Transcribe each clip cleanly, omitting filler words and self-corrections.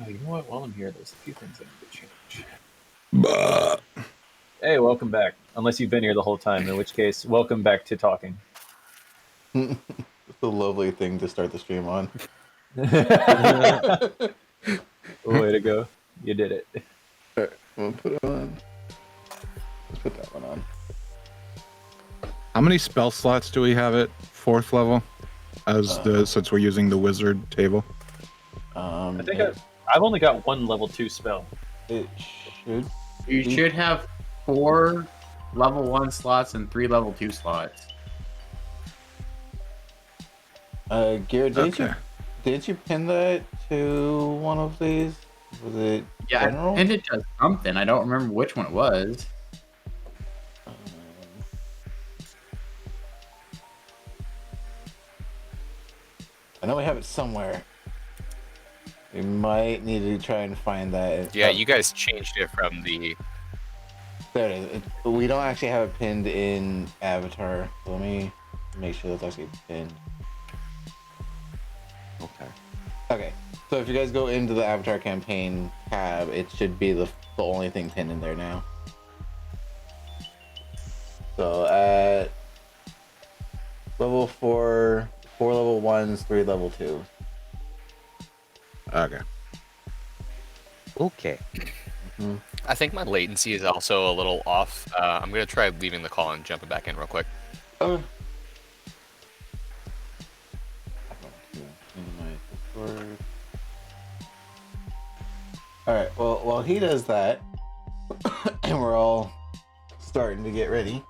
Oh, you know what? While I'm here, there's a few things I need to change. Bah. Hey, welcome back. Unless you've been here the whole time, in which case, welcome back to talking. It's a lovely thing to start the stream on. Way to go. You did it. Alright, we'll put it on. Let's put that one on. How many spell slots do we have at 4th level? Since we're using the wizard table. I think I've only got one level 2 spell. It should. You should have 4 level 1 slots and 3 level 2 slots. Garrett, Okay. did you pin that to one of these? Was it Yeah, general? I pinned it to something. I don't remember which one it was. I know we have it somewhere. We might need to try and find that. Yeah, you guys changed it from the. There it is. We don't actually have it pinned in Avatar. So let me make sure that's actually pinned. Okay. Okay. So if you guys go into the Avatar campaign tab, it should be the only thing pinned in there now. So at level 4 level 1s, 3 level 2s. Okay. Okay. Mm-hmm. I think my latency is also a little off. I'm gonna try leaving the call and jumping back in real quick. Okay. Alright, well, while he does that, and we're all starting to get ready,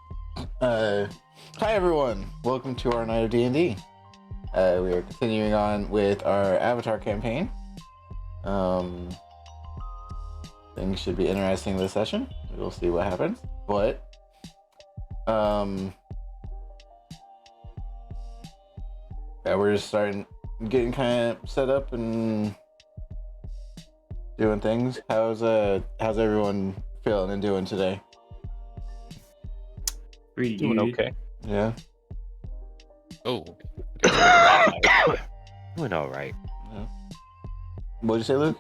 hi everyone! Welcome to our night of D&D. We are continuing on with our Avatar campaign. Things should be interesting this session. We'll see what happens. But, yeah, we're just getting kind of set up and doing things. How's everyone feeling and doing today? Pretty Doing good. okay. Yeah. Oh, Doing all right. Yeah. What'd you say, Luke?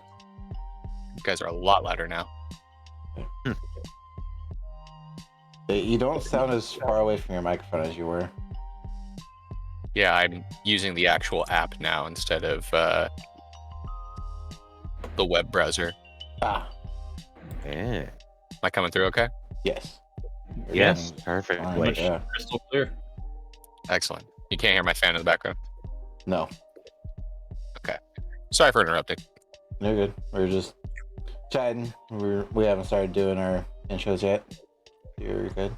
you guys are a lot louder now. You don't sound as far away from your microphone as you were. Yeah, I'm using the actual app now instead of the web browser. Ah, Yeah. Am I coming through okay? yes. Yes. Fine, Perfectly. yeah. Crystal clear. Excellent. You can't hear my fan in the background. No, Sorry for interrupting. you're good. We're just chatting. We haven't started doing our intros yet. You're good.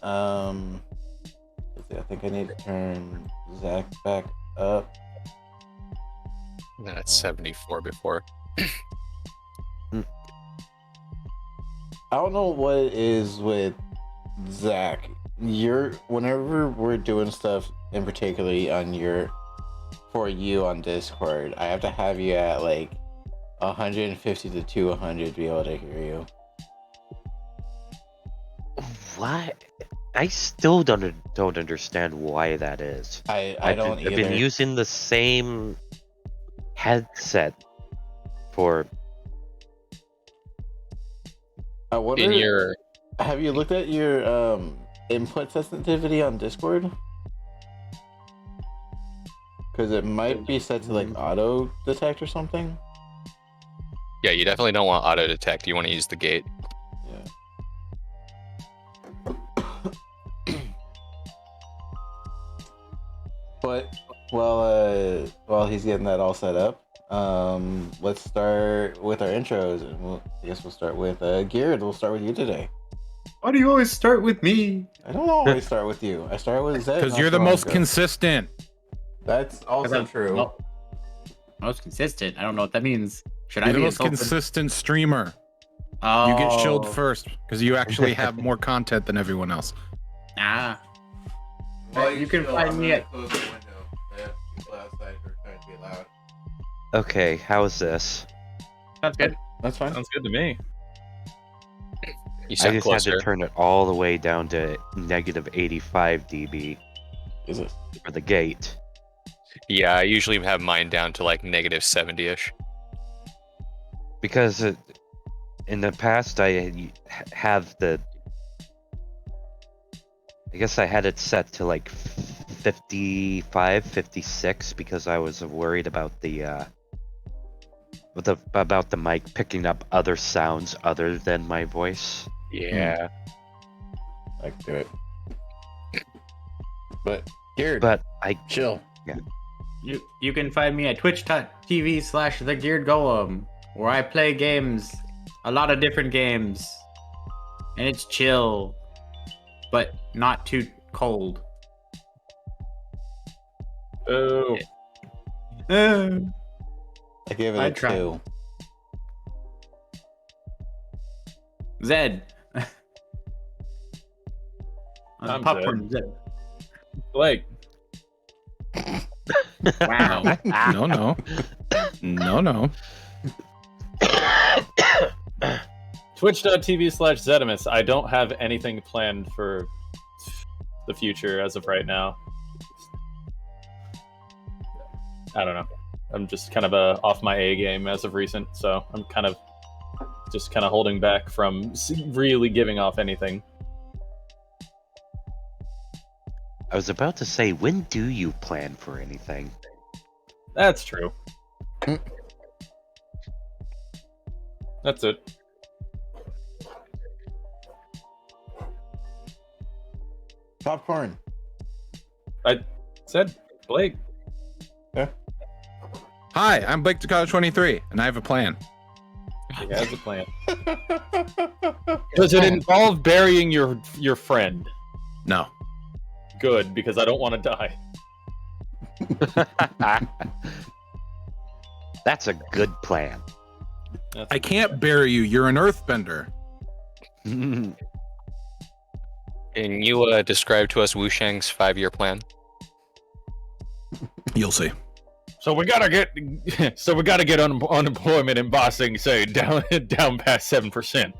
Let's see, I think I need to turn Zach back up. That's 74 before. I don't know what it is with Zach. Whenever we're doing stuff, in particularly for you on Discord, I have to have you at like 150 to 200 to be able to hear you. What? I still don't understand why that is. I don't either. I've been using the same headset for. I wonder, In your have you looked at your input sensitivity on Discord? Because it might be set to like auto detect or something. yeah, you definitely don't want auto detect. You want to use the gate. Yeah. But while he's getting that all set up, let's start with our intros, and I guess we'll start with Garrett. We'll start with you today. Why do you always start with me? I don't always start with you. I start with Zed. Because not you're the so long most ago. consistent. That's also true. Well, most consistent. I don't know what that means. Should You're I the be most insulted? consistent streamer. Oh. You get shilled first because you actually have more content than everyone else. Ah. Well, you can find me at. Close the window. They have people outside who are trying to be loud. Okay, how's this? That's good. That's fine. Sounds good to me. You I sound just closer. had to turn it all the way down to negative 85 dB Is it? for the gate. Yeah, I usually have mine down to like negative 70-ish. Because in the past I have the. I guess I had it set to like 55, 56 because I was worried about the mic picking up other sounds other than my voice. Yeah. I can do it. But Geared, But I chill. You can find me at twitch.tv/thegearedgolem, where I play games, a lot of different games, and it's chill, but not too cold. Oh, Uh, I give it I a tried. 2. Zed. I'm Popcorn Zed. Blake. Wow. No. Twitch.tv/Zedimus. I don't have anything planned for the future as of right now. I don't know. I'm just kind of off my A game as of recent, so I'm kind of holding back from really giving off anything. was about to say, when do you plan for anything? That's true. That's it. Popcorn. I said Blake. Hi, I'm Blake Dakota 23, and I have a plan. He has a plan. Does it involve burying your friend? No. Good, because I don't want to die. That's a good plan. I can't bury you. You're an earthbender. Can you describe to us Wu Shang's 5-year plan? You'll see. So we gotta get unemployment in Bossing, say down past 7%.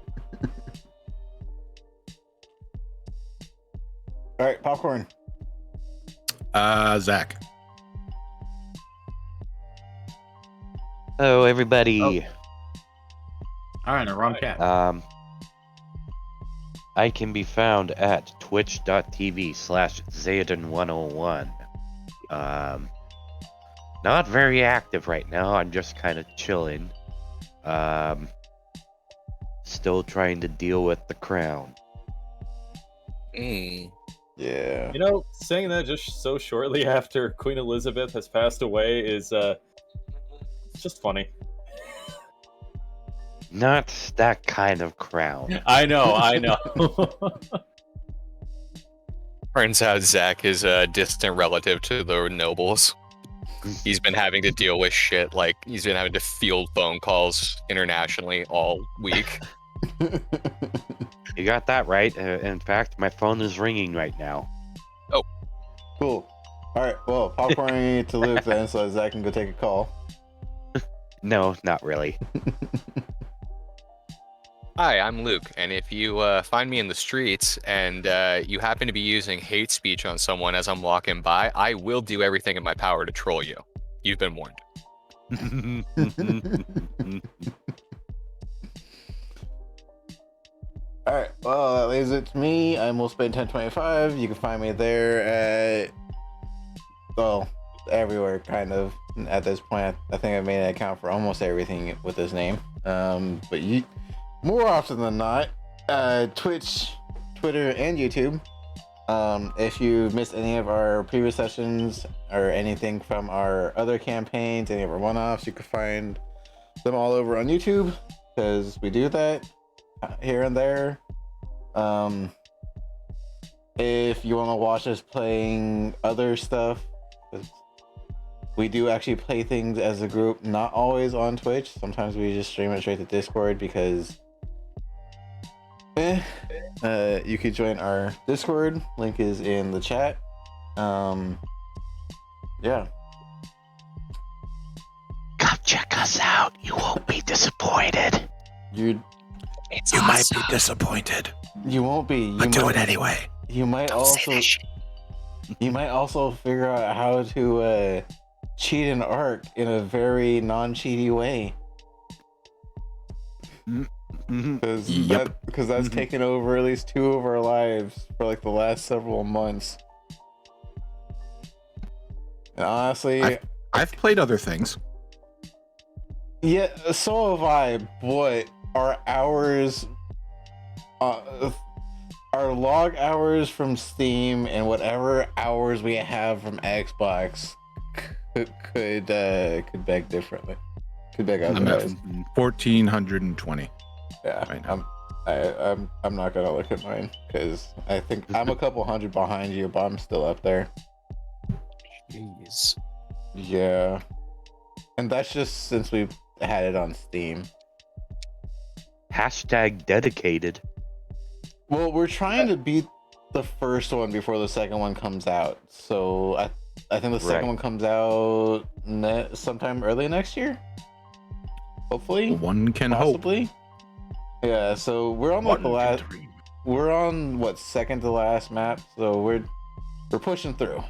All right, Popcorn. Zach. Hello, everybody. All right, wrong cat. I can be found at twitch.tv/Zaden101. Not very active right now. I'm just kind of chilling. Still trying to deal with the crown. Mm. Yeah. You know, saying that just so shortly after Queen Elizabeth has passed away is it's just funny. Not that kind of crown. I know. Turns out Zach is a distant relative to the nobles. He's been having to deal with shit, like he's been having to field phone calls internationally all week. You got that right. In fact, my phone is ringing right now. Cool. All right. Well, Popcorn to Luke then, so Zach can go take a call. No, not really. Hi, I'm Luke, and if you find me in the streets and you happen to be using hate speech on someone as I'm walking by, I will do everything in my power to troll you. You've been warned. All right. Well, that leaves it to me. I'm will spend 1025. You can find me there at everywhere kind of at this point. I think I've made an account for almost everything with this name. But you more often than not, Twitch, Twitter, and YouTube. If you missed any of our previous sessions or anything from our other campaigns, any of our one-offs, you can find them all over on YouTube because we do that here and there. If you want to watch us playing other stuff, we do actually play things as a group, not always on Twitch. Sometimes we just stream it straight to Discord because you could join our Discord. Link is in the chat. Yeah. Come check us out. You won't be disappointed. You might be disappointed. You won't be. You But do might, it anyway. You might also figure out how to cheat an arc in a very non-cheaty way. Because Yep. that's taken over at least 2 of our lives for like the last several months. And honestly, I've played other things. yeah, so have I. But our hours, our log hours from Steam and whatever hours we have from Xbox could beg differently. Could beg I'm at otherwise. 1,420. Yeah, right now. I'm not gonna look at mine because I think I'm a couple hundred behind you, but I'm still up there. Jeez. Yeah, and that's just since we've had it on Steam. Hashtag dedicated. Well, we're trying to beat the first one before the second one comes out. So I think the second Right. one comes out sometime early next year. Hopefully, One can possibly. Yeah. So we're on like the last. dream. We're on what, second to last map. So we're pushing through.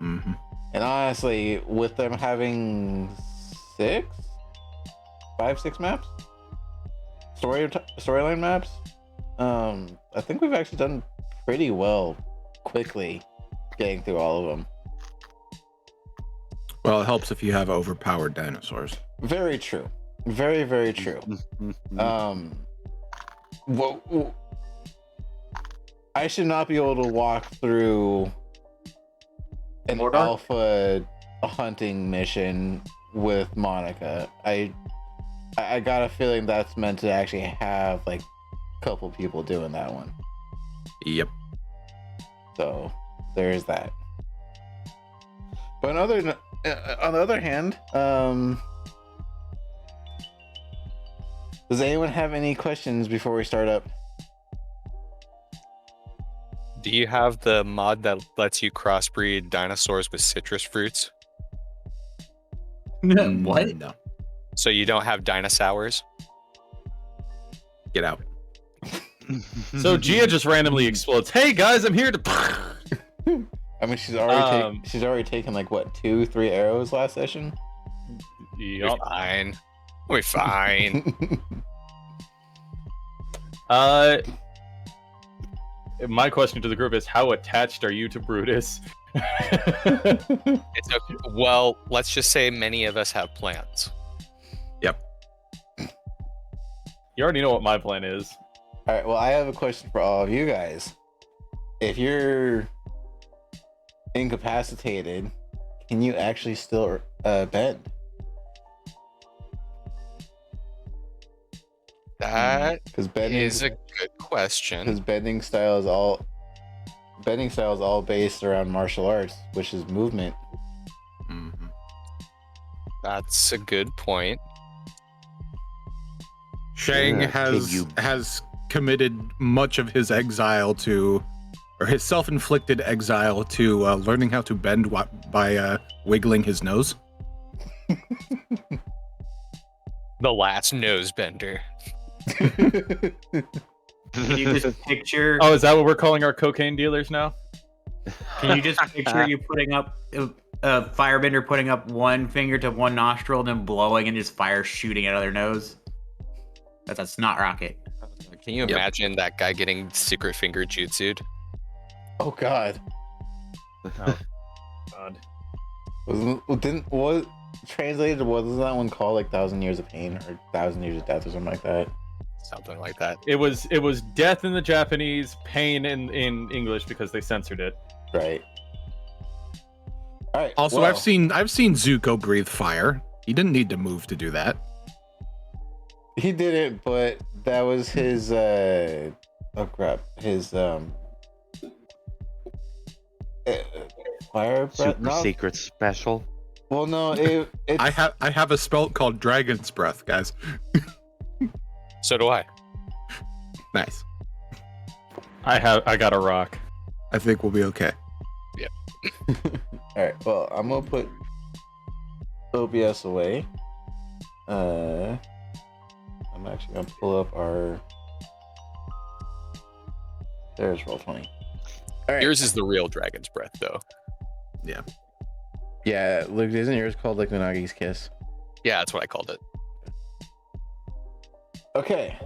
Mm-hmm. And honestly, with them having 6 maps, storyline maps, I think we've actually done pretty well quickly getting through all of them. Well, it helps if you have overpowered dinosaurs. Very true. Very, very true. Well, I should not be able to walk through an Mordor? alpha hunting mission with Monica. I got a feeling that's meant to actually have like a couple people doing that one. Yep. So there's that. But on the other hand, does anyone have any questions before we start up? Do you have the mod that lets you crossbreed dinosaurs with citrus fruits? What? No. So you don't have dinosaurs? Get out. So Gia just randomly explodes. Hey guys, I'm here to. I mean, she's already taken like what, 2-3 arrows last session. We're Yup. fine. We're fine. My question to the group is: how attached are you to Brutus? It's okay. Well, let's just say many of us have plans. You already know what my plan is. All right. Well, I have a question for all of you guys. If you're incapacitated, can you actually still bend? That Because bending is a good question. because bending style is all based around martial arts, which is movement. Mhm. That's a good point. Shang Yeah, has committed much of his exile to, or his self-inflicted exile to, learning how to bend by wiggling his nose. The last nose bender. Can you just picture? Oh, is that what we're calling our cocaine dealers now? Can you just picture you putting up a firebender putting up one finger to one nostril, and then blowing, and just fire shooting out of their nose? That's a snot rocket. Can you imagine that guy getting secret finger jutsu'd? Oh God! God. Wasn't translated? Wasn't that one called like 1,000 Years of Pain or 1,000 Years of Death or something like that? Something like that. It was death in the Japanese, pain in English because they censored it. Right. All right. Also, well, I've seen Zuko breathe fire. He didn't need to move to do that. he did it, but that was his. Oh crap! His fire breath. Super No. secret special. Well, no. It's I have a spell called Dragon's Breath, guys. So do I. Nice. I got a rock. I think we'll be okay. All right. Well, I'm gonna put OBS away. I'm actually gonna pull up our. There's Roll20. All right. Yours is the real dragon's breath, though. Yeah, Luke, isn't yours called like Unagi's Kiss? Yeah, that's what I called it. Okay.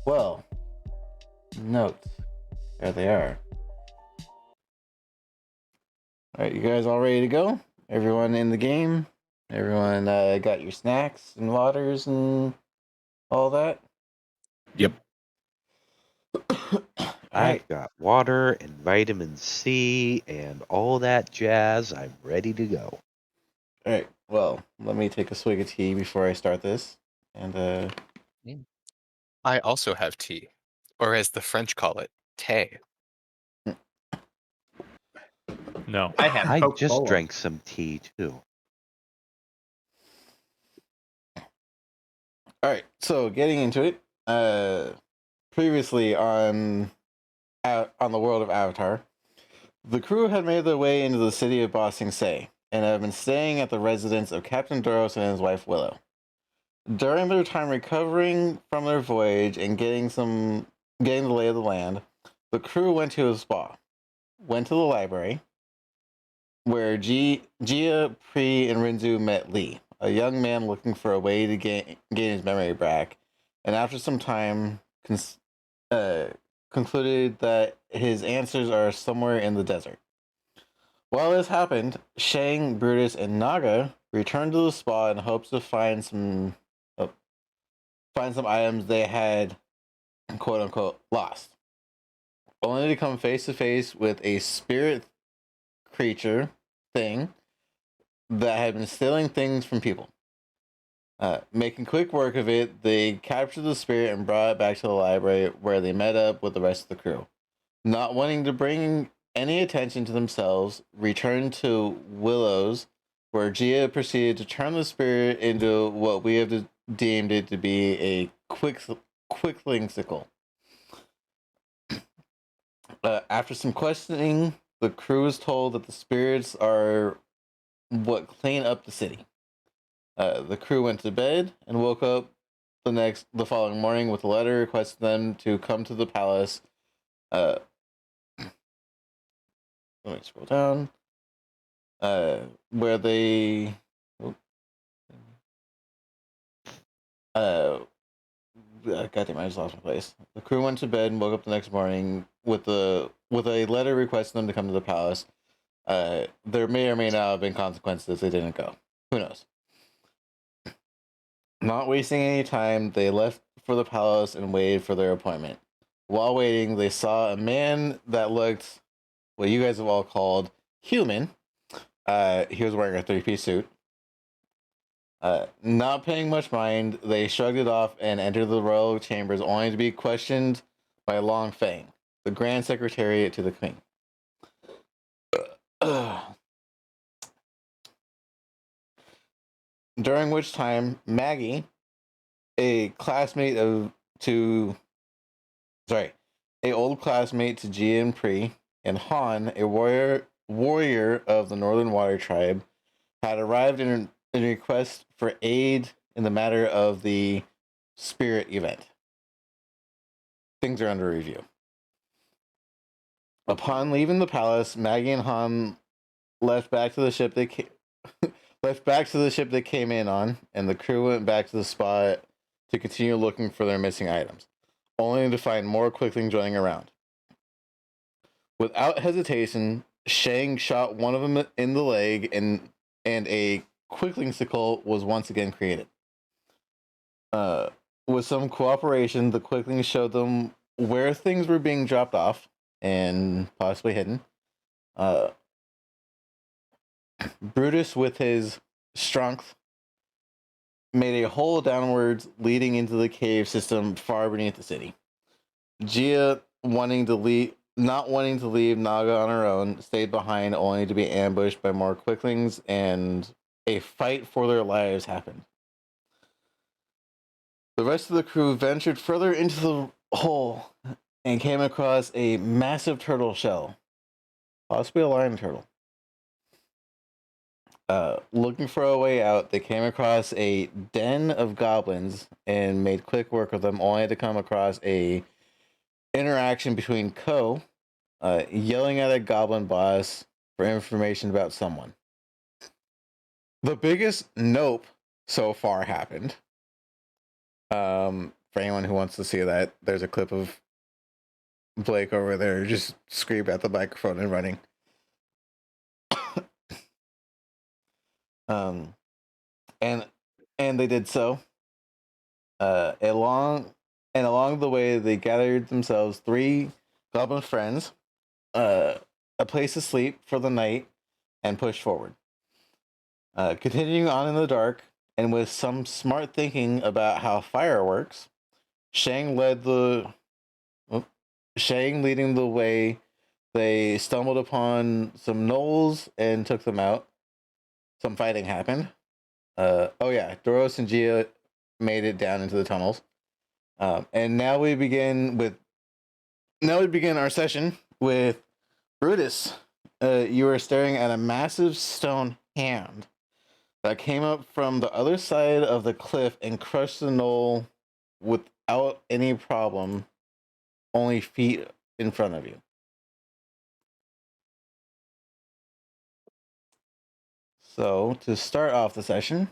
Well, notes. There they are. All right, you guys all ready to go? Everyone in the game? Everyone got your snacks and waters and all that? Yep. All right. I've got water and vitamin C and all that jazz. I'm ready to go. All right. Well, let me take a swig of tea before I start this. And I also have tea, or as the French call it, té. No. I have I Coca-Cola. just drank some tea too. all right. So getting into it. Previously on the world of Avatar, the crew had made their way into the city of Ba Sing Se and have been staying at the residence of Captain Duros and his wife Willow. During their time recovering from their voyage and getting the lay of the land, the crew went to a spa, went to the library, where Gia, Pri, and Rinzu met Lee, a young man looking for a way to gain his memory back, and after some time, concluded that his answers are somewhere in the desert. While this happened, Shang, Brutus, and Naga returned to the spa in hopes to find some items they had quote unquote lost, only to come face to face with a spirit creature thing that had been stealing things from people. Making quick work of it, they captured the spirit and brought it back to the library where they met up with the rest of the crew. Not wanting to bring any attention to themselves, returned to Willow's, where Gia proceeded to turn the spirit into what we have deemed it to be a quickling sickle. After some questioning, the crew was told that the spirits are what clean up the city. The crew went to bed and woke up the following morning with a letter requesting them to come to the palace. Let me scroll down. Where they. Goddamn, I just lost my place. The crew went to bed and woke up the next morning with a letter requesting them to come to the palace. There may or may not have been consequences if they didn't go. Who knows? Not wasting any time, they left for the palace and waited for their appointment. While waiting, they saw a man that looked what you guys have all called human. He was wearing a three-piece suit. Not paying much mind, they shrugged it off and entered the royal chambers, only to be questioned by Long Feng, the Grand Secretary to the Queen. During which time, Maggie, a old classmate to Gia and Pri, and Han, a warrior of the Northern Water Tribe, had arrived in request for aid in the matter of the spirit event. Things are under review. Upon leaving the palace, Maggie and Han left back to the ship they came in on, and the crew went back to the spot to continue looking for their missing items, only to find more quickly joining around. Without hesitation, Shang shot one of them in the leg, and a quickling sickle was once again created. With some cooperation, the quickling showed them where things were being dropped off and possibly hidden. Brutus, with his strength, made a hole downwards leading into the cave system far beneath the city. Gia, not wanting to leave Naga on her own, stayed behind only to be ambushed by more quicklings, and a fight for their lives happened. The rest of the crew ventured further into the hole and came across a massive turtle shell, possibly a lion turtle. Looking for a way out, they came across a den of goblins and made quick work of them, only to come across a interaction between Ko yelling at a goblin boss for information about someone. The biggest nope so far happened. For anyone who wants to see that, there's a clip of Blake over there just scream at the microphone and running. And they did so. Along the way, they gathered themselves 3 goblin friends, a place to sleep for the night, and pushed forward. Continuing on in the dark, and with some smart thinking about how fire works, Shang leading the way. They stumbled upon some gnolls and took them out. Some fighting happened. Doros and Gia made it down into the tunnels. And now we begin our session with Brutus. You are staring at a massive stone hand that came up from the other side of the cliff and crushed the knoll without any problem, only feet in front of you. So, to start off the session,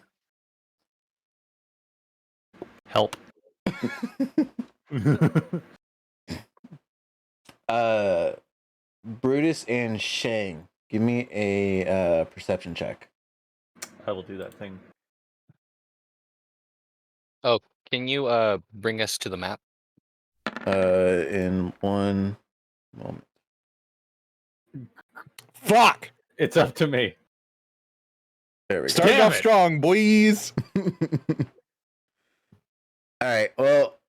Help. Brutus and Shang, give me a perception check. I will do that thing. Oh, can you bring us to the map? In one moment. Fuck! It's up to me. There we go. Starting Damn off it. strong, boys. All right. Well,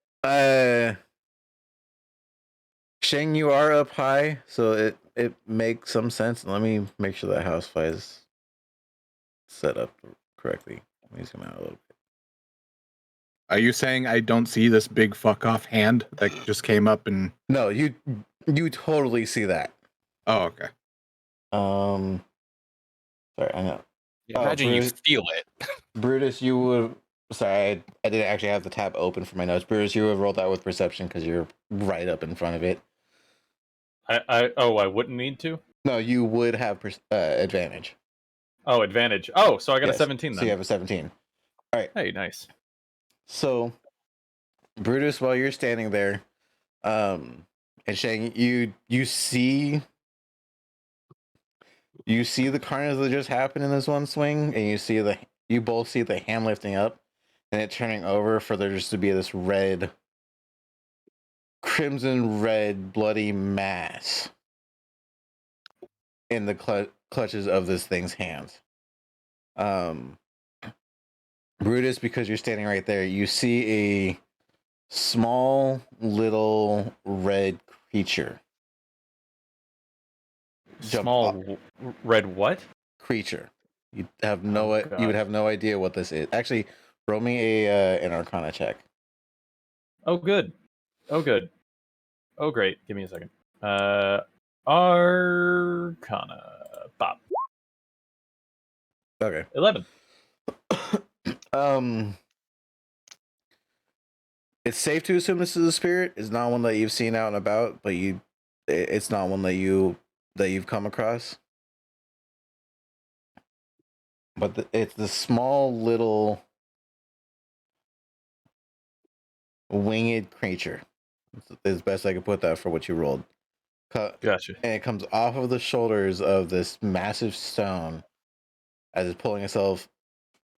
Shang, you are up high, so it makes some sense. Let me make sure that house fly is set up correctly. Let me zoom out a little bit. Are you saying I don't see this big fuck off hand that just came up and? No, you totally see that. Oh, okay. Sorry, I know. Imagine you Brutus. feel it. Brutus, you would. Sorry, I didn't actually have the tab open for my notes. Brutus, you would have rolled that with perception because you're right up in front of it. I wouldn't need to? No, you would have advantage. Oh, advantage. Oh, so I got Yes. a 17 then. So you have a 17. All right. Hey, nice. So, Brutus, while you're standing there, and Shang, you see the carnage that just happened in this one swing, and you both see the hand lifting up and it turning over for there just to be this crimson red bloody mass in the clutches of this thing's hands. Brutus, because you're standing right there, you see a small little red creature. Small red what? Creature. You have you would God. have no idea what this is. Actually, roll me an Arcana check. Oh, good. Oh, good. Oh, great. Give me a second. Arcana. Bop. Okay. 11. It's safe to assume this is a spirit. It's not one that you've seen out and about, but it's not one that you've come across. But it's the small little winged creature. It's best I could put that for what you rolled. Gotcha. And it comes off of the shoulders of this massive stone as it's pulling itself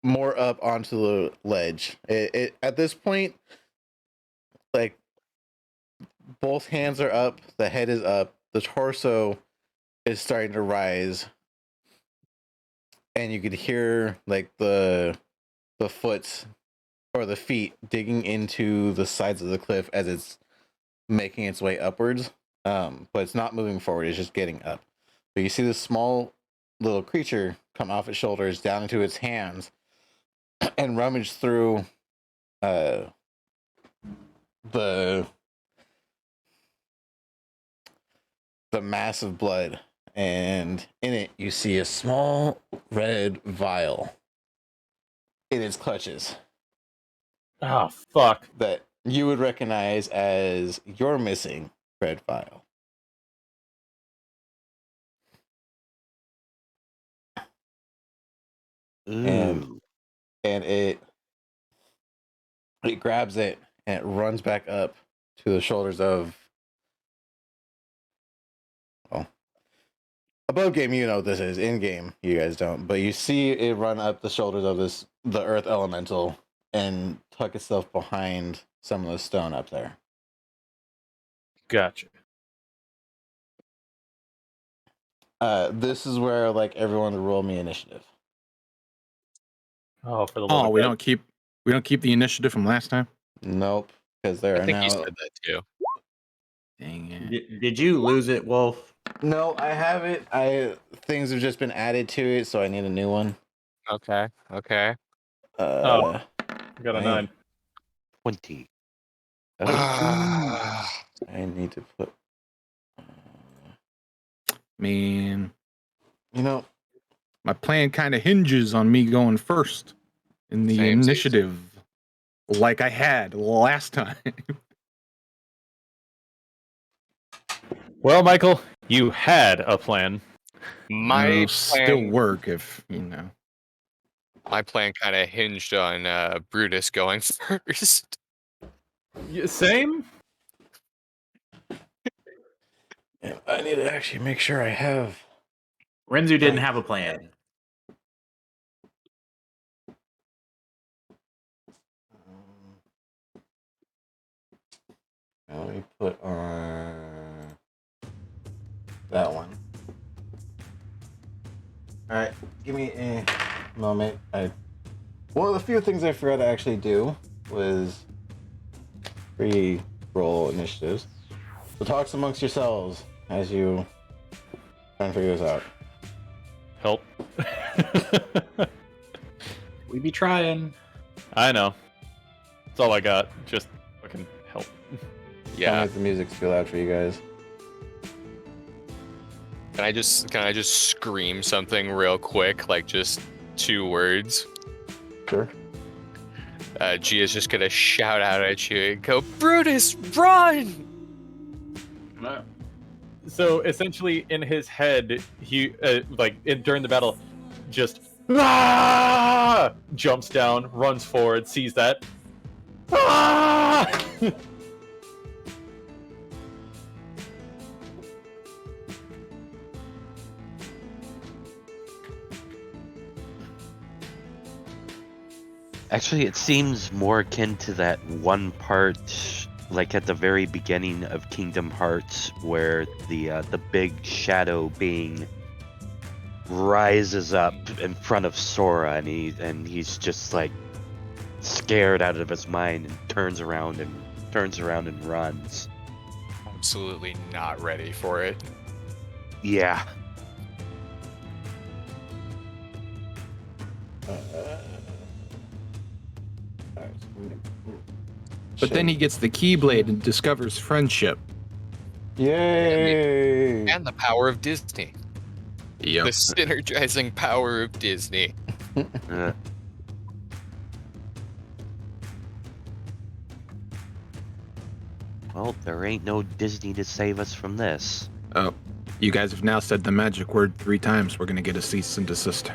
more up onto the ledge. It at this point, like, both hands are up, the head is up, the torso is starting to rise, and you could hear like the foot or the feet digging into the sides of the cliff as it's making its way upwards. But it's not moving forward, it's just getting up. But you see this small little creature come off its shoulders down into its hands and rummage through the mass of blood, and in it you see a small red vial in its clutches Oh, fuck. that you would recognize as your missing red vial. And it grabs it and it runs back up to the shoulders of. Well, above game, you know what this is. In game, you guys don't. But you see it run up the shoulders of the Earth Elemental and tuck itself behind some of the stone up there. Gotcha. This is where like everyone to roll me initiative. Oh, for the love Oh, of we God. don't keep the initiative from last time. Nope, because there I are think you now. said that too. Dang it. Did you lose it, Wolf? No, I have it. Things have just been added to it, so I need a new one. Okay. Uh, I got a man. 9. 20. Oh, Ah. I need to put. Man, You know, my plan kind of hinges on me going first in the Samesies. initiative, like I had last time. Well, Michael, you had a plan. My It'll still plan, work if you know. my plan kind of hinged on Brutus going first. Same? I need to actually make sure I have. Renzu didn't have a plan. Let me put on that one. All right, give me a moment. One of the few things I forgot to actually do was re-roll initiatives. So talks amongst yourselves as you try and figure this out. Help. We be trying. I know. That's all I got. Just fucking help. Tell me Yeah. if the music's too loud for you guys. Can I just scream something real quick, like just 2 words? Sure. Gia's just gonna shout out at you and go, Brutus, run! So essentially, in his head, he during the battle, just jumps down, runs forward, sees that. actually, it seems more akin to that one part, like at the very beginning of Kingdom Hearts, where the big shadow being rises up in front of Sora, and he's just like scared out of his mind and turns around and runs. Absolutely not ready for it. Yeah. But then he gets the Keyblade and discovers friendship. Yay! And the power of Disney. Yep. The synergizing power of Disney. Uh, well, there ain't no Disney to save us from this. Oh, you guys have now said the magic word 3 times. We're gonna get a cease and desist.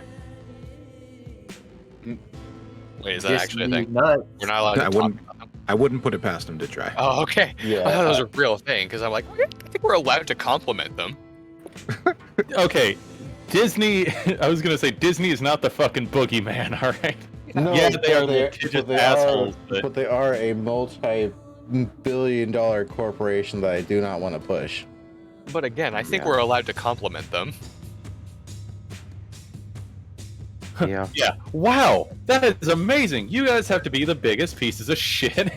Wait, is that actually a thing? Nuts. We're not allowed to I talk wouldn't. about them? I wouldn't put it past him to try. Oh, okay. Yeah. I thought that was a real thing, because I'm like, I think we're allowed to compliment them. Okay, Disney. I was gonna say Disney is not the fucking boogeyman. All right. No, Yeah, they are but litigious they assholes, Are, but they are a multi-billion-dollar corporation that I do not want to push. But again, I think Yeah. we're allowed to compliment them. Yeah. Yeah. Wow, that is amazing. You guys have to be the biggest pieces of shit.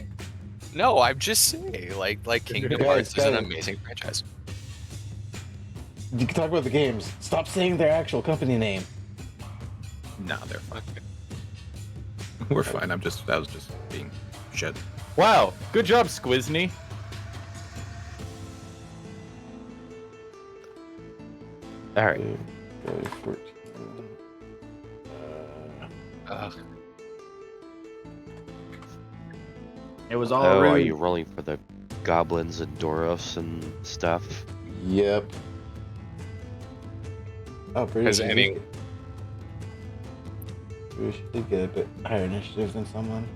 No, I'm just saying, like Kingdom Guys, Hearts is an guys. amazing franchise. You can talk about the games. Stop saying their actual company name. Nah, they're fine. Okay. We're fine. That was just being shit. Wow, good job, Squizney. All right. 14. Ugh. It was all Oh, are rude. you rolling for the goblins and Doros and stuff? Yep. Oh, pretty Has good. any- We should get a bit higher initiative than someone.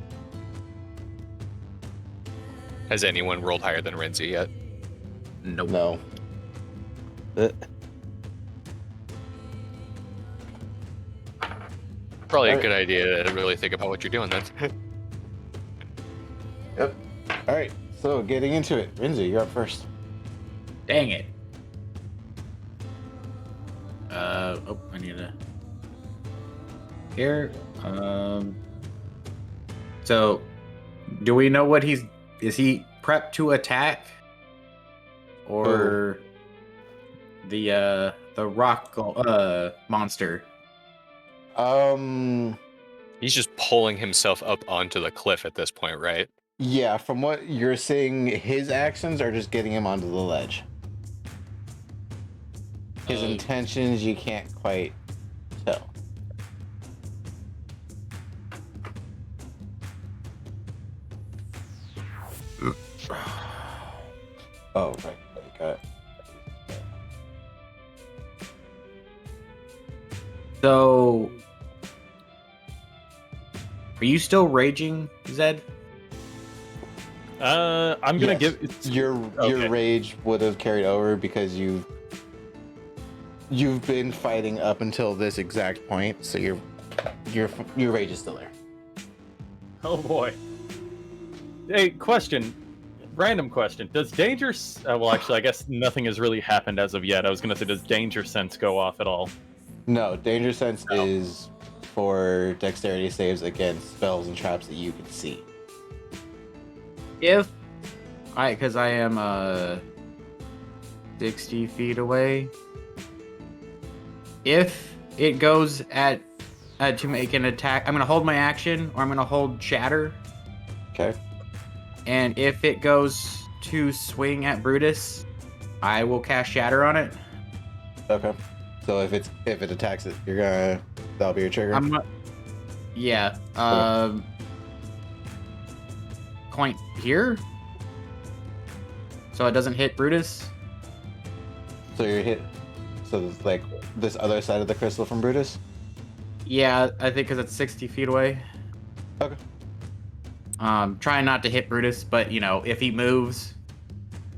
Has anyone rolled higher than Renzi yet? Nope. No. Uh, Probably a Alright. good idea to really think about what you're doing then. Yep. All right. So getting into it, Rinzu, you're up first. Dang it. Oh, I need to. Here. So, do we know what he's? Is he prepped to attack? Or the rock monster? He's just pulling himself up onto the cliff at this point, right? Yeah. From what you're saying, his actions are just getting him onto the ledge. His intentions, you can't quite tell. Oh, right. Got it. So, are you still raging, Zed? I'm gonna Yes. give it's, Your okay. rage would have carried over because you've been fighting up until this exact point, so your rage is still there. Oh boy. Hey, question. Random question. Does danger? Well, actually, I guess nothing has really happened as of yet. I was gonna say, does danger sense go off at all? No, danger sense No. is for dexterity saves against spells and traps that you can see. If because I am 60 feet away. If it goes at to make an attack, I'm gonna hold my action, or I'm gonna hold shatter. Okay. And if it goes to swing at Brutus, I will cast shatter on it. Okay. So if it attacks it, that'll be your trigger. I'm not. Yeah. Point here. So it doesn't hit Brutus. So you're hit. So it's like this other side of the crystal from Brutus. Yeah, I think because it's 60 feet away. Okay. Trying not to hit Brutus, but if he moves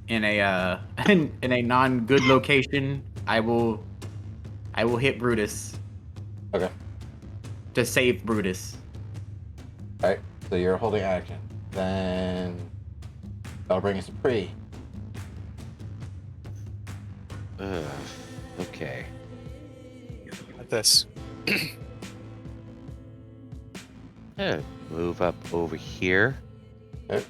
in a in a non-good location, I will hit Brutus Okay. to save Brutus. All right. So you're holding action. Then that'll bring us to Pre. okay. At this. Move up over here. Okay.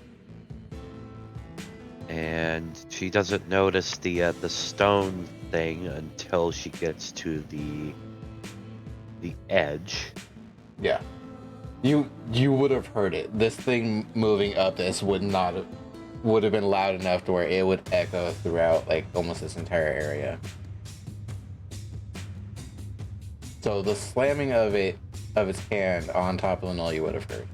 And she doesn't notice the stone thing until she gets to the edge. Yeah. You would have heard it. This thing moving up this would have been loud enough to where it would echo throughout like almost this entire area. So the slamming of its hand on top of the null you would have heard.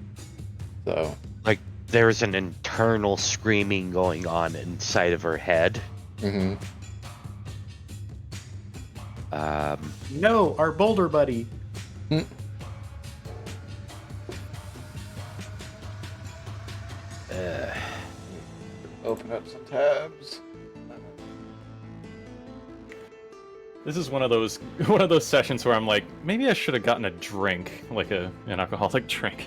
So Like there's an internal screaming going on inside of her head. No, our boulder buddy. Open up some tabs. This is one of those sessions where I'm like, maybe I should have gotten a drink, like an alcoholic drink.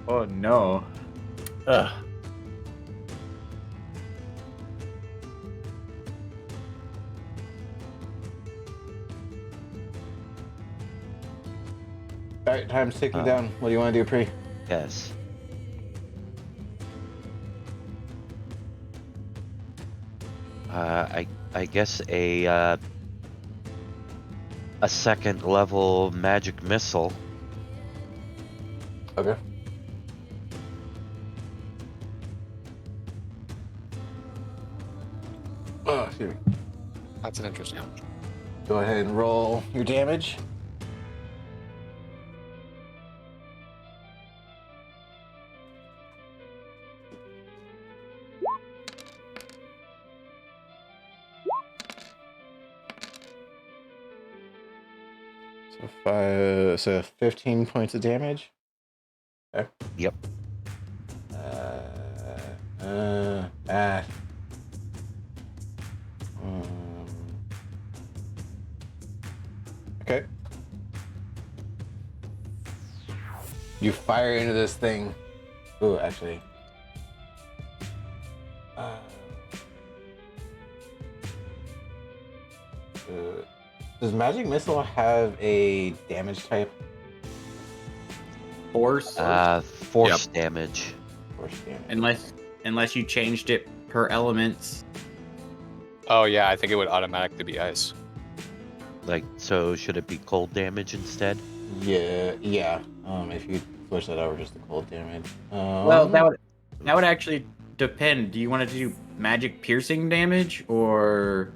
Oh no. Ugh. All right, time's ticking down. What do you want to do, Pre? Yes. I guess a second level magic missile. Okay. Oh, excuse me. That's an interesting one. Go ahead and roll your damage. So 15 points of damage. Okay. Yep. Ah. Okay. You fire into this thing. Ooh, actually. Does Magic Missile have a damage type? Force, Force damage. Force damage. unless you changed it per elements. Oh yeah, I think it would automatically be ice. Like, so should it be cold damage instead? Yeah. If you switch that over just to cold damage. Well, that would actually depend. Do you want to do magic piercing damage or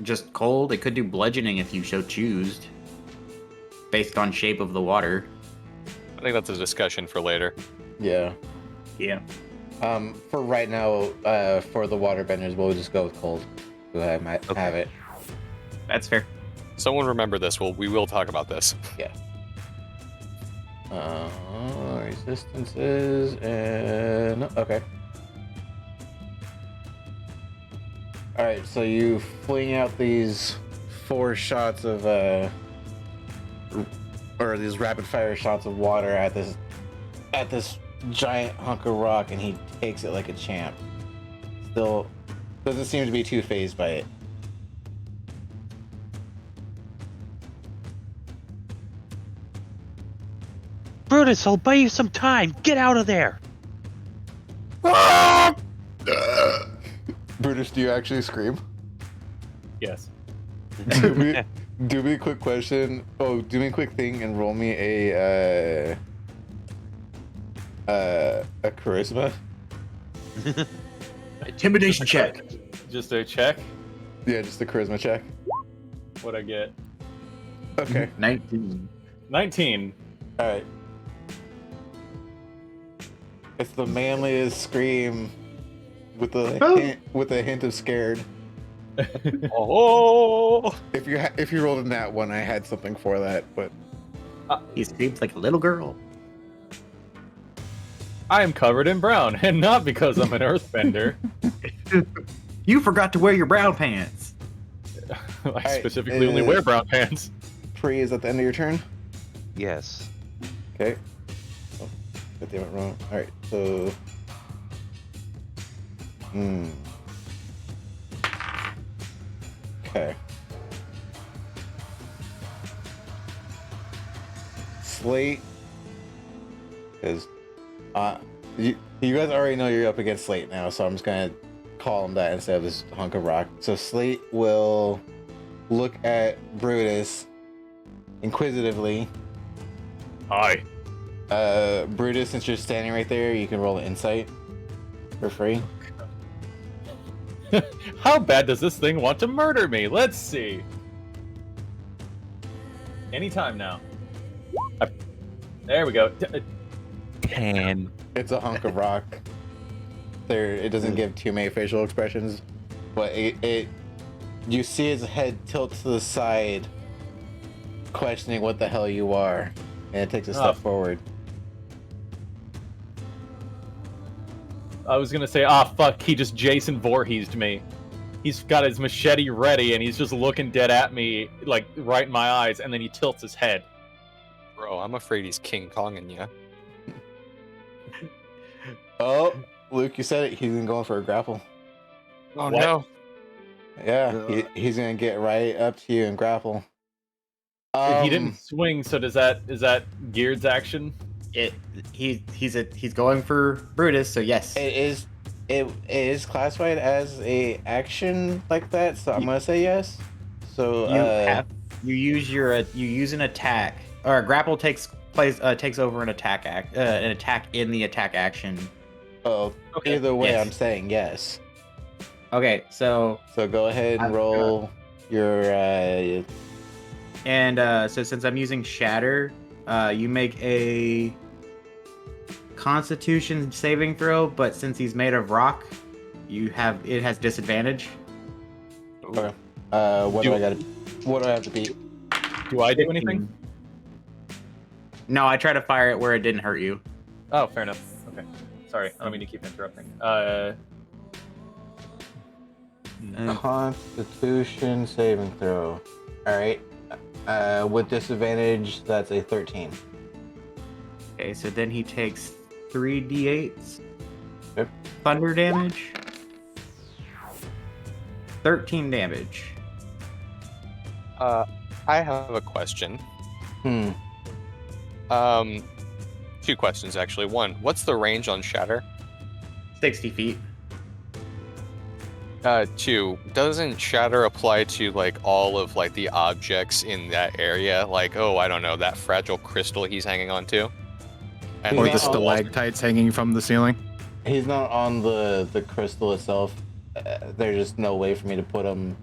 just cold? It could do bludgeoning if you so choose, based on shape of the water. I think that's a discussion for later. Yeah. Yeah. For right now, for the waterbenders, we'll just go with cold. Go ahead, Matt. Okay. Have it. That's fair. Someone remember this. We will talk about this. Yeah. Resistances and okay. All right, so you fling out these 4 shots of or these rapid fire shots of water at this giant hunk of rock, and he takes it like a champ. Still doesn't seem to be too fazed by it. Brutus, I'll buy you some time. Get out of there. Brutus, do you actually scream? Yes. do me a quick question. Oh, do me a quick thing and roll me a charisma. Intimidation check. Just a check. Yeah, just a charisma check. What'd I get? Okay. 19. 19. All right. It's the manliest scream with a hint of scared. Oh! If you rolled in that one, I had something for that, but He screams like a little girl. I am covered in brown, and not because I'm an earthbender. You forgot to wear your brown pants. I right, specifically only wear brown pants. Tree is at the end of your turn. Yes. Okay. Oh, got the amount wrong. All right, so. Okay. Slate. Because, you guys already know you're up against Slate now, so I'm just gonna call him that instead of this hunk of rock. So Slate will look at Brutus inquisitively. Hi. Brutus, since you're standing right there, you can roll an insight for free. How bad does this thing want to murder me? Let's see. Anytime now. There we go. 10. It's a hunk of rock. It doesn't give too many facial expressions, but you see his head tilt to the side, questioning what the hell you are, and it takes a step forward. I was gonna say, fuck, he just Jason Voorhees'd me. He's got his machete ready, and he's just looking dead at me, like, right in my eyes, and then he tilts his head. Bro, I'm afraid he's King Konging you. Oh, Luke, you said it. He's going for a grapple. Oh What? no. Yeah, he's gonna get right up to you and grapple. He didn't swing, so is that Geared's action? He's going for Brutus, so yes. It is classified as a action like that, so I'm gonna say yes. So You use an attack, or a grapple takes over an attack in the attack action. Oh, Okay. either way, Yes. I'm saying yes. Okay, so So go ahead and I'm roll your. so since I'm using Shatter, you make a Constitution saving throw, but since he's made of rock, it has disadvantage. Okay. What do I have to beat? Do I do anything? No, I try to fire it where it didn't hurt you. Oh, fair enough. Okay. Sorry, I don't mean to keep interrupting. Constitution saving throw. All right. With disadvantage, that's a 13. Okay, so then he takes 3d8s. Yep. Thunder damage. 13 damage. I have a question. Hmm. 2 questions actually. One, what's the range on Shatter? 60 feet. 2, doesn't Shatter apply to like all of like the objects in that area? Like, oh, I don't know, that fragile crystal he's hanging on to? And Or He's the not on stalactites hanging from the ceiling. He's not on the crystal itself. There's just no way for me to put him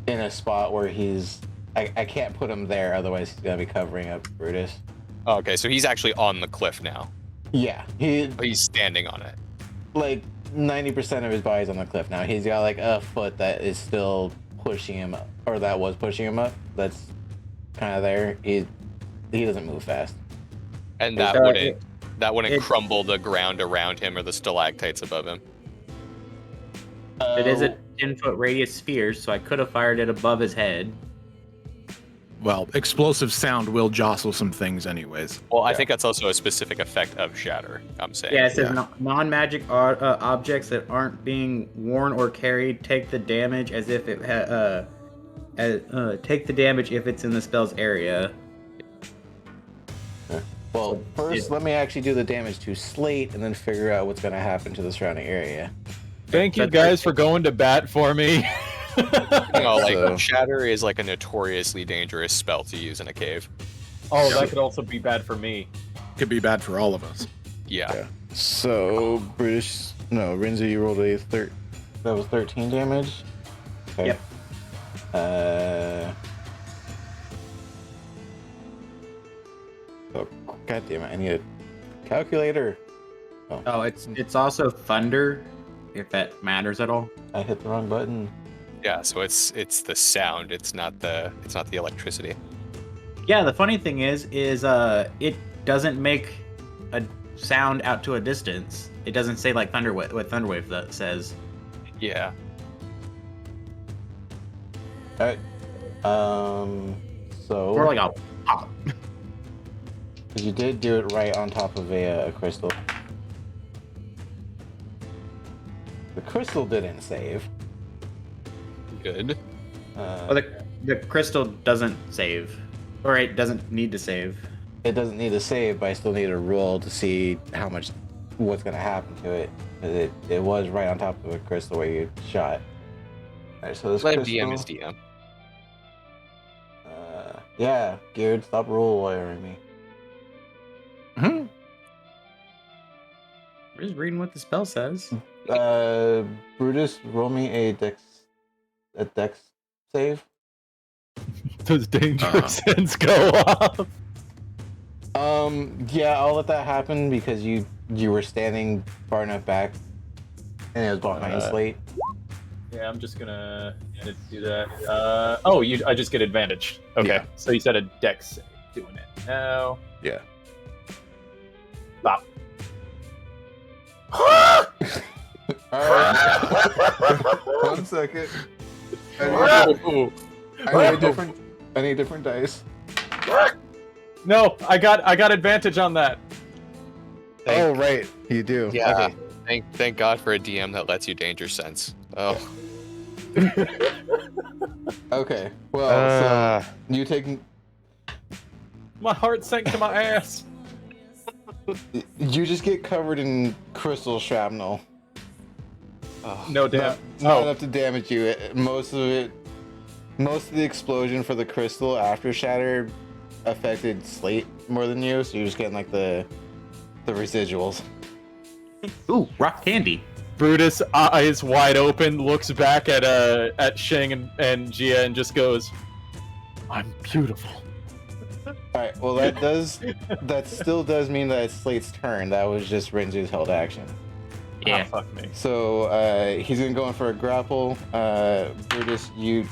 in a spot where he's. I can't put him there, otherwise he's gonna be covering up Brutus. Okay, so he's actually on the cliff now. Yeah, But he's standing on it. like 90% of his body's on the cliff now. He's got like a foot that is still pushing him up, or that was pushing him up. That's kind of there. He doesn't move fast. And So that wouldn't it- crumble the ground around him or the stalactites above him. It is a 10-foot radius sphere, so I could have fired it above his head. Well, explosive sound will jostle some things, anyways. Well, I think that's also a specific effect of Shatter, I'm saying. Yeah, it says Yeah. non-magic objects that aren't being worn or carried take the damage as if it take the damage if it's in the spell's area. Well, first let me actually do the damage to Slate, and then figure out what's gonna happen to the surrounding area. Thank you guys for going to bat for me. No, like So- Shatter is like a notoriously dangerous spell to use in a cave. Oh, that could also be bad for me. Could be bad for all of us. Yeah. So Rinzu, you rolled a that was 13 damage. Okay. Yep. Oh, God damn it! I need a calculator. Oh, it's also thunder, if that matters at all. I hit the wrong button. Yeah, so it's the sound, it's not the electricity. Yeah, the funny thing is it doesn't make a sound out to a distance. It doesn't say like Thunderwave, what Thunderwave that says. Yeah. All right. So Or like a pop. you did do it right on top of a crystal. The crystal didn't save. Good. Well, the crystal doesn't save. Or it doesn't need to save. It doesn't need to save, but I still need a roll to see what's gonna happen to it. 'Cause it was right on top of a crystal where you shot. Alright, so this Let crystal. DM is DM. Yeah, Geared, stop rule wiring me. Hmm. We're just reading what the spell says. Brutus, roll me a dex save. Does danger sense go off? Yeah, I'll let that happen because you were standing far enough back, and it was behind Slate. Yeah, I'm just gonna do that. I just get advantage. Okay, Yeah. so you said a dex save. Doing it now. Yeah. Stop. Alright. 1 second. I need different dice. No, I got advantage on that. Oh right, you do. Yeah. Okay. Thank God for a DM that lets you danger sense. Oh. Okay. Well, so you take. My heart sank to my ass. You just get covered in crystal shrapnel. No damn. Not enough to damage you. Most of the explosion for the crystal after shatter affected Slate more than you, so you're just getting like the residuals. Ooh, rock candy. Brutus, eyes wide open, looks back at Shang and Gia and just goes, "I'm beautiful." All right. Well, that still does mean that it's Slate's turn. That was just Renzu's held action. Yeah. Ah, fuck me. So he's gonna go in for a grapple. Brutus, you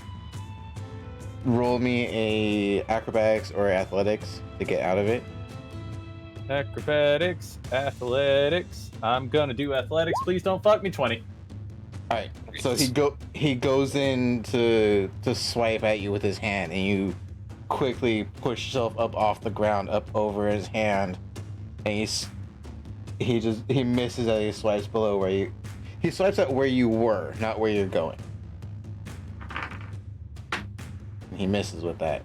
roll me a acrobatics or athletics to get out of it. Acrobatics, athletics. I'm gonna do athletics. Please don't fuck me. 20. All right. So he goes in to swipe at you with his hand, and you quickly push yourself up off the ground, up over his hand, and he misses as he swipes below where you. He swipes at where you were, not where you're going. And he misses with that.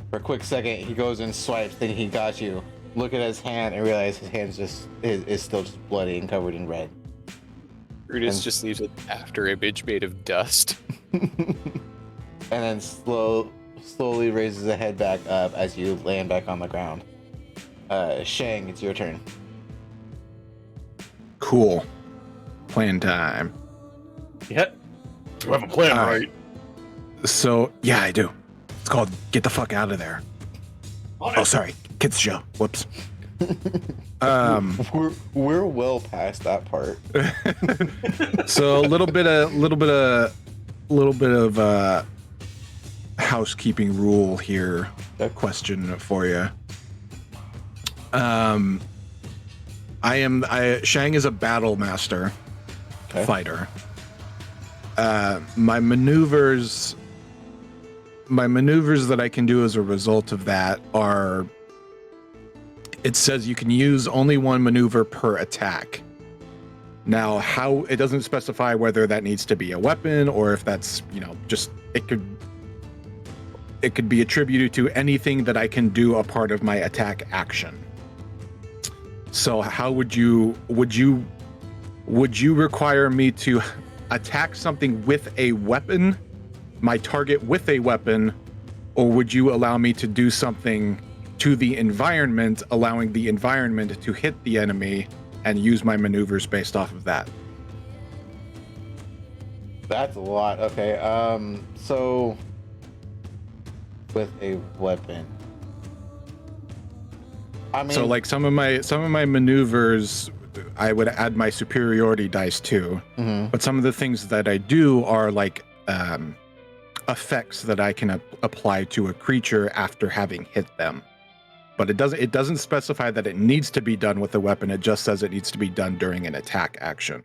For a quick second, he goes and swipes, then he got you. Look at his hand and realize his hand is still just bloody and covered in red. Brutus just leaves an after image made of dust. And then slowly raises the head back up as you land back on the ground. Shang, it's your turn. Cool. Plan time. Yeah. You have a plan, All right? So, yeah, I do. It's called Get the Fuck Out of There. Oh, sorry. Kids show. Whoops. We're well past that part. So a little bit of housekeeping rule here. A question for you. Shang is a battle master fighter. My maneuvers that I can do as a result of that are, it says you can use only one maneuver per attack. Now, how, it doesn't specify whether that needs to be a weapon or if that's, just, it could be attributed to anything that I can do a part of my attack action. So how would you require me to attack something with a weapon, my target with a weapon, or would you allow me to do something to the environment, allowing the environment to hit the enemy and use my maneuvers based off of that? That's a lot. Okay. So with a weapon. I mean, So like some of my maneuvers, I would add my superiority dice to, but some of the things that I do are like effects that I can apply to a creature after having hit them. But it doesn't specify that it needs to be done with a weapon. It just says it needs to be done during an attack action.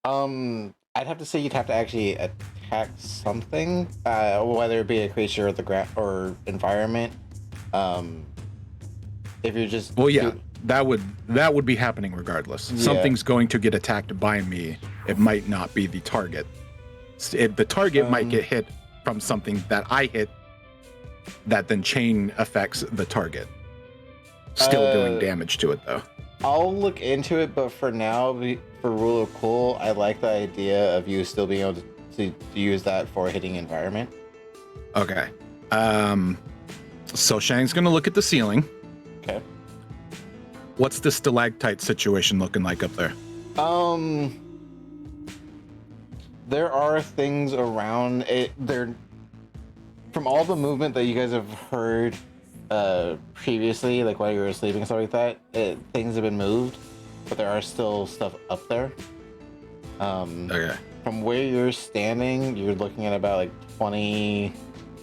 I'd have to say you'd have to actually attack something, whether it be a creature or the ground or environment. If you're just that would be happening regardless. Yeah. Something's going to get attacked by me. It might not be the target. The target might get hit from something that I hit, that then chain affects the target. Still doing damage to it though. I'll look into it, but for now, for rule of cool, I like the idea of you still being able to use that for hitting environment. Okay. So Shang's gonna look at the ceiling. Okay. What's the stalactite situation looking like up there? There are things around it. From all the movement that you guys have heard previously, like while you were sleeping and stuff like that, things have been moved, but there are still stuff up there. Okay. From where you're standing, you're looking at about like 20,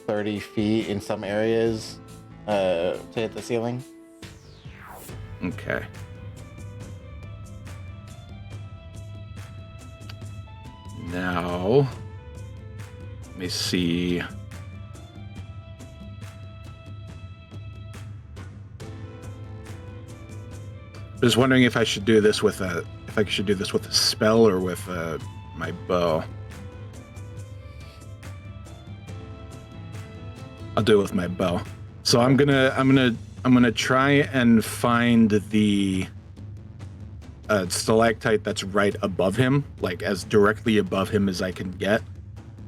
30 feet in some areas to hit the ceiling. Okay. Now, let me see. Just wondering if I should do this with a spell or with my bow. I'll do it with my bow. So I'm gonna try and find the stalactite that's right above him, like as directly above him as I can get.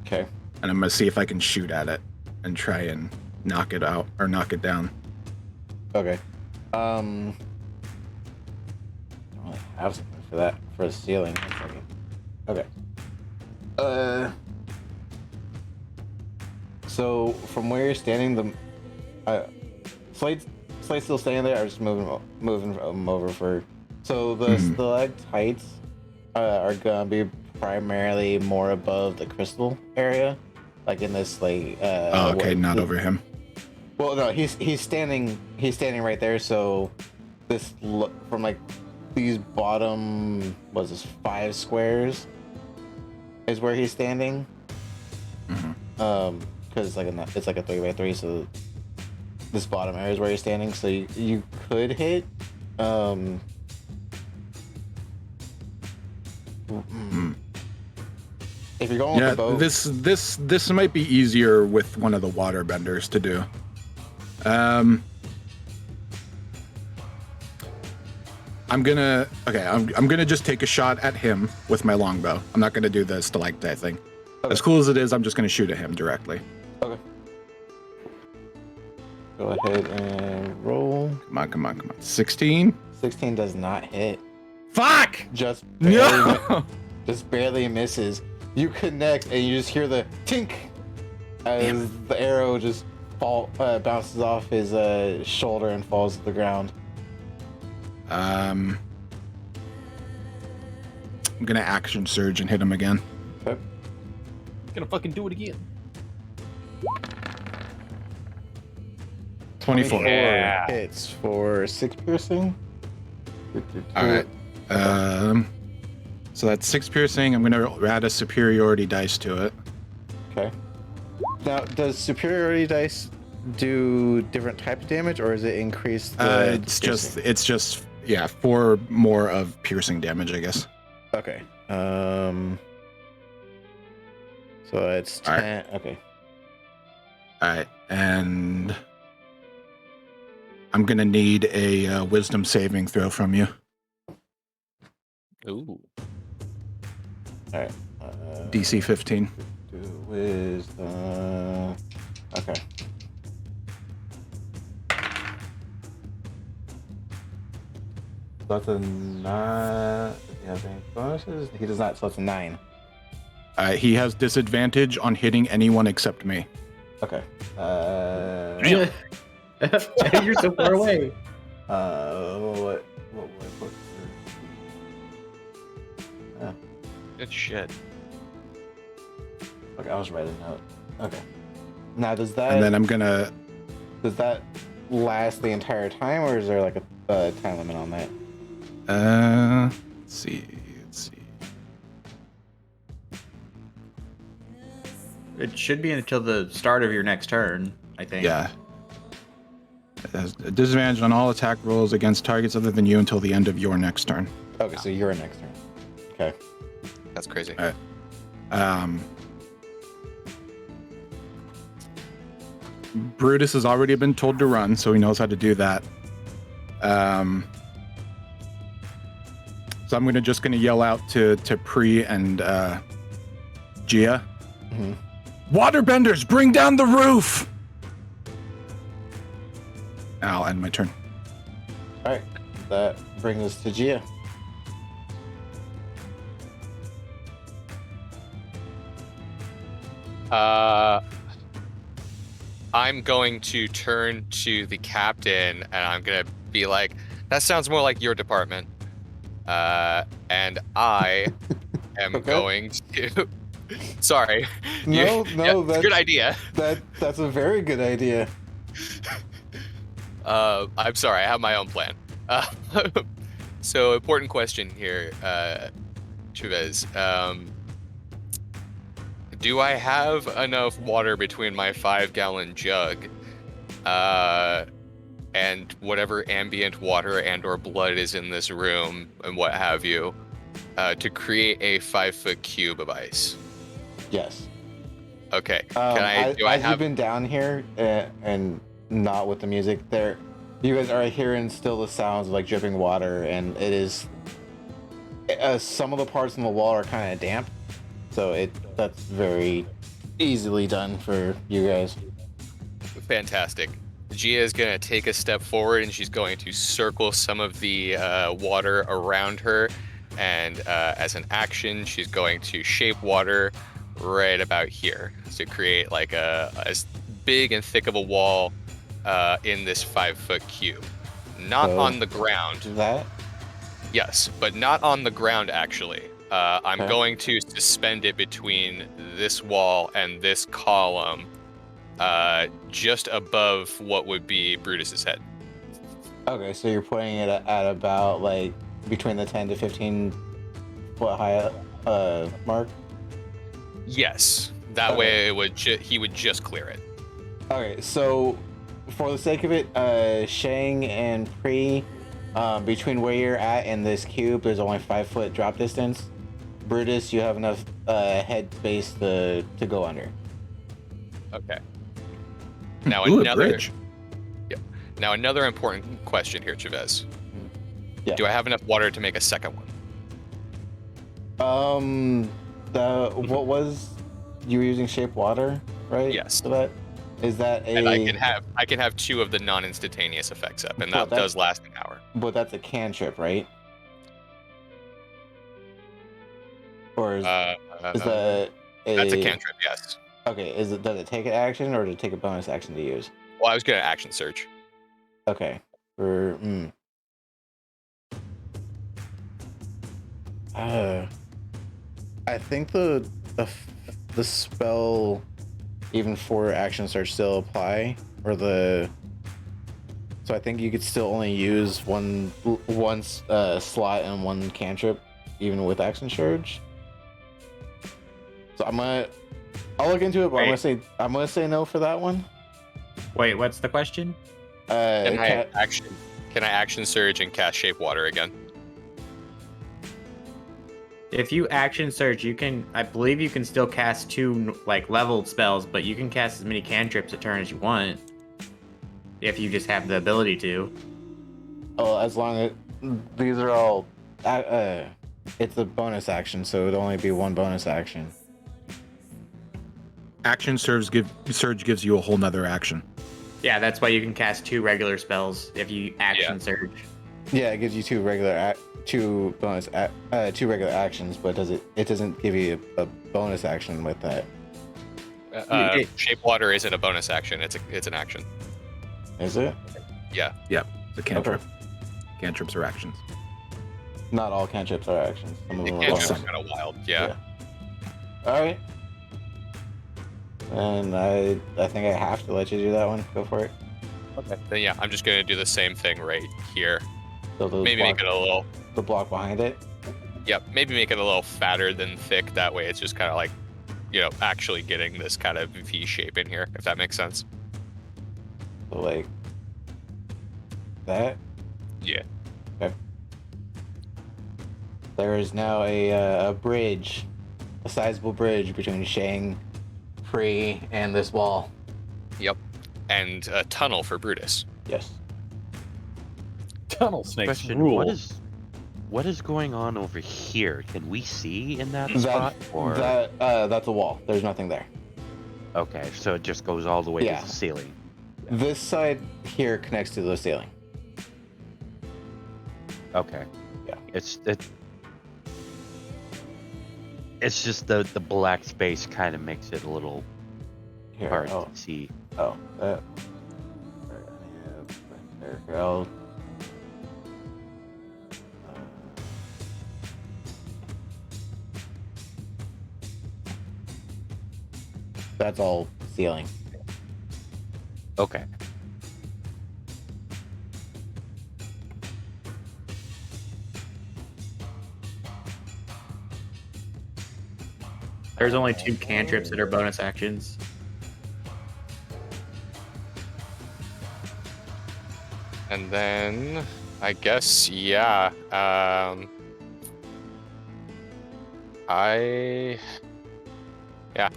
Okay. And I'm gonna see if I can shoot at it and try and knock it out or knock it down. Okay. I don't really have something for that, for the ceiling. Okay. So from where you're standing, Slate's still standing there. I'm just moving over for. So the stalactites are gonna be primarily more above the crystal area, like in this like. Okay, not over him. Well, no, he's standing right there. So from like these bottom, was this 5 squares, is where he's standing. Because it's like a 3x3, so this bottom area is where he's standing. So you could hit. If you're going with the boat, this might be easier with one of the water benders to do. I'm gonna just take a shot at him with my longbow. I'm not gonna do the stalactite thing. Okay. As cool as it is, I'm just gonna shoot at him directly. Okay. Go ahead and roll. Come on. 16. 16 does not hit. Fuck! Just barely, No! just barely misses. You connect and you just hear the tink as the arrow just bounces off his shoulder and falls to the ground. I'm gonna action surge and hit him again. Okay. Gonna fucking do it again. 24. Yeah. Hits for 6 piercing. All right. So that's 6 piercing. I'm gonna add a superiority dice to it. Okay. Now, does superiority dice do different type of damage, or is it increase the? It's just 4 more of piercing damage, I guess. Okay. So it's 10. All right. Okay. All right, and I'm gonna need a wisdom saving throw from you. Ooh. All right. DC 15. Do wisdom. Okay. That's a 9. Yeah, bonuses. He does not. So it's a 9. He has disadvantage on hitting anyone except me. Okay. You're so far away. What? Good shit. Okay, I was writing a note. Okay. Now, does And then that last the entire time, or is there like a time limit on that? Let's see. It should be until the start of your next turn, I think. Yeah. It has a disadvantage on all attack rolls against targets other than you until the end of your next turn. Okay, so you're next turn. Okay. That's crazy. All right. Brutus has already been told to run, so he knows how to do that. So I'm just gonna yell out to Pri and Gia. Mm-hmm. Waterbenders, bring down the roof! I'll end my turn. All right. That brings us to Gia. I'm going to turn to the captain and I'm gonna be like, "That sounds more like your department." And I am Okay. going to. Sorry. No, Yeah, it's a good idea. That's a very good idea. I'm sorry. I have my own plan. So important question here, Chavez. Do I have enough water between my 5-gallon jug and whatever ambient water and/or blood is in this room and what have you to create a 5-foot cube of ice? Yes. Okay. As you've been down here and not with the music there, you guys are hearing still the sounds of like dripping water, and it is some of the parts in the wall are kind of damp, so that's very easily done for you guys. Fantastic. Gia is going to take a step forward and she's going to circle some of the water around her, and as an action she's going to shape water right about here to create like as big and thick of a wall in this 5-foot cube. Not on the ground. That? Yes, but not on the ground actually. I'm Okay. going to suspend it between this wall and this column just above what would be Brutus's head. Okay, so you're putting it at about like between the 10 to 15 foot high mark. Yes, that Okay. way it would he would just clear it. Okay, so for the sake of it, Shang and Pri, between where you're at and this cube, there's only 5 foot drop distance. Brutus, you have enough head space to go under. Okay. Now Ooh, a another bridge. now another important question here, Chavez. Yeah. Do I have enough water to make a second one? What was you were using shape water, right? Yes. For that, is that a? And I can have 2 of the non-instantaneous effects up, and Well, that does last an hour. But that's a cantrip, right? Or is that That's a cantrip, yes. Okay, does it take an action or does it take a bonus action to use? Well, I was gonna action surge. Okay. I think the spell even for action surge still apply, or so I think you could still only use one slot and one cantrip even with action surge. So I'll look into it, but I'm gonna say no for that one. Wait, what's the question? Can I action surge and cast shape water again? If you action surge, you can. I believe you can still cast 2 like leveled spells, but you can cast as many cantrips a turn as you want. If you just have the ability to. Oh, as long as these are all, it's a bonus action, so it would only be one bonus action. Action surge gives you a whole nother action. Yeah, that's why you can cast 2 regular spells if you action surge. Yeah, it gives you two regular actions, but it doesn't give you a bonus action with that. Shape water isn't a bonus action; it's an action. Is it? Yeah. The cantrip. Cantrips are actions. Not all cantrips are actions. Some of The them are cantrips also. are kind of wild. Yeah. All right. And I think I have to let you do that one. Go for it. Okay. Then yeah, I'm just gonna do the same thing right here. So Maybe make it a little. the block behind it. Yep. Maybe make it a little fatter than thick. That way, it's just kind of like, actually getting this kind of V shape in here. If that makes sense. So like that. Yeah. Okay. There is now a bridge, a sizable bridge between Shang, Pri, and this wall. Yep. And a tunnel for Brutus. Yes. Tunnel snakes Question: rule. What is going on over here? Can we see in that spot? Or That's a wall. There's nothing there. okay, so it just goes all the way Yeah. to the ceiling. This side here connects to the ceiling. Okay. Yeah. It's just the black space kind of makes it a little Here. hard Oh. to see. Oh. There. I'll. That's all ceiling. Okay. There's only 2 cantrips that are bonus actions. And then I guess yeah. I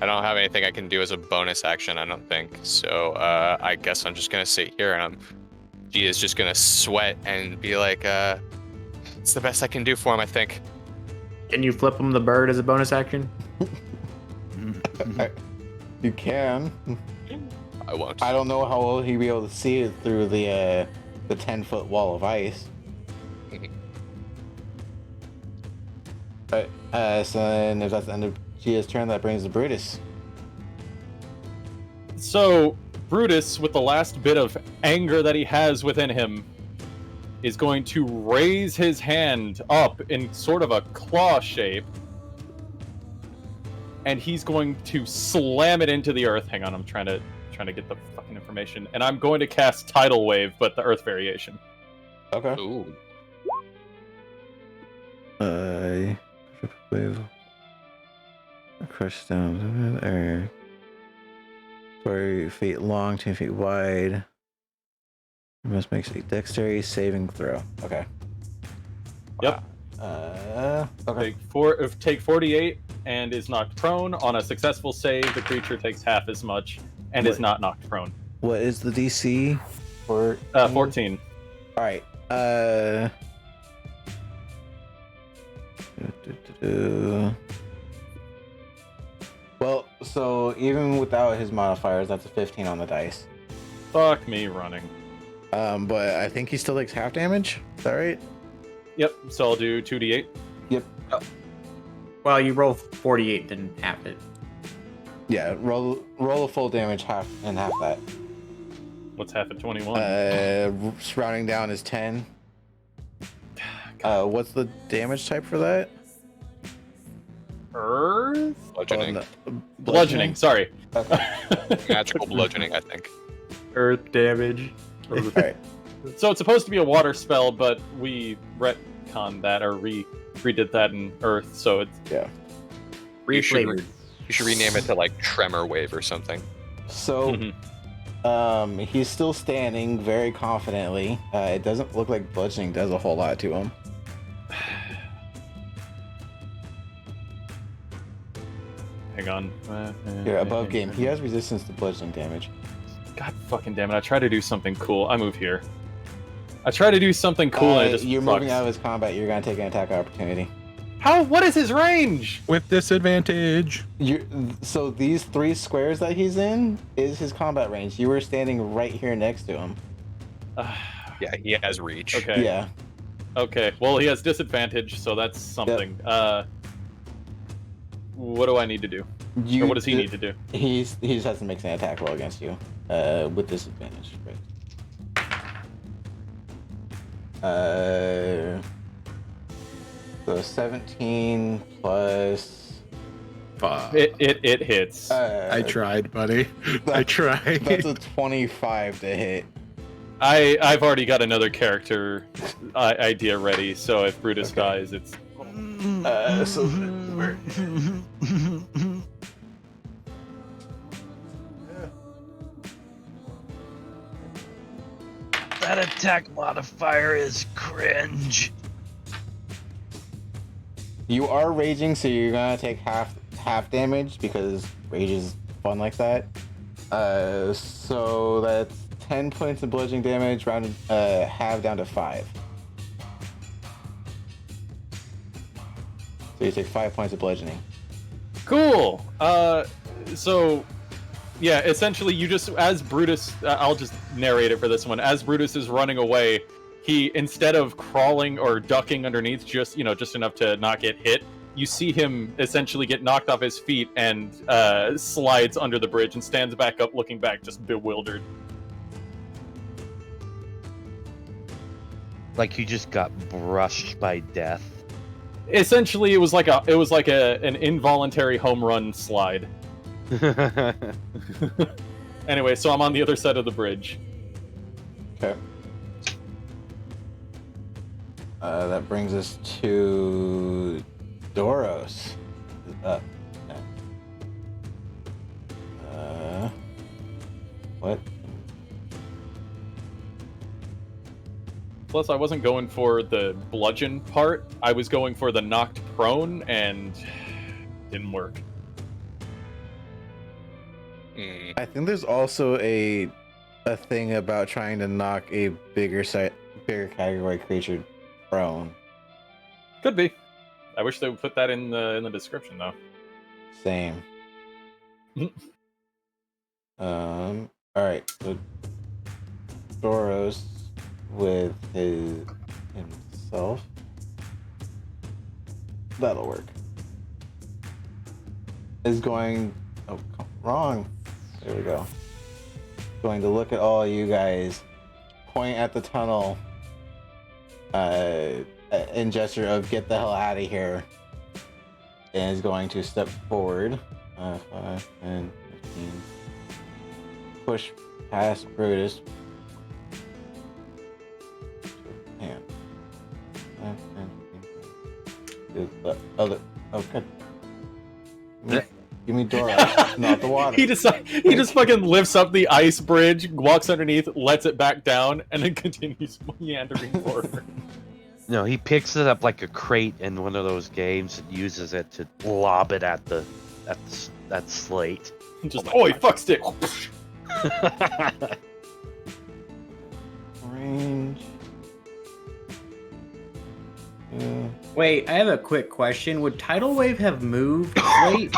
don't have anything I can do as a bonus action, I don't think. So I guess I'm just gonna sit here and G is just gonna sweat and be like, it's the best I can do for him, I think. Can you flip him the bird as a bonus action? You can. I won't. I don't know how will he be able to see it through the 10-foot wall of ice. But so then if that's the end of Gia's turn, that brings the Brutus. So Brutus, with the last bit of anger that he has within him, is going to raise his hand up in sort of a claw shape, and he's going to slam it into the earth. Hang on, I'm trying to trying to get the fucking information. And I'm going to cast Tidal Wave, but the Earth variation. Okay. Ooh. Wave. Crush down. Or 4 feet long, 10 feet wide. You must make a dexterity saving throw. Okay. Yep. Okay. Take 48 and is knocked prone. On a successful save, the creature takes half as much and is not knocked prone. What is the DC? 14. All right. Well, so even without his modifiers, that's a 15 on the dice. Fuck me running. But I think he still takes half damage. Is that right? Yep, so I'll do 2d8. Yep. Well, you roll 48, then half it. Yeah. Roll a full damage, half that. What's half at 21? Rounding down is 10. What's the damage type for that? Earth? Bludgeoning. Bludgeoning, sorry. Okay. Magical bludgeoning, I think. Earth damage. Alright. So it's supposed to be a water spell, but we retconned that or redid that in Earth, so it's Yeah. Reflavored. You should rename it to like Tremor Wave or something. So, Mhm. he's still standing very confidently. It doesn't look like bludgeoning does a whole lot to him. Hang on. Here, above game. He has resistance to bludgeoning damage. God fucking damn it! I try to do something cool. I move here. I try to do something cool, and it just you're fucks. moving out of his combat. You're gonna take an attack opportunity. How? What is his range? With disadvantage. So these 3 squares that he's in is his combat range. You were standing right here next to him. Yeah, he has reach. Okay. Yeah. Okay. Well, he has disadvantage, so that's something. What do I need to do? Or what does he need to do? He just has to make an attack roll against you, with disadvantage. Right. So 17 plus. Fuck. It hits. I tried, buddy. I tried. That's a 25 to hit. I've already got another character idea ready, so if Brutus dies, it's. That attack modifier is cringe. You are raging, so you're gonna take half damage because rage is fun like that. So that's 10 points of bludgeoning damage, rounded half down to 5. So you take 5 points of bludgeoning. Cool. So, yeah, essentially, you just as Brutus. I'll just narrate it for this one. As Brutus is running away, he instead of crawling or ducking underneath, just enough to not get hit, you see him essentially get knocked off his feet and slides under the bridge and stands back up, looking back, just bewildered. Like you just got brushed by death. Essentially, it was like an involuntary home run slide. Anyway, so I'm on the other side of the bridge. Okay. That brings us to Doros. What? Plus, I wasn't going for the bludgeon part. I was going for the knocked prone, and didn't work. I think there's also a thing about trying to knock a bigger category creature prone. Could be. I wish they would put that in the description, though. Same. All right. So Doros with himself. That'll work. Is going. Oh, wrong. There we go. Going to look at all you guys, point at the tunnel, in gesture of get the hell out of here, and is going to step forward. 5, 10, 15, push past Brutus. Man. Okay. Give me Dora, not the water. He just fucking lifts up the ice bridge, walks underneath, lets it back down, and then continues meandering forward. No, he picks it up like a crate in one of those games and uses it to lob it at that slate. Just oi, fuck stick. Range. Yeah. Wait, I have a quick question. Would Tidal Wave have moved Slate?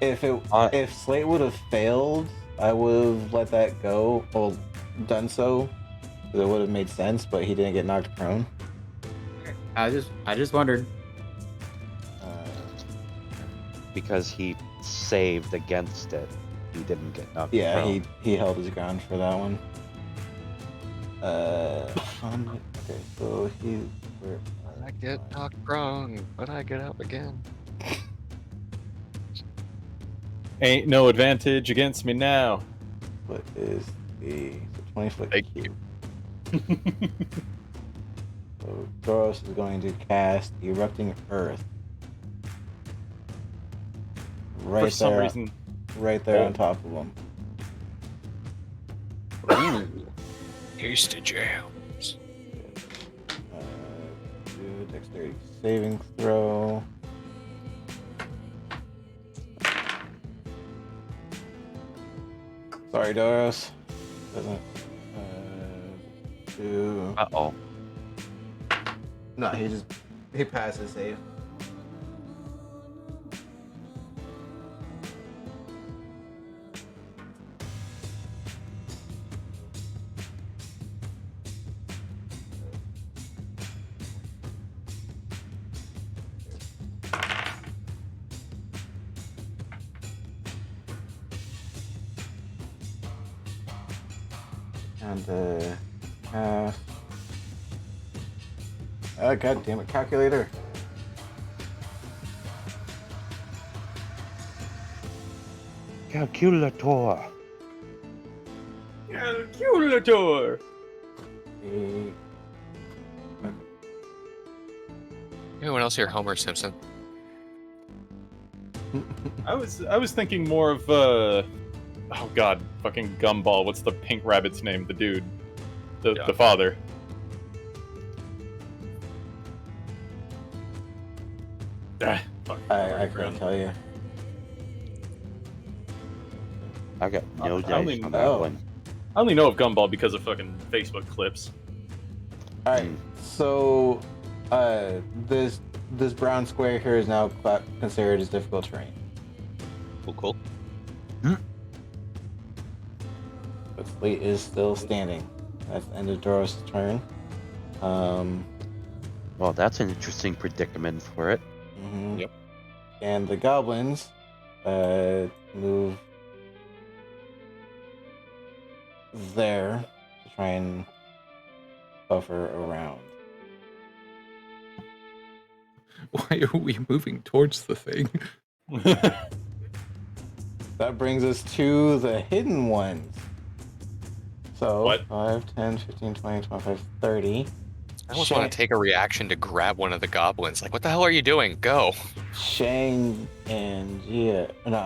If Slate would have failed, I would have let that go or done so. It would have made sense, but he didn't get knocked prone. I just wondered. Because he saved against it. He didn't get knocked Yeah, prone. he held his ground for that one. Okay, so I get knocked prone, but I get up again. Ain't no advantage against me now. what is the 20-foot Thank cube? So Doros is going to cast Erupting Earth. Right For some there, reason. right there Oh. on top of him. Tasty jams. Do dexterity saving throw. Sorry, Doros. Doesn't do. Uh-oh. No, he passes save. And god damn it, calculator. Calculator. Calculator. Anyone else here? Homer Simpson. I was thinking more of oh god, fucking Gumball. What's the pink rabbit's name? The dude, Yeah. the father. Ah, fuck. I couldn't tell you. I got no I dice only on that know. one. I only know of Gumball because of fucking Facebook clips. Alright, so this brown square here is now considered as difficult terrain. Cool. But Slate is still standing. That's the end of Doros' turn. Well, that's an interesting predicament for it. Mhm. Yep. And the goblins move there to try and buffer around. Why are we moving towards the thing? That brings us to the hidden ones. So What? 5, 10, 15, 20, 25, 30. I almost want to take a reaction to grab one of the goblins. Like, what the hell are you doing? Go. Shang and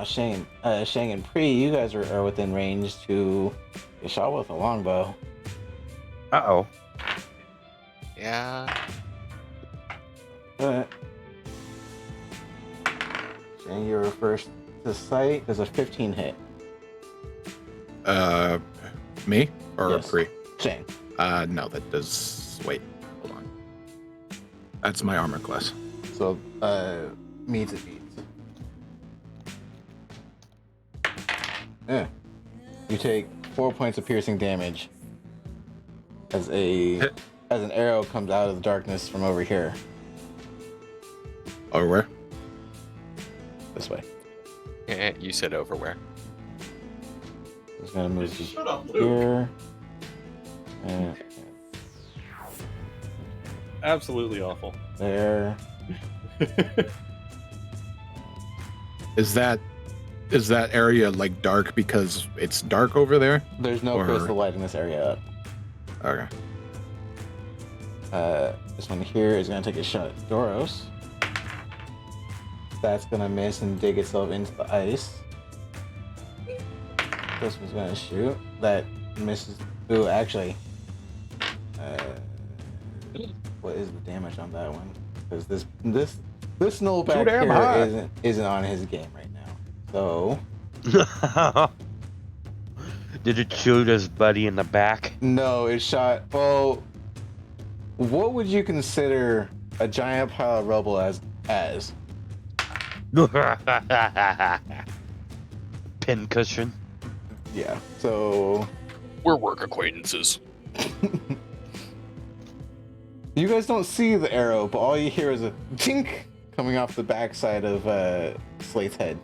Shang and Pri, you guys are within range to get shot with a longbow. Uh-oh. Yeah. But Shang, you were first to sight. There's a 15 hit. Me or Yes. Pri? Shang. No, that does. Wait, hold on. That's my armor class. So meets it beats. Yeah. You take 4 points of piercing damage as an arrow comes out of the darkness from over here. Or where? This way. You said overwhere. It's gonna move to Shut up, Luke. here. And Absolutely awful. there. Is that Is that area like dark because it's dark over there? There's no Or- crystal light in this area. Okay. This one here is gonna take a shot at Doros. That's gonna miss and dig itself into the ice. This one's gonna shoot. That misses. Ooh, actually. What is the damage on that one? Because this snowback damn high. here isn't on his game right now. So Did it shoot his buddy in the back? no, it shot. Well, what would you consider a giant pile of rubble as? Pincushion. Yeah. So We're work acquaintances. you guys don't see the arrow, but all you hear is a tink coming off the backside of Slate's head.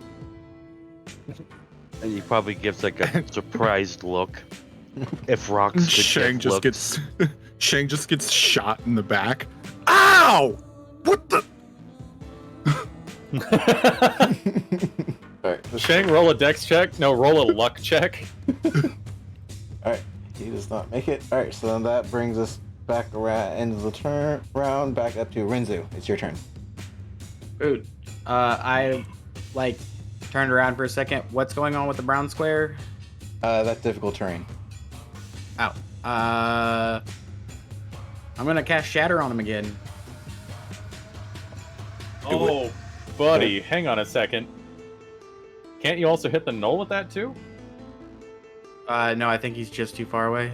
And he probably gives like a surprised look. If rocks could Shang give just looks. gets Shang just gets shot in the back. Ow! What the? All right. Shang, roll a dex check. No, roll a luck check. All right. He does not make it. All right. So then that brings us back around end of the round. Back up to Rinzu. It's your turn. Dude, I like turned around for a second. What's going on with the brown square? That's difficult terrain. Ow. I'm gonna cast Shatter on him again. Oh, buddy, hang on a second. Can't you also hit the null with that too? No, I think he's just too far away.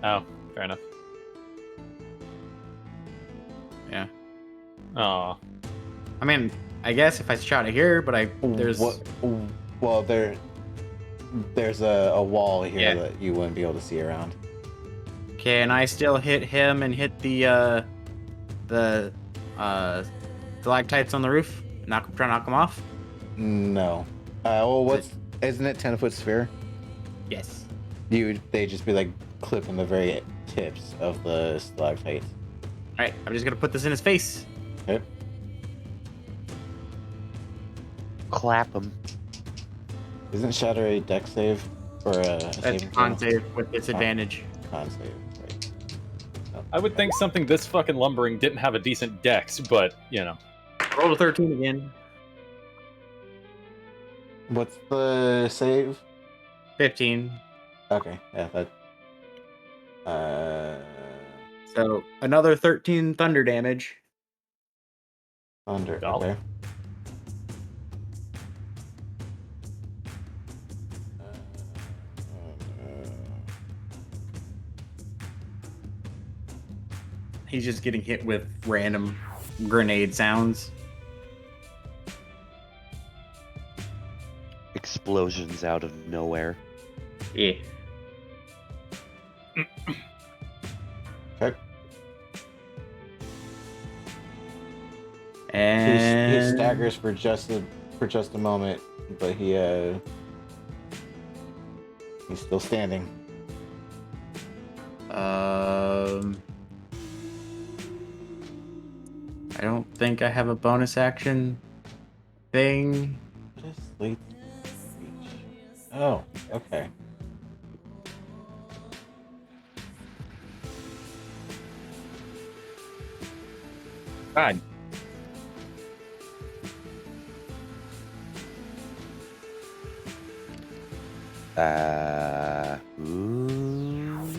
Oh, fair enough. Yeah. Aw. I mean, I guess if I shot it here, but there's Well, there's a wall here Yeah. that you wouldn't be able to see around. Can I still hit him and hit the stalactites on the roof? Try to knock them off? No. Well, isn't it 10-foot sphere? Yes. They just be like clipping the very tips of the stalactites. Alright, I'm just gonna put this in his face. Okay. Clap him. Isn't Shatter a dex save or a That's saving con throw? save with disadvantage. Con save. Right. I would think something this fucking lumbering didn't have a decent dex, but, you know. Roll a 13 again. What's the save? 15. Okay. Yeah. That. So another 13 thunder damage. Thunder. Dollar. Okay. He's just getting hit with random grenade sounds. Explosions out of nowhere. Yeah. Okay. He And staggers for just a moment, but he's still standing. I don't think I have a bonus action thing. What is Slate's speech? Oh, okay. God. Ooh.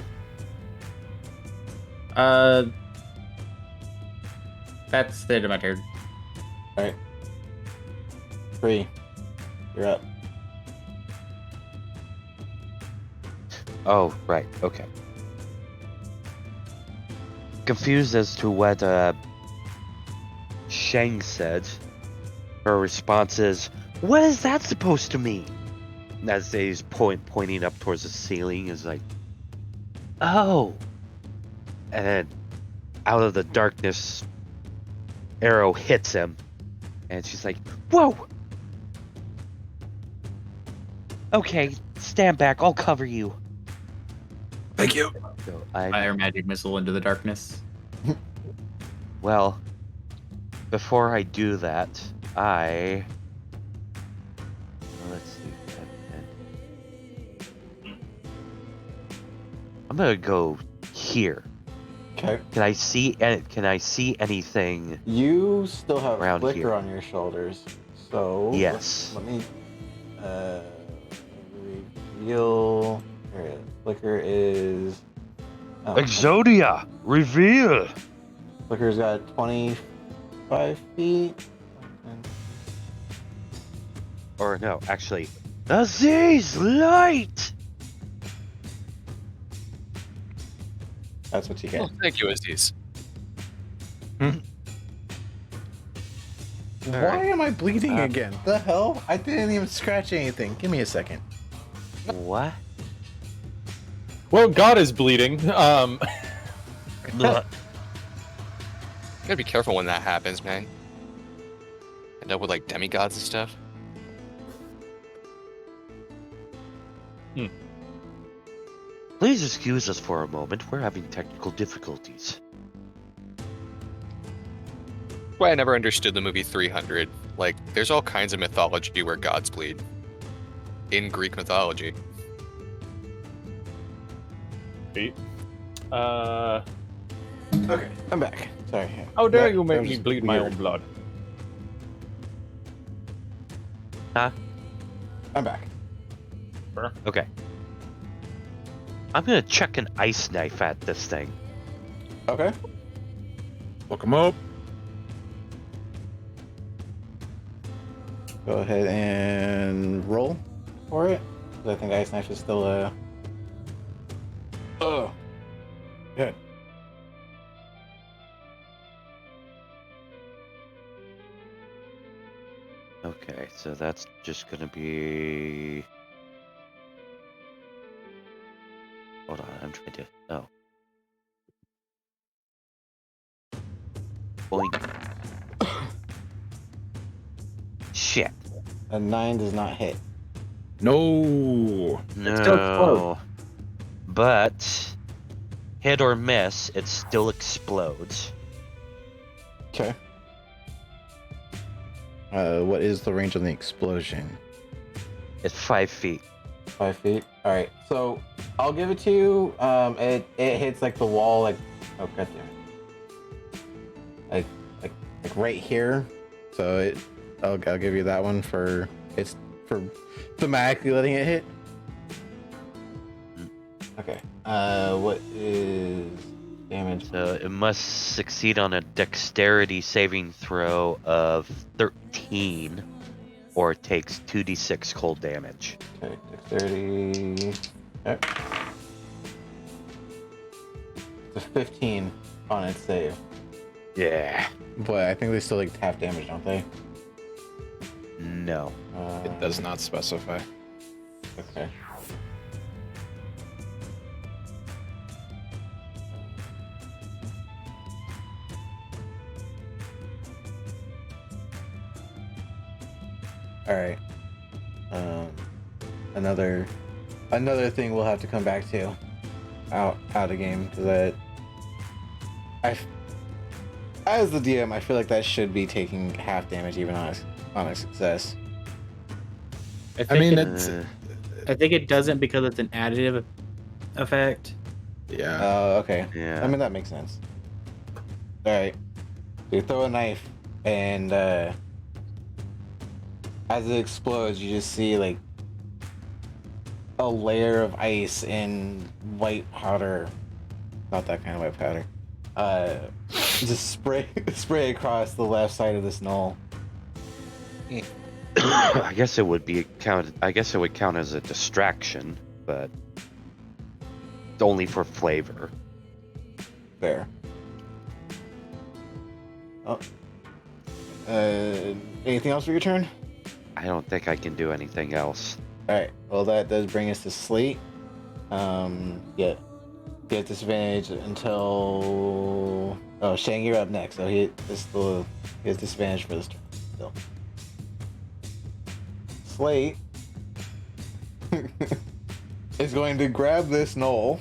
That's the end of my turn. All right. 3. You're up. Oh, right. Okay. Confused as to what Shang said. Her response is, "What is that supposed to mean?" And as he's pointing up towards the ceiling, is like, "Oh." And then, out of the darkness, arrow hits him, and she's like, "Whoa!" Okay, stand back. I'll cover you. Thank you. So Fire magic missile into the darkness. Well, before I do that, let's see. I'm gonna go here. Okay. Can I see anything? You still have Around flicker here. on your shoulders, so Yes. Let me reveal. Here it is. Flicker is. Oh, Exodia, reveal. Flicker's got 25 feet. Or no, actually, Aziz light. That's what you get. Oh, thank you, Aziz. Why am I bleeding Uh, again? The hell? I didn't even scratch anything. Give me a second. What? Well, God is bleeding. Blech. You gotta be careful when that happens, man. End up with like demigods and stuff. Please excuse us for a moment. We're having technical difficulties. Why I never understood the movie 300. Like, there's all kinds of mythology where gods bleed. In Greek mythology. Okay, I'm back. Sorry. How dare That- you that make was me just bleed my weird. own blood? I'm back. Okay. I'm gonna chuck an ice knife at this thing. Okay. Look him up. Go ahead and roll for it. 'Cause I think Ice Knife is still Oh. Good. Okay, so that's just gonna be. Hold on, I'm trying to. Oh. Boink. Shit. A 9 does not hit. No. No. But hit or miss, it still explodes. Okay. What is the range on the explosion? It's 5 feet. 5 feet. All right. So I'll give it to you. It hits like the wall, like oh god damn it. Like right here. So I'll give you that one for thematically letting it hit. Okay. What is damage? So it must succeed on a dexterity saving throw of 13, or it takes 2d6 cold damage. Okay, dexterity. Okay. It's a 15 on its save. Yeah. But I think they still like half damage, don't they? No. It does not specify. Okay. All right. Another thing we'll have to come back to out of game because as the DM, I feel like that should be taking half damage even on a success. I mean, it, it's I think it doesn't because it's an additive effect. yeah. Okay. Yeah. I mean that makes sense. All right. You throw a knife, and as it explodes, you just see like a layer of ice and white powder. Not that kind of white powder. Just spray across the left side of this knoll. I guess it would count as a distraction, but only for flavor. There. Oh. Anything else for your turn? I don't think I can do anything else. All right. Well, that does bring us to Slate. Get disadvantage until. Oh, Shang, you're up next. So he has disadvantage for this turn. Still. Slate is going to grab this knoll.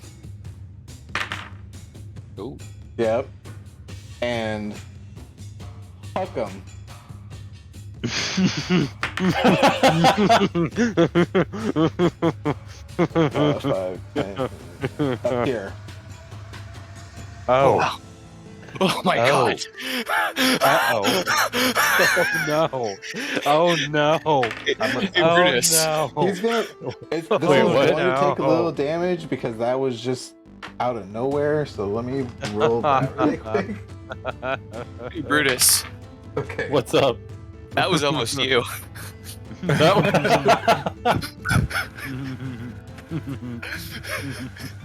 Ooh. Yep. And huck him 5, 10, up here. Oh. Oh my Oh. god. Uh-oh. Oh no. Oh no. Hey, Oh Brutus. no. He's gonna. This Wait, one's what? going to take a little No. damage because that was just out of nowhere. So let me roll that really quick. Hey, Brutus. Okay. What's up? That was almost you.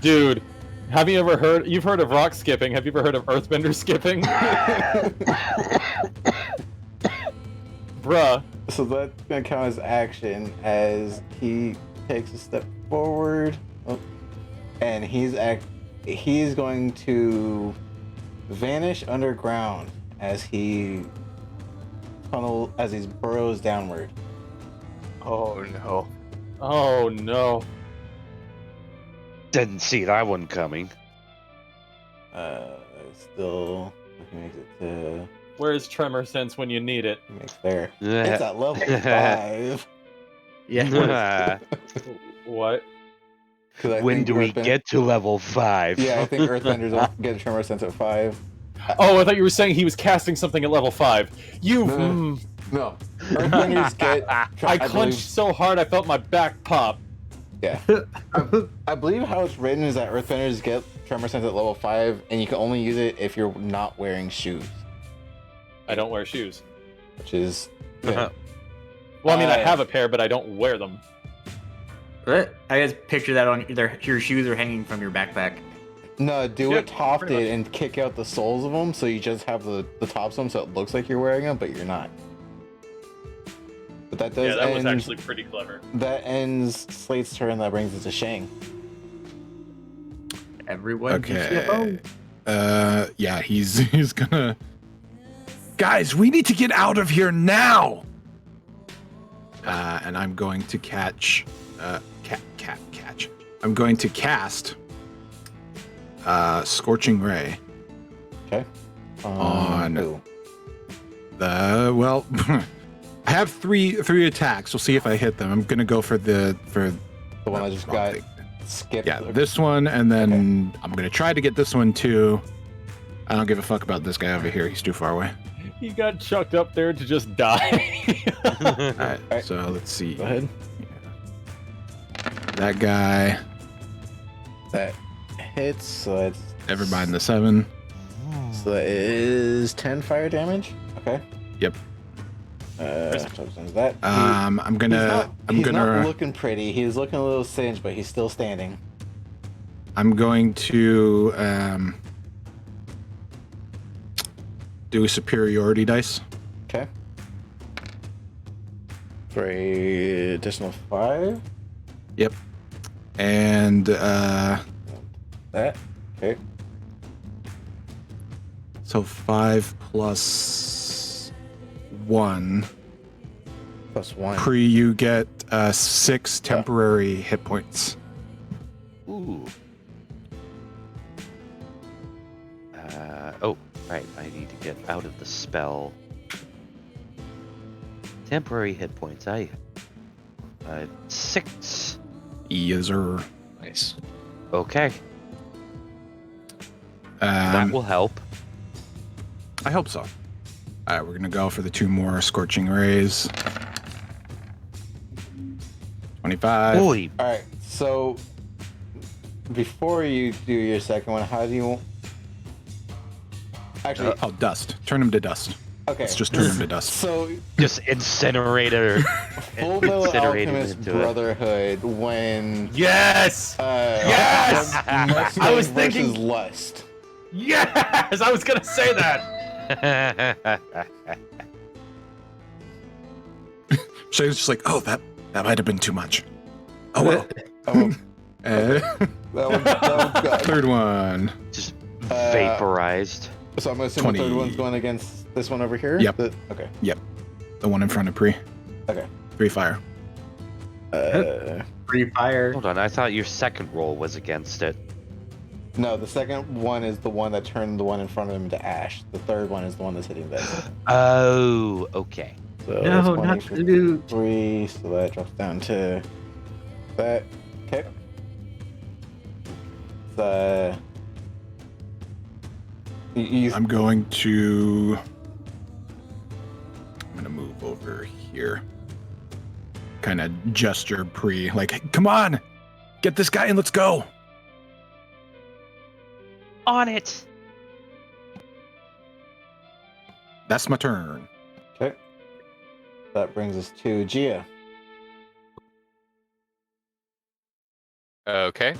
Dude, have you ever heard? You've heard of rock skipping. Have you ever heard of earthbender skipping? Bruh. So that's gonna count as action as he takes a step forward, and he's going to vanish underground as he burrows downward. Oh no. Oh no. Didn't see that one coming. Still, if he makes it to Where's Tremor Sense when you need it? he makes there. It's at level 5. Yeah. What? 'Cause I When think do we get to level 5? Yeah, I think Earthbenders don't get a tremor sense at 5. Oh, I thought you were saying he was casting something at level 5. You. No. No, Earthbenders get. I clenched so hard I felt my back pop. Yeah. I believe how it's written is that Earthbenders get tremor sense at level 5, and you can only use it if you're not wearing shoes, I don't wear shoes. which is good. Well, I mean, I have a pair, but I don't wear them. What? I guess picture that on your shoes are hanging from your backpack. No, do Yeah, what Top pretty did much. and kick out the soles of them, so you just have the tops of them, so it looks like you're wearing them, but you're not. But that does Yeah, that end. was actually pretty clever. That ends Slate's turn. That brings it to Shang. Everyone. Okay. Yeah, he's gonna. Guys, we need to get out of here now. And I'm going to catch. Catch. I'm going to cast. Scorching Ray. Okay. On- Who? Well, I have three attacks. We'll see if I hit them. I'm gonna go for the The one I just wrong got thing. skipped. Yeah, this one, and then I'm gonna try to get this one too. I don't give a fuck about this guy over here. He's too far away. He got chucked up there to just die. Alright, so let's see. Go ahead. That guy. That hits. So it's Never mind the 7. So that is 10 fire damage. Okay. Yep. So that. I'm gonna. He's not looking pretty. He's looking a little singed, but he's still standing. I'm going to do a superiority dice. Okay. For a additional 5. Yep. And That. Okay. so 5 plus 1. Plus 1. You get 6 temporary hit points. Ooh. Oh, right. I need to get out of the spell. Temporary hit points. 6. Yes, sir. Nice. Okay, that Um, will help. I hope so. Alright, we're gonna go for the 2 more scorching rays. 25. Holy. All right. So before you do your second one, how do you? Actually, Oh, dust. Turn him to dust. okay. Let's just turn him to dust. So Just incinerator. Full Metal Incinerated Alchemist into it. Brotherhood when Yes! Yes! Mustang I was versus thinking- Lust. Yes! I was gonna say that! Shay's just like, oh, that might have been too much. Oh well. Oh, Uh, that one's good. third one. Just vaporized. So I'm assuming the 20. third one's going against this one over here? Yep. Okay. The one in front of Pre. Okay. 3 fire. Free fire. Hold on, I thought your second roll was against it. No, the second one is the one that turned the one in front of him to ash. The third one is the one that's hitting this. Oh, okay. So No, not the loot. 3, so that drops down to that. Okay. I'm going to move over here. Kind of gesture like, come on, get this guy and let's go. On it. That's my turn. Okay. That brings us to Gia. Okay.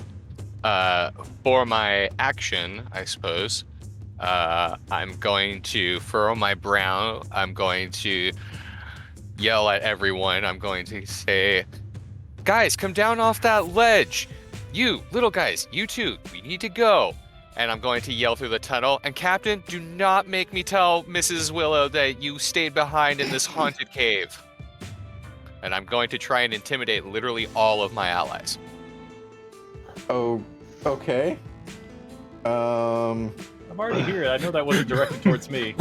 For my action, I suppose, I'm going to furrow my brow. I'm going to yell at everyone. I'm going to say, guys, come down off that ledge. You, little guys, you too. We need to go. And I'm going to yell through the tunnel. And Captain, do not make me tell Mrs. Willow that you stayed behind in this haunted cave. And I'm going to try and intimidate literally all of my allies. Oh, okay. I'm already here. I know that wasn't directed towards me.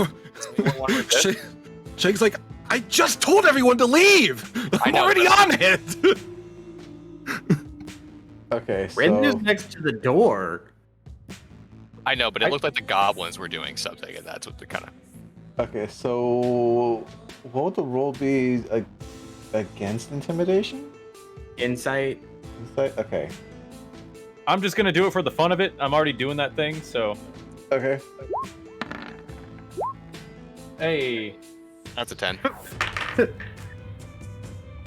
Shake's like, I just told everyone to leave. I'm already on it. Okay, so Rendu's next to the door. I know, but it looked like the goblins were doing something, and that's what the kind of... okay, so what would the roll be against intimidation? Insight. Insight? Okay. I'm just gonna do it for the fun of it. I'm already doing that thing, so. Okay. Hey. That's a 10.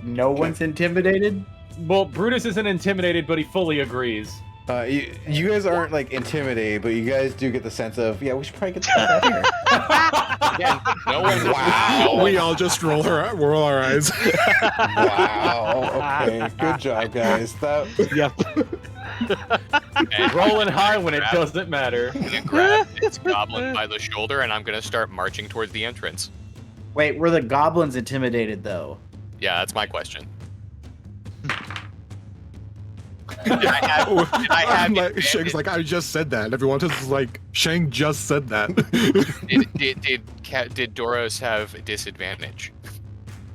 No one's intimidated? Well, Brutus isn't intimidated, but he fully agrees. You guys aren't like intimidated, but you guys do get the sense of, yeah, we should probably get the fuck out of here. Yeah, no one... Wow. We all just roll our eyes. Wow. Okay. Good job, guys. That. And Rolling high when it doesn't matter. I'm gonna grab this goblin by the shoulder, and I'm gonna start marching towards the entrance. Wait, were the goblins intimidated though? Yeah, that's my question. Did I have Shang's like, I just said that. Everyone else is like, Shang just said that. did Doros have disadvantage?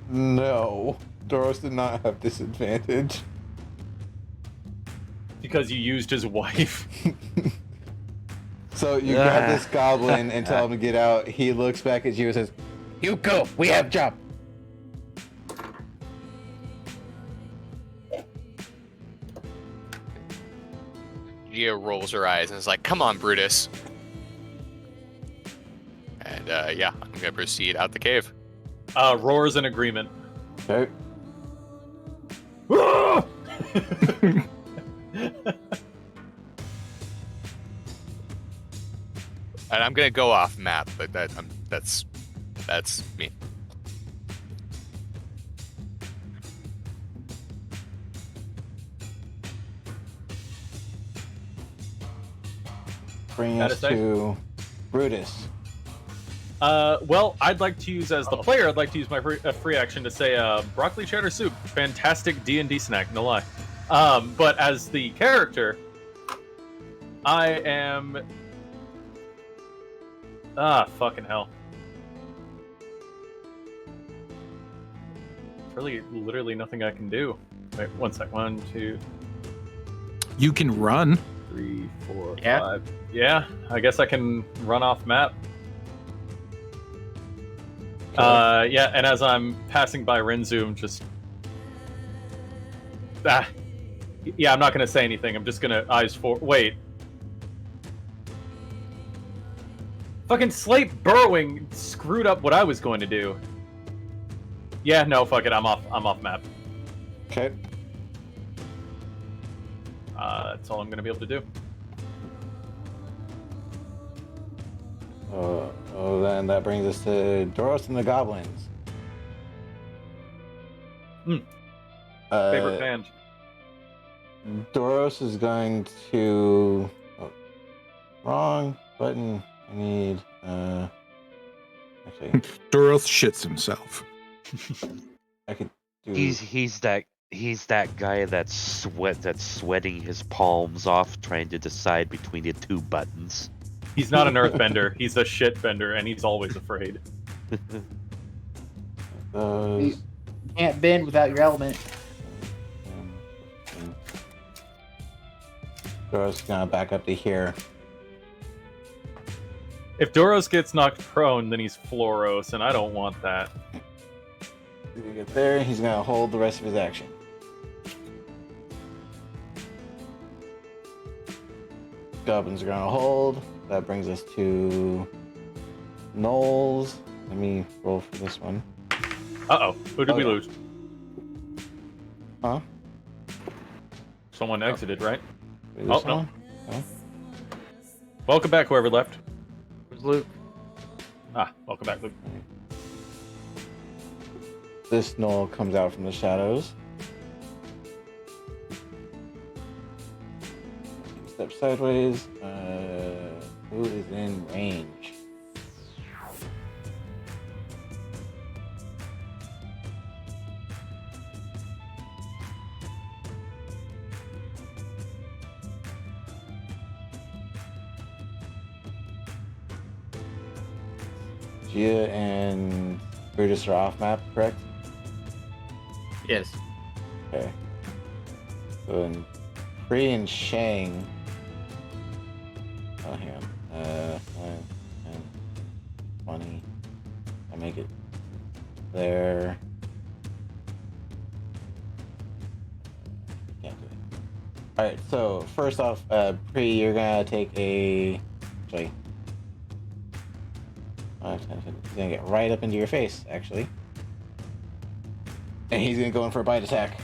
No. Doros did not have disadvantage. Because you used his wife. So you grab this goblin and tell him to get out. He looks back at you and says, "You go. We have job." Gia rolls her eyes and is like, "Come on, Brutus." And yeah, I'm gonna proceed out the cave. Roars in agreement. Okay. And I'm gonna go off map, but that's me. Bring us to Brutus. Well, I'd like to use, as the player, I'd like to use my free action to say, broccoli cheddar soup, fantastic D&D snack, no lie. But as the character, I am... fucking hell. Really, literally nothing I can do. Wait, one sec. 1, 2, You can run. 3, 4, Yeah. 5. Yeah, I guess I can run off map. Yeah, and as I'm passing by Renzu, I'm just... Yeah, I'm not gonna say anything. I'm just gonna eyes for... Wait. Fucking Slate burrowing screwed up what I was going to do. Yeah, no, fuck it. I'm off map. Okay. That's all I'm gonna be able to do. Then that brings us to Doros and the Goblins. Favorite band. Doros is going to... Oh, wrong button. I need... Actually, Doros shits himself. I could do... He's that guy that's sweating his palms off trying to decide between the two buttons. He's not an earthbender. He's a shitbender, and he's always afraid. Those. You can't bend without your element. Doros gonna back up to here. If Doros gets knocked prone, then he's Floros, and I don't want that. He's gonna get there. He's gonna hold the rest of his action. Goblins are gonna hold. That brings us to Knowles. Let me roll for this one. Uh-oh. Who did we yeah. lose? Huh? Someone exited, right? Did we lose Oh, no. someone? No? Welcome back, whoever left. Where's Luke? Welcome back, Luke. This Knoll comes out from the shadows. Step sideways. Who is in range? Gia and Brutus are off map, correct? Yes. Okay. So then Pri and Shang. Oh, hang on. 9, 10, 20. I make it there. Can't do it. Alright, so first off, Pri, you're gonna take a. Actually. 5, 10, 15. He's gonna get right up into your face, actually. And he's gonna go in for a bite attack.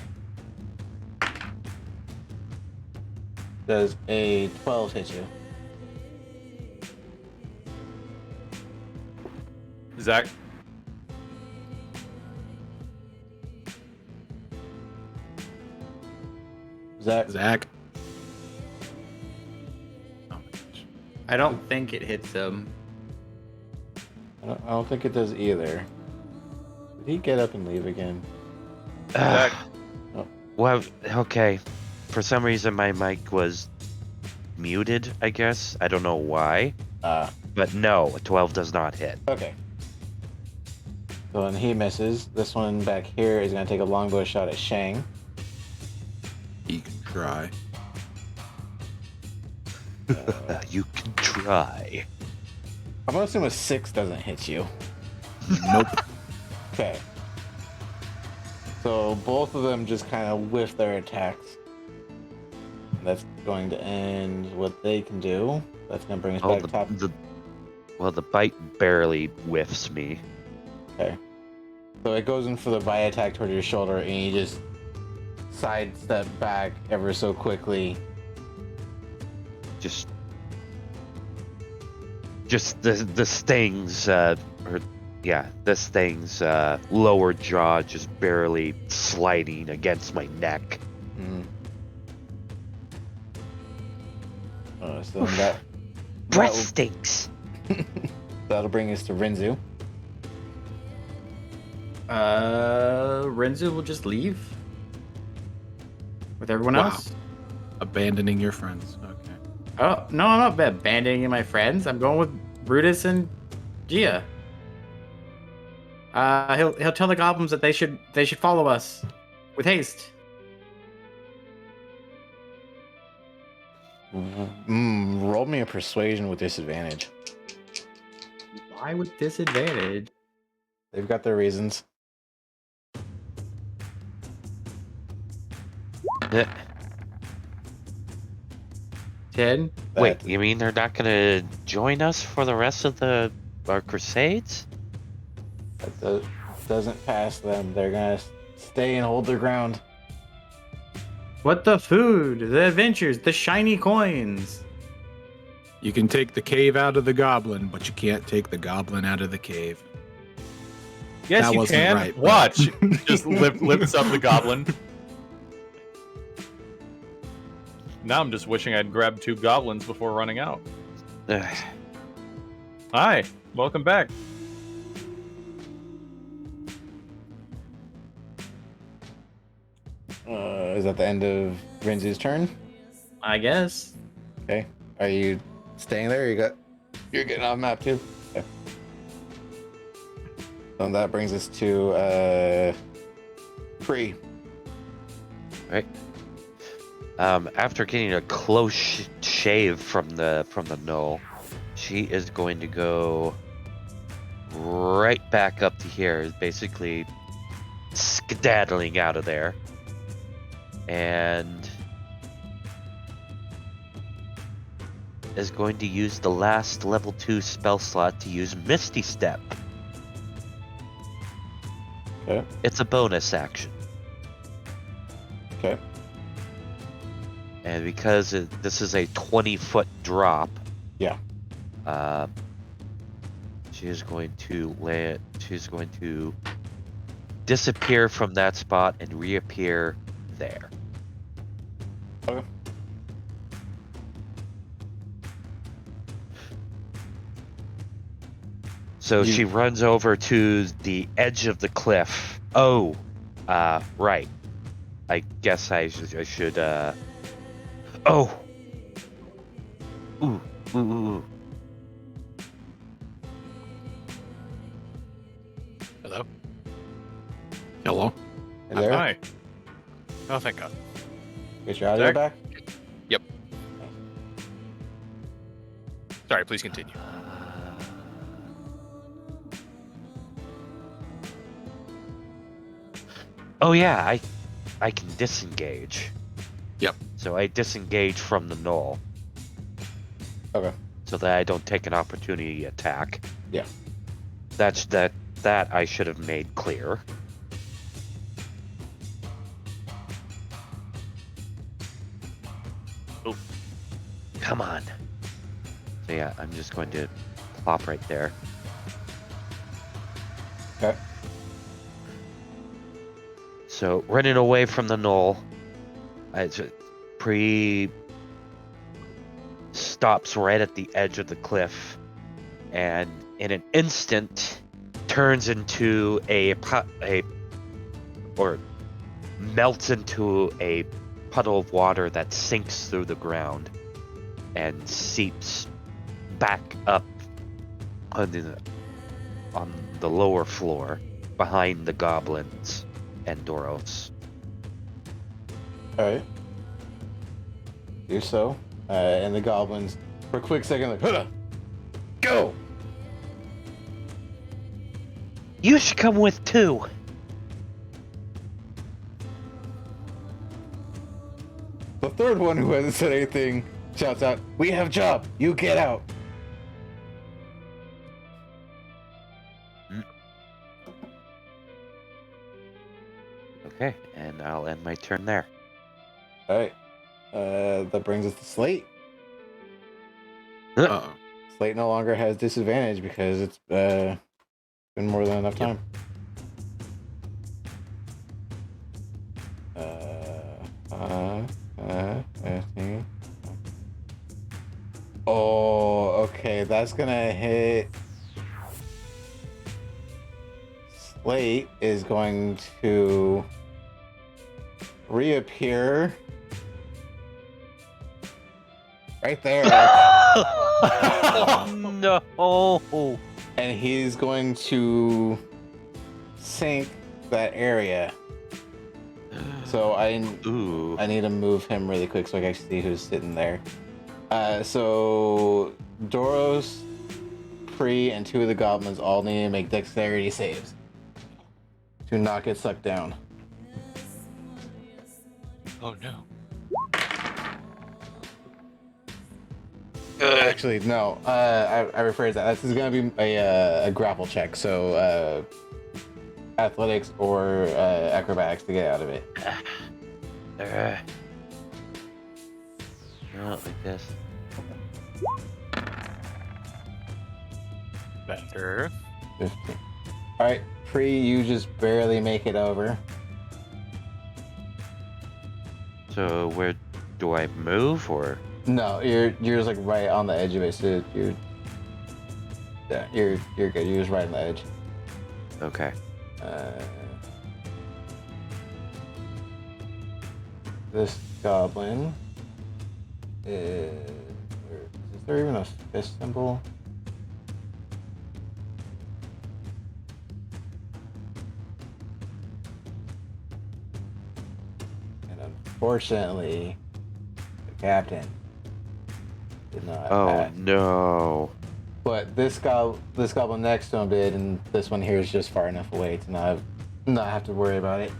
Does a 12 hit you? Zach? Zach? I don't think it hits him. I don't think it does either. Did he get up and leave again? Zach? Well, okay. For some reason, my mic was muted, I guess. I don't know why. But no, 12 does not hit. Okay. So then he misses. This one back here is going to take a longbow shot at Shang. You can try. You can try. I'm going to assume a 6 doesn't hit you. Nope. Okay. So both of them just kind of whiff their attacks. And that's going to end what they can do. That's going to bring us back to top. The bite barely whiffs me. Okay. So it goes in for the bite attack toward your shoulder, and you just sidestep back ever so quickly. Just the stings, the stings, lower jaw just barely sliding against my neck. So that Breath stinks. that'll bring us to Rinzu. Renzu will just leave with everyone Wow. else. Abandoning your friends. Okay. Oh no, I'm not abandoning my friends. I'm going with Brutus and Gia. He'll tell the goblins that they should follow us with haste. Roll me a persuasion with disadvantage. Why with disadvantage? They've got their reasons. Eh, 10. Wait, you mean they're not gonna join us for the rest of our crusades? That doesn't pass them. They're gonna stay and hold their ground. What the food, the adventures, the shiny coins. You can take the cave out of the goblin, but you can't take the goblin out of the cave. Yes, That you wasn't can. right, but- Watch. Just lifts up the goblin. Now I'm just wishing I'd grabbed 2 goblins before running out. Ugh. Hi, welcome back. Is that the end of Rinzu's turn? I guess. Okay. Are you staying there? You're getting off map too? Okay. So that brings us to Free. Right. After getting a close shave from the knoll, she is going to go right back up to here, basically skedaddling out of there, and is going to use the last level 2 spell slot to use Misty Step. Okay. It's a bonus action. Okay. And because this is a 20-foot drop, Yeah. she is going to land. She's going to disappear from that spot and reappear there. Okay. So she runs over to the edge of the cliff. Oh, right. I guess I should. Oh. Ooh. Hello? Hello. You there? Hi. Oh, thank God. Get your audio Zach? back? Yep. Sorry, please continue. Oh yeah, I can disengage. Yep. So I disengage from the knoll Okay. so that I don't take an opportunity attack. Yeah. That I should have made clear. Oh. Come on. So yeah, I'm just going to plop right there. Okay. So running away from the knoll, Pre stops right at the edge of the cliff, and in an instant turns into or melts into a puddle of water that sinks through the ground and seeps back up on the lower floor behind the goblins and Doros. Alright. Do so. And the goblins, for a quick second, like, huh! Go! You should come with too. The third one who hasn't said anything shouts out, "We have job! You get out!" Okay, and I'll end my turn there. Alright. That brings us to Slate. Uh-oh. Slate no longer has disadvantage because it's been more than enough time. Oh, okay, that's gonna hit. Slate is going to reappear right there. No. And he's going to sink that area. So I need to move him really quick so I can actually see who's sitting there. So Doros, Pri, and 2 of the goblins all need to make dexterity saves to not get sucked down. Oh no. Actually, no. I rephrased that. This is gonna be a grapple check. So athletics or acrobatics to get out of it. Not like this. Better. 15. All right, Pri, you just barely make it over. So where do I move or? No, you're just like right on the edge of it. So you're good. You're just right on the edge. Okay. This goblin is there even a fist symbol? Unfortunately, the captain did not. Oh no. But this goblin next to him did, and this one here is just far enough away to not have to worry about it.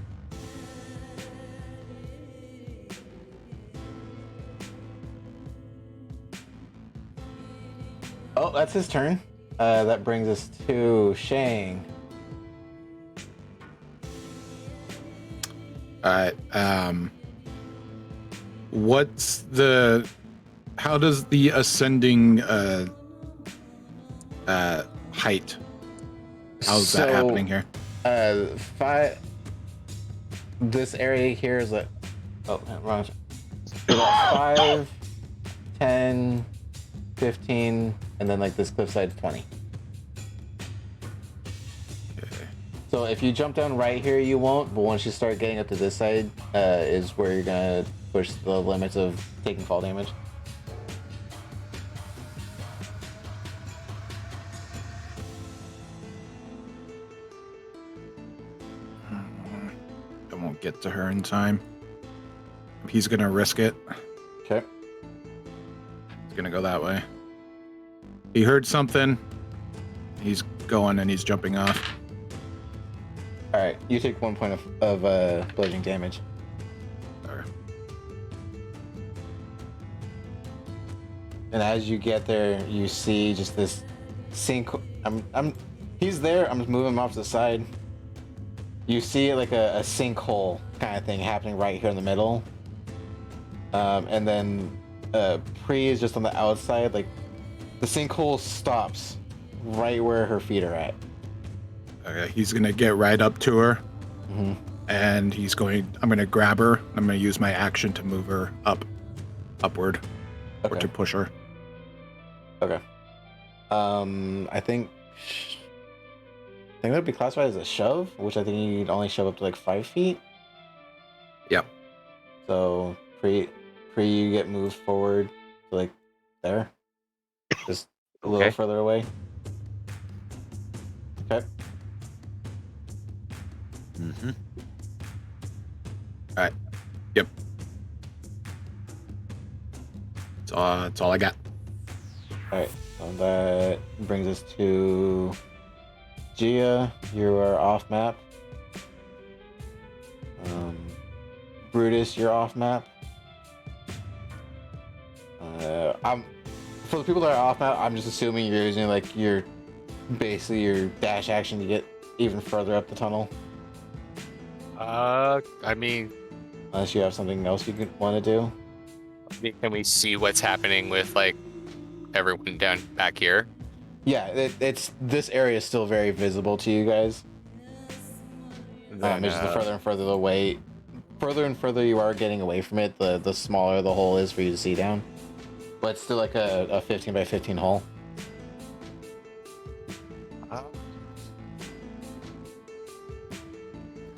Oh, that's his turn. That brings us to Shang. Alright, how does the ascending height, how's that happening here? This area here is like, oh, wrong. About 5, 10, 15, and then like this cliffside 20. So if you jump down right here, you won't. But once you start getting up to this side, is where you're gonna push the limits of taking fall damage. I won't get to her in time. He's gonna risk it. Okay. He's gonna go that way. He heard something. He's going and he's jumping off. All right. You take 1 point of bludgeoning damage. There. And as you get there, you see just this sink. He's there. I'm just moving him off to the side. You see like a sinkhole kind of thing happening right here in the middle. And then Pri is just on the outside. Like the sinkhole stops right where her feet are at. Okay, he's gonna get right up to her. Mm-hmm. And I'm gonna grab her. I'm gonna use my action to move her upward, or Okay. to push her. Okay. I think that would be classified as a shove, which I think you'd only shove up to like 5 feet. Yep. So Pri, you get moved forward to like there, just a little Okay. further away. Okay. Mm-hmm. Alright. Yep. That's all I got. All right. So that brings us to Gia. You are off map. Brutus, you're off map. For the people that are off map, I'm just assuming you're using like basically your dash action to get even further up the tunnel. I mean, Unless you have something else you could want to do. can we see what's happening with like everyone down back here? Yeah, it's this area is still very visible to you guys. Then, It's just the further and further away, further and further you are getting away from it, the smaller the hole is for you to see down. But it's still like a 15 by 15 hole. I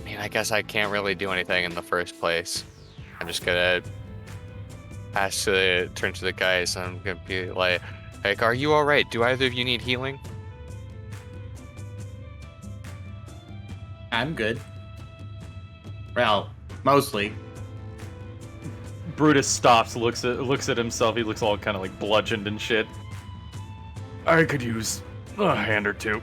mean, I guess I can't really do anything in the first place. I'm just gonna turn to the guys. I'm gonna be like, are you all right? Do either of you need healing? I'm good. Well, mostly. Brutus stops, looks at himself. He looks all kind of like bludgeoned and shit. I could use a hand or two.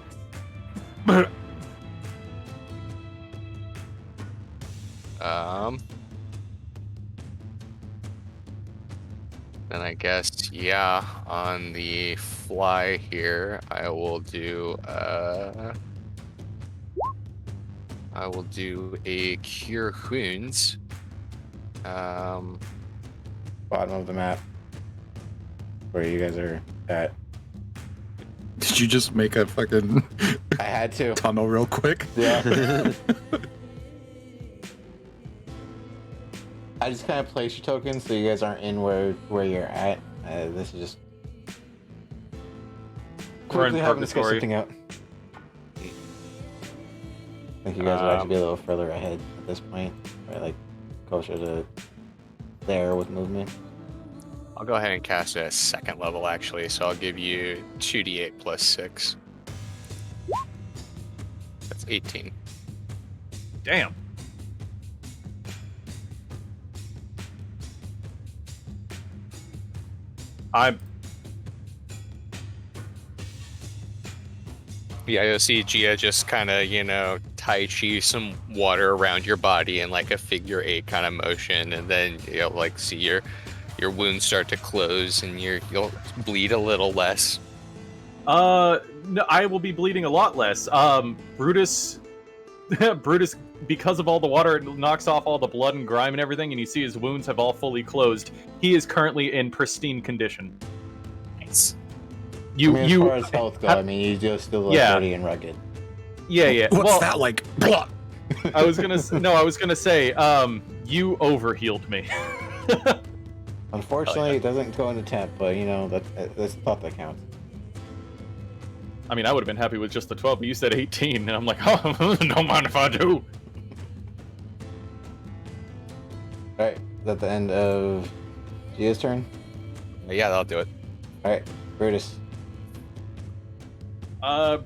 Then I guess, yeah, on the fly here, I will do a cure wounds. Bottom of the map. Where you guys are at. Did you just make a fucking I had to. tunnel real quick? Yeah. I just kind of place your tokens so you guys aren't in where you're at. This is just We're in quickly having to sketch purgatory. something out. I think you guys would actually be a little further ahead at this point, right? Like closer to there with movement. I'll go ahead and cast it at second level, actually. So I'll give you 2d8 plus 6. That's 18. Damn. I'm. Yeah, you'll see Gia just kind of, Tai Chi some water around your body in like a figure 8 kind of motion, and then you'll like see your wounds start to close, and you'll bleed a little less. No, I will be bleeding a lot less. Brutus, Brutus, because of all the water, it knocks off all the blood and grime and everything, and you see his wounds have all fully closed. He is currently in pristine condition. Nice. As far as health go, you just still look dirty and rugged. Yeah. What's that like? Blah. I was gonna say, you overhealed me. Unfortunately, it doesn't go into temp, but that's the thought that counts. I mean, I would have been happy with just the 12, but you said 18, and I'm like, oh, don't mind if I do. Alright, is that the end of Gia's turn? Yeah, that'll do it. Alright, Brutus.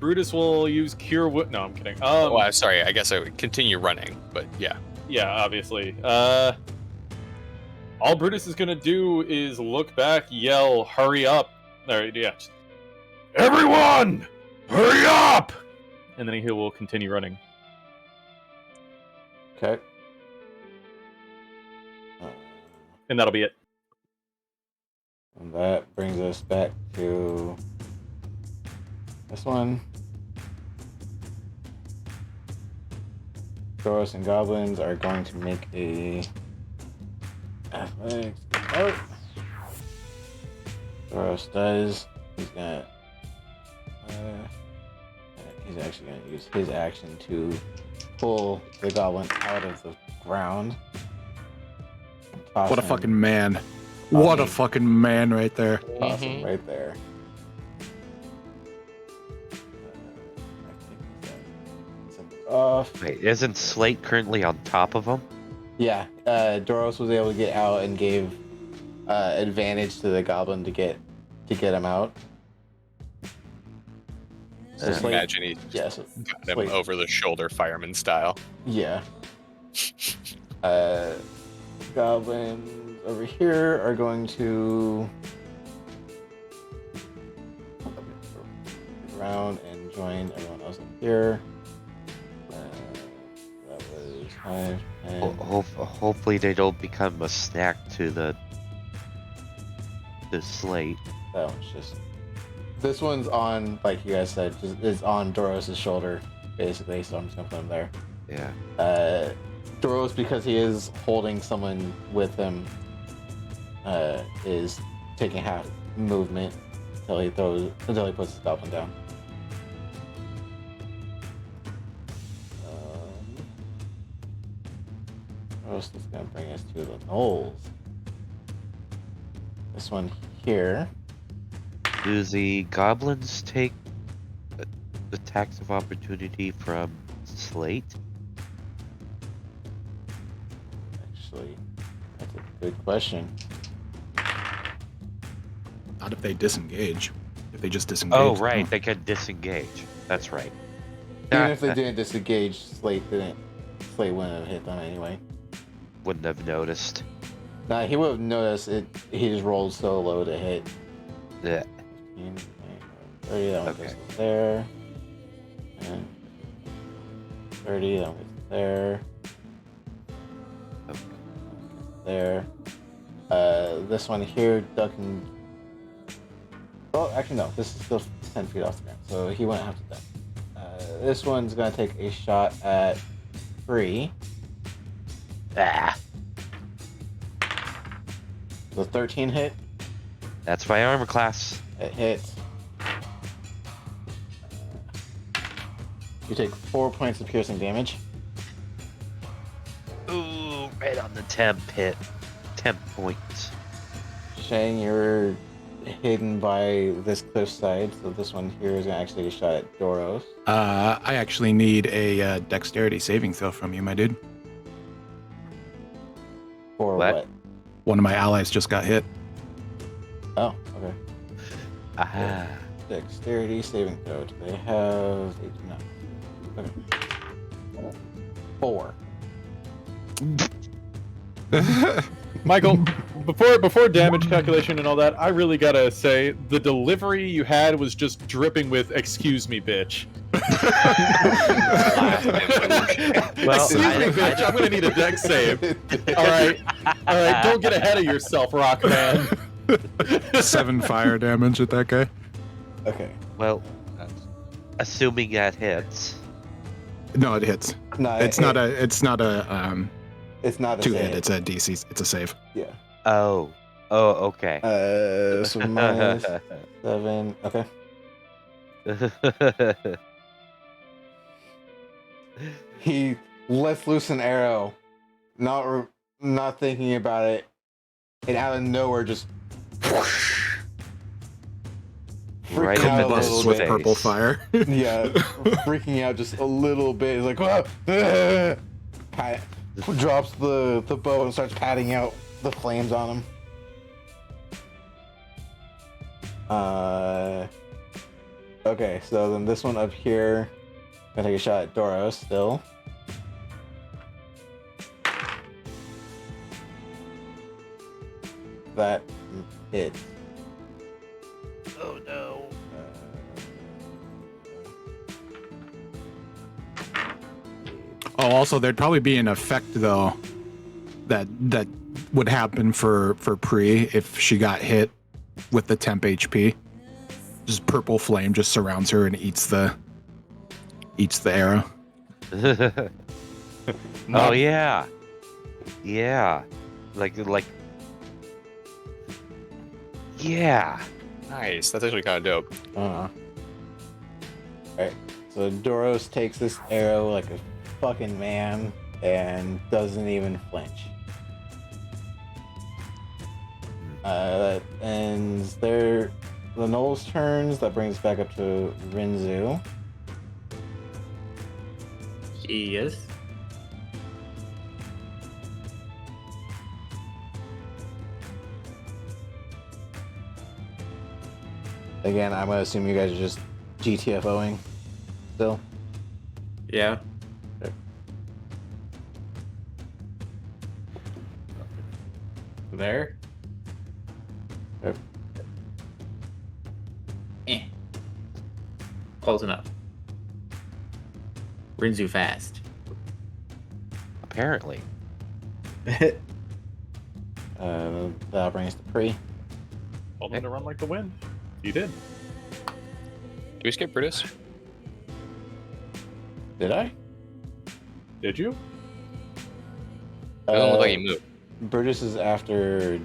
Brutus will use Cure Wound. No, I'm kidding. Oh, I'm sorry. I guess I would continue running, but yeah. Yeah, obviously. All Brutus is gonna do is look back, yell, hurry up. Just, everyone! Hurry up! And then he will continue running. Okay. And that'll be it. And that brings us back to this one. Doros and goblins are going to make a athletics. Oh. Doros does. He's actually gonna use his action to pull the goblin out of the ground. What a fucking man. What a fucking man right there. Toss him right there. Wait, isn't Slate currently on top of him? Yeah, Doros was able to get out and gave advantage to the goblin to get him out. So Slate, Imagine he got him over the shoulder fireman style. Yeah. Goblins over here are going to around and join everyone else up here. That was 5, 10. Hopefully they don't become a snack to the Slate. That one's just. This one's on, like you guys said, is on Doros' shoulder, basically. So I'm just gonna put him there. Yeah. Doros, because he is holding someone with him, is taking half movement until he puts his goblin down. Doros is gonna bring us to the gnolls. This one here. Do the goblins take attacks of opportunity from Slate? Actually, that's a good question. Not if they disengage. If they just disengage. Oh, right. They can disengage. That's right. Even if they didn't disengage, Slate wouldn't have hit them anyway. Wouldn't have noticed. Nah, he would have noticed it. He just rolled so low to hit. Yeah. 15, 30, that one goes there. And 30, that one goes there. Okay. There. This one here, ducking. Oh, actually, no. This is still 10 feet off the ground, so he wouldn't have to duck. This one's gonna take a shot at 3. Ah. The 13 hit. That's my armor class. It hits. You take 4 points of piercing damage. Ooh, right on the temp hit. 10 points. Shane, you're hidden by this cliffside, so this one here is gonna actually take a shot at Doros. I actually need a dexterity saving throw from you, my dude. For what? One of my allies just got hit. Oh, okay. Aha. Dexterity saving throw. Do they have? They do not. Okay. 4. Michael, before damage calculation and all that, I really gotta say the delivery you had was just dripping with "excuse me, bitch." Well, Excuse me, bitch. I'm gonna need a deck save. All right, don't get ahead of yourself, Rockman. 7 fire damage at that guy. Okay. Well, assuming that hits. No, it hits. No, It's not a. It's not a. It's not a 2 hit. save. It's a DC. It's a save. Yeah. Oh. Oh, okay. So minus 7. Okay. He lets loose an arrow, not thinking about it, and out of nowhere just Right freaking out in a the Combusts little with bit. purple fire. Yeah, freaking out just a little bit. He's like, drops the bow and starts patting out the flames on him. Okay, so then this one up here, gonna take a shot at Doros still. That hit. Oh no. Oh, also, there'd probably be an effect though that would happen for Pri if she got hit with the temp HP. Just purple flame just surrounds her and eats the arrow. Oh yeah. Yeah. Like yeah. Nice. That's actually kind of dope. Alright, so Doros takes this arrow like a fucking man and doesn't even flinch. That ends the Knoll's turns. That brings us back up to Rinzu. Yes. Again, I'm gonna assume you guys are just GTFOing still. Yeah. There. Yep. Close enough. Rinzu fast. Apparently. That brings to Pri. Told him to run like the wind. You did. Do we skip Brutus? Did I? Did you? It doesn't look like he moved. Brutus is after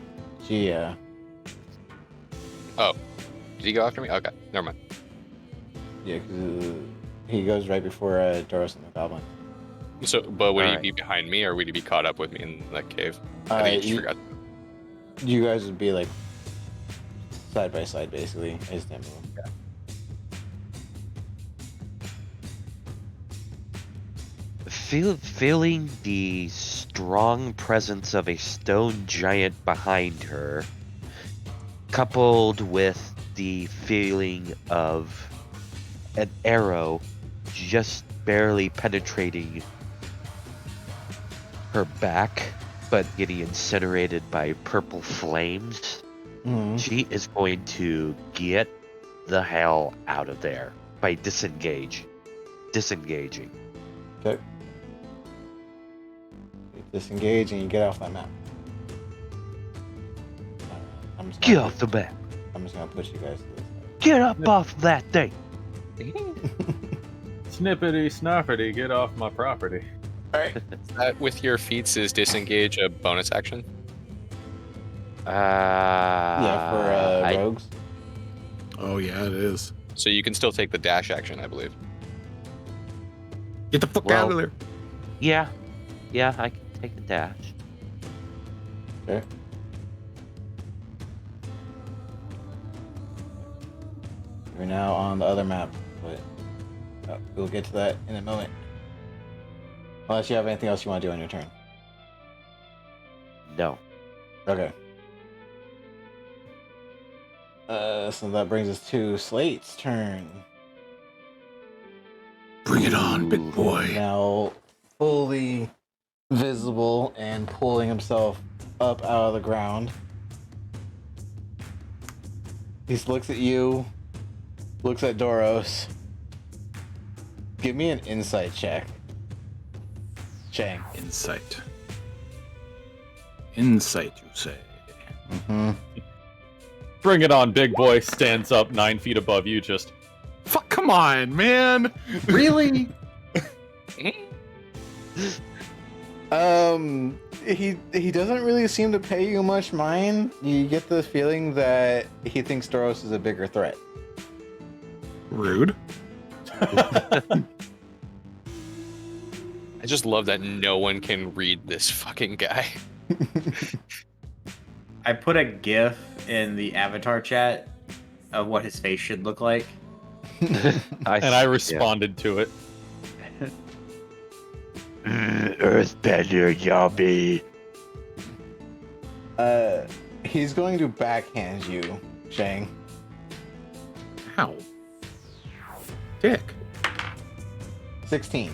Gia. Oh. Did he go after me? Okay. Never mind. Yeah, because he goes right before Doros and the Goblin. So, but would he Alright. be behind me or would he be caught up with me in that cave? I Uh, think he just you- forgot. You guys would be like side by side, basically. I just didn't move. Feeling the strong presence of a stone giant behind her, coupled with the feeling of an arrow just barely penetrating her back, but getting incinerated by purple flames, Mm-hmm. she is going to get the hell out of there by disengaging. Okay. You disengage and you get off that map. I'm just Get gonna off the map. I'm just gonna push you guys to this Get up off that thing. side. Snippety snofferty, get off my property. Alright. Is that with your feats is disengage a bonus action? Yeah, for rogues. Oh yeah, it is. So you can still take the dash action, I believe. Get the fuck Well- out of there. Yeah, I can take a dash. Okay. We're now on the other map, but we'll get to that in a moment. Unless you have anything else you want to do on your turn. No. Okay. So that brings us to Slate's turn. Bring it on, big boy. Now fully visible and pulling himself up out of the ground. He looks at you, looks at Doros. Give me an insight check. Shang. Insight. Insight, you say? Mm-hmm. Bring it on, big boy. Stands up 9 feet above you, just... Fuck, come on, man. Really? He doesn't really seem to pay you much mind. You get the feeling that he thinks Doros is a bigger threat. Rude. I just love that no one can read this fucking guy. I put a GIF in the avatar chat of what his face should look like. And I responded to it. Earthbender, Yobby. He's going to backhand you, Shang. How? Dick. 16.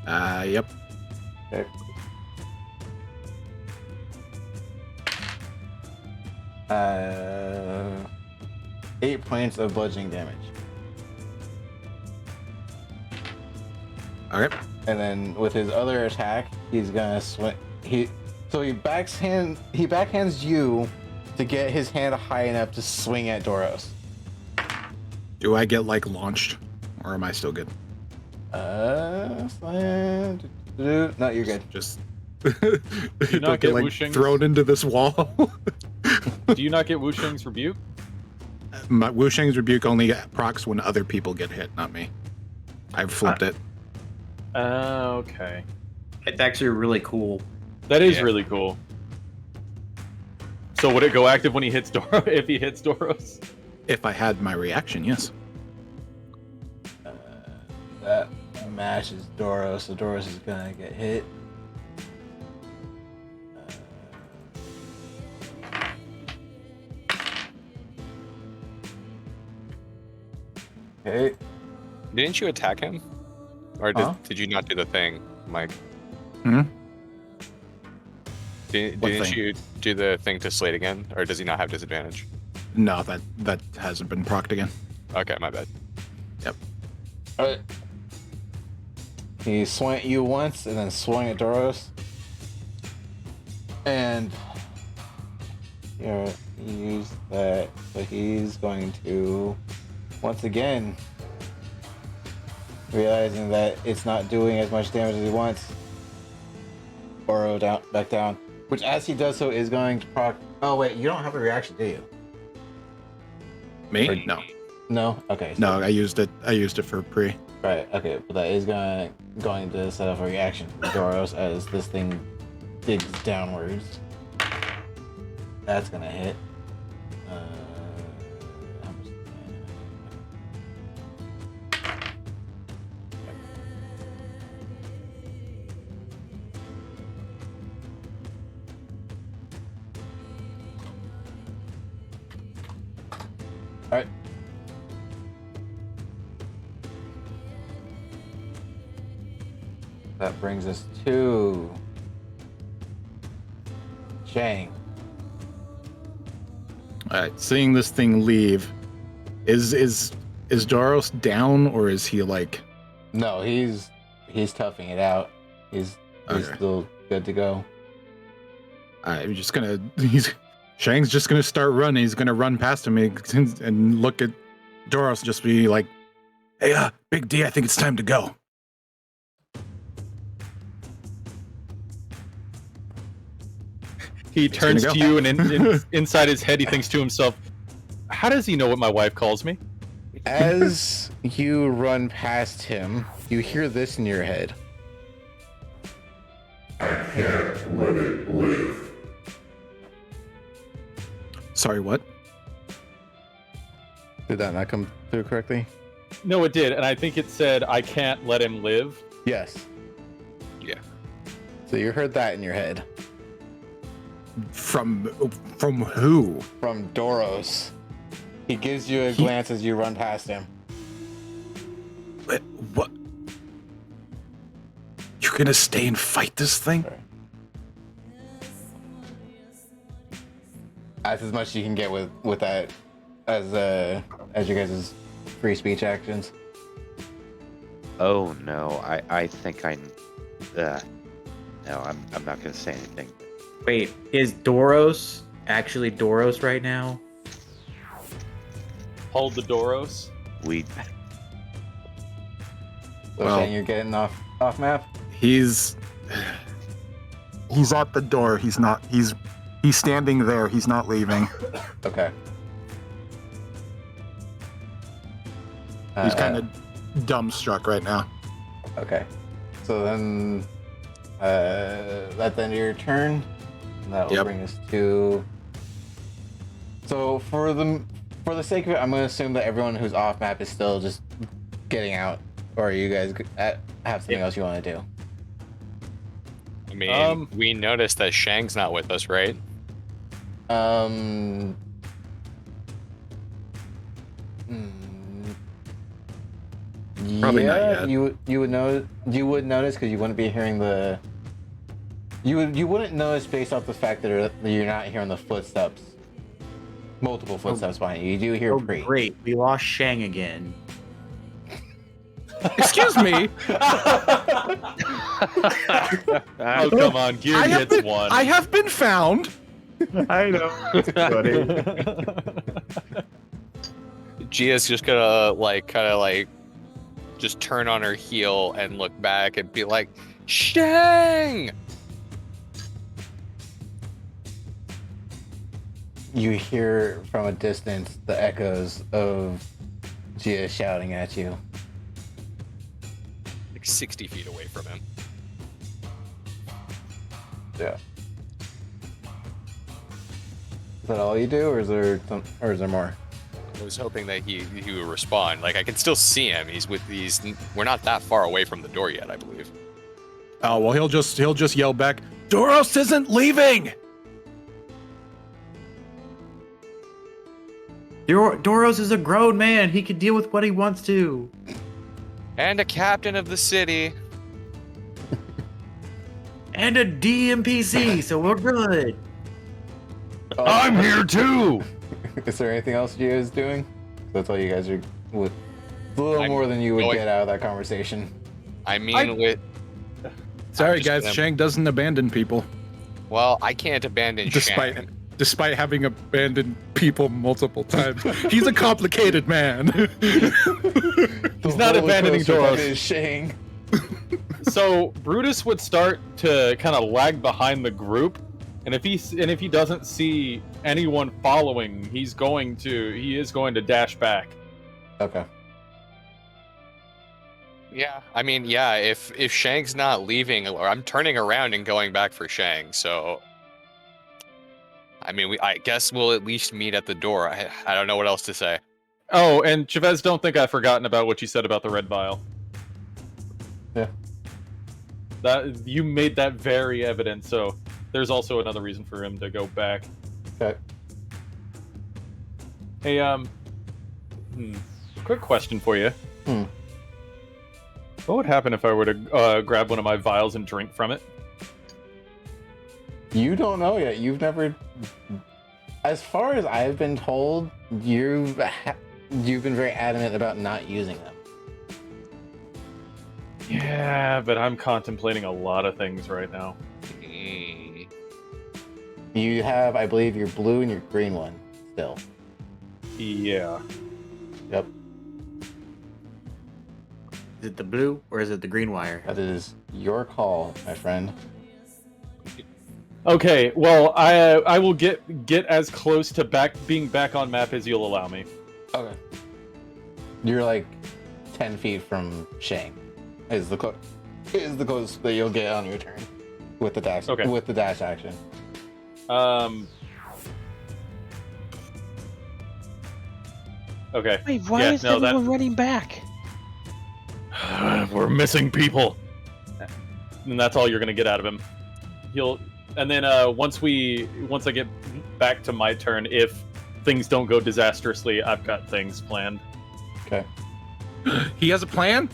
Yep. Okay. 8 points of bludgeoning damage. Okay. And then with his other attack, he's gonna swing. He backhands you to get his hand high enough to swing at Doros. Do I get like launched, or am I still good? No, you're good. Just you do not I get like whooshings? thrown into this wall? Do you not get Wushing's rebuke? My Wu Shang's rebuke only procs when other people get hit, not me. I've flipped it. Okay. It's actually really cool. That is Yeah. really cool. So would it go active when he hits Doros? If he hits Doros? If I had my reaction, yes. That matches Doros, so Doros is gonna get hit. Okay. Didn't you attack him? Or did, Huh? did you not do the thing, Mike? Hmm? Didn't What thing? you do the thing to Slate again? Or does he not have disadvantage? No, that hasn't been procced again. Okay, my bad. Alright. He swung at you once and then swung at Doros. And here, use that. So he's going to once again, realizing that it's not doing as much damage as he wants, Oro down back down. Which as he does so is going to proc. Oh wait, you don't have a reaction, do you? Me? Or- No. No? Okay. so- No, I used it for pre. Right, okay, but that is going to set off a reaction from Doros as this thing digs downwards. That's gonna hit. How much- Alright. That brings us to Shang. All right, seeing this thing leave, is Doros down, or is he like? No, he's toughing it out. He's Okay. still good to go. I'm just gonna. Shang's just gonna start running. He's gonna run past him and look at Doros, just be like, "Hey, Big D, I think it's time to go." He gonna turns go. to you, and inside his head, he thinks to himself, "How does he know what my wife calls me?" As you run past him, you hear this in your head. Sorry, what? Did that not come through correctly? No, it did, and I think it said, "I can't let him live." Yes. Yeah. So you heard that in your head. From who? From Doros. He gives you a glance as you run past him. What? You're gonna stay and fight this thing? That's as much as you can get with that as your guys' free speech actions. Oh no, I think I. No, I'm not gonna say anything. Wait, is Doros actually Doros right now? Hold the Doros. We So Well- Shane, you're getting off map. He's at the door. He's not. He's standing there. He's not leaving. Okay. He's kind of dumbstruck right now. Okay. So then, that's the end of your turn. And that'll Yep. bring us to. So for the sake of it, I'm gonna assume that everyone who's off map is still just getting out, or you guys have something else you want to do. I mean, we noticed that Shang's not with us, right? Hmm, Probably not yeah, yet. you would know. You would notice because you wouldn't be hearing the. You wouldn't notice based off the fact that you're not hearing the footsteps. Multiple footsteps behind you. You do hear Oh, Pre. great. We lost Shang again. Excuse me. Oh, come on. Gear I have gets been, one. I have been found. I know. Gia's just gonna kind of just turn on her heel and look back and be like, Shang! You hear from a distance the echoes of Gia shouting at you. Like 60 feet away from him. Yeah. Is that all you do, or is there more? I was hoping that he would respond. Like, I can still see him. We're not that far away from the door yet, I believe. Oh well, he'll just yell back. Doros isn't leaving. Doros is a grown man. He can deal with what he wants to. And a captain of the city. And a DMPC, so we're good. I'm here too. Is there anything else you guys doing? That's all you guys are with. A little I'm more than you would going- get out of that conversation. I mean, Sorry, just guys. gonna- Shang doesn't abandon people, well, I can't abandon Shang. despite having abandoned people multiple times. He's a complicated man. He's not abandoning Doros. Is Shang. So Brutus would start to kind of lag behind the group, and if he doesn't see anyone following, he is going to dash back. Okay. Yeah, I mean, yeah, if Shang's not leaving, or I'm turning around and going back for Shang, so I mean, I guess we'll at least meet at the door. I don't know what else to say. Oh, and Chavez, don't think I've forgotten about what you said about the red vial. Yeah. That you made that very evident, so there's also another reason for him to go back. Okay. Hey, quick question for you. Hmm. What would happen if I were to grab one of my vials and drink from it? You don't know yet. You've never. As far as I've been told, you've been very adamant about not using them. Yeah, but I'm contemplating a lot of things right now. Mm. You have, I believe, your blue and your green one still. Yeah. Yep. Is it the blue or is it the green wire? That is your call, my friend. Okay, well, I will get as close to being back on map as you'll allow me. Okay. You're like 10 feet from Shang. Is the closest that you'll get on your turn with the dash. Okay. With the dash action. Okay. Wait, why Yeah, is no, everyone running back? We're missing people. And that's all you're gonna get out of him. And then once I get back to my turn, if things don't go disastrously, I've got things planned. Okay. He has a plan?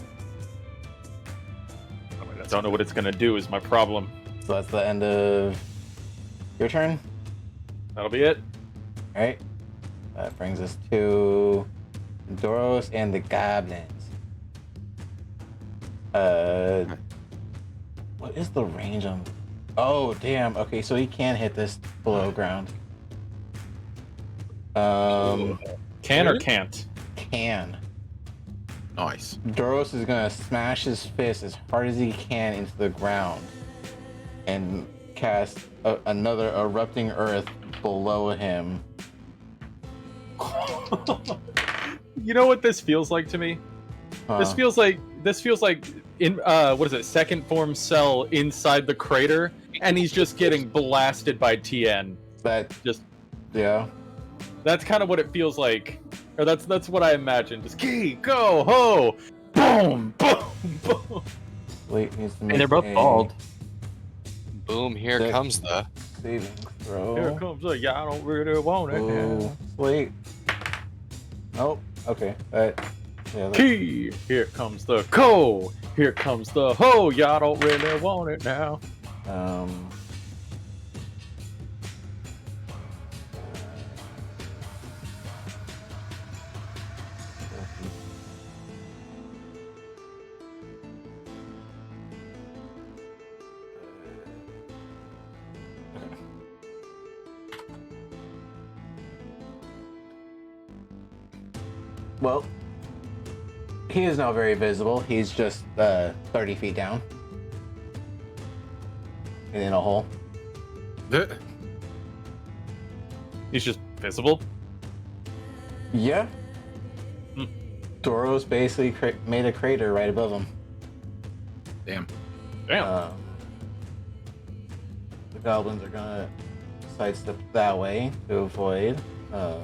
I don't know what it's gonna do is my problem. So that's the end of your turn. That'll be it. Alright. That brings us to Doros and the goblins. What is the range on? Oh, damn. Okay, so he can hit this below ground. Can or can't? Can. Nice. Doros is gonna smash his fist as hard as he can into the ground and cast another erupting earth below him. You know what this feels like to me? This feels like in what is it? Second form cell inside the crater, and he's just getting blasted by TN. That Just yeah. that's kind of what it feels like, or that's what I imagine. Just key, go, ho, boom, boom, boom. Wait, needs to make And they're both a bald. Boom! Here Six. comes the. saving throw. Here comes the yeah, I don't really want it. Oh, wait. Oh, okay. Yeah. Key, here comes the ko. Here comes the ho. Y'all don't really want it now. Um. Well, he is now very visible. He's just 30 feet down. And in a hole. He's just visible. Yeah. Hmm. Doros basically made a crater right above him. Damn. Damn. The goblins are gonna sidestep that way to avoid. The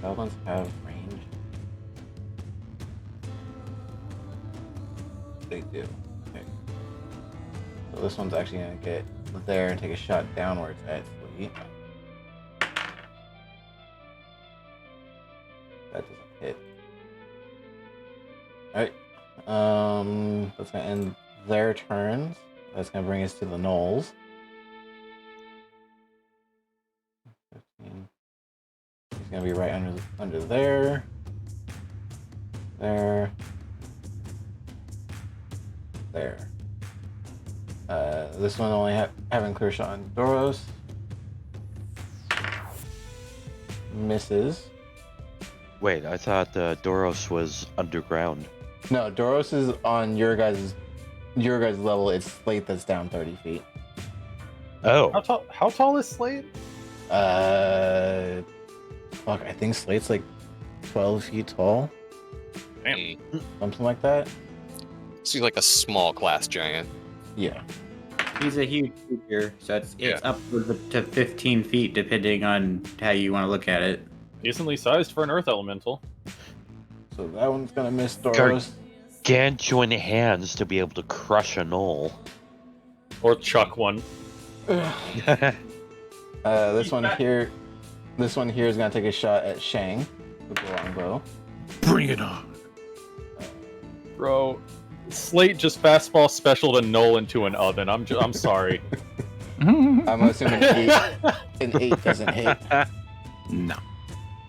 goblins have range. They do. Okay. So this one's actually gonna get there and take a shot downwards at Sleet. That doesn't hit. Alright. That's gonna end their turns. That's gonna bring us to the Knolls. 15. He's gonna be right under there. There. There. This one only having clear shot on Doros. Misses. Wait, I thought Doros was underground. No, Doros is on your guys' level. It's Slate that's down 30 feet. Oh, How tall is Slade? Fuck, I think Slate's like 12 feet tall, Damn. something like that. Seems like a small class giant. Yeah. He's a huge creature, so it's Yeah. upwards to 15 feet, depending on how you want to look at it. Decently sized for an earth elemental. So that one's gonna miss Doros. gargantuan hands to be able to crush a knoll. Or chuck one. This one here is gonna take a shot at Shang with the longbow. Bring it on. Bro, Slate just fastball specialed a null into an oven. I'm sorry. I'm assuming an 8 doesn't hit. No.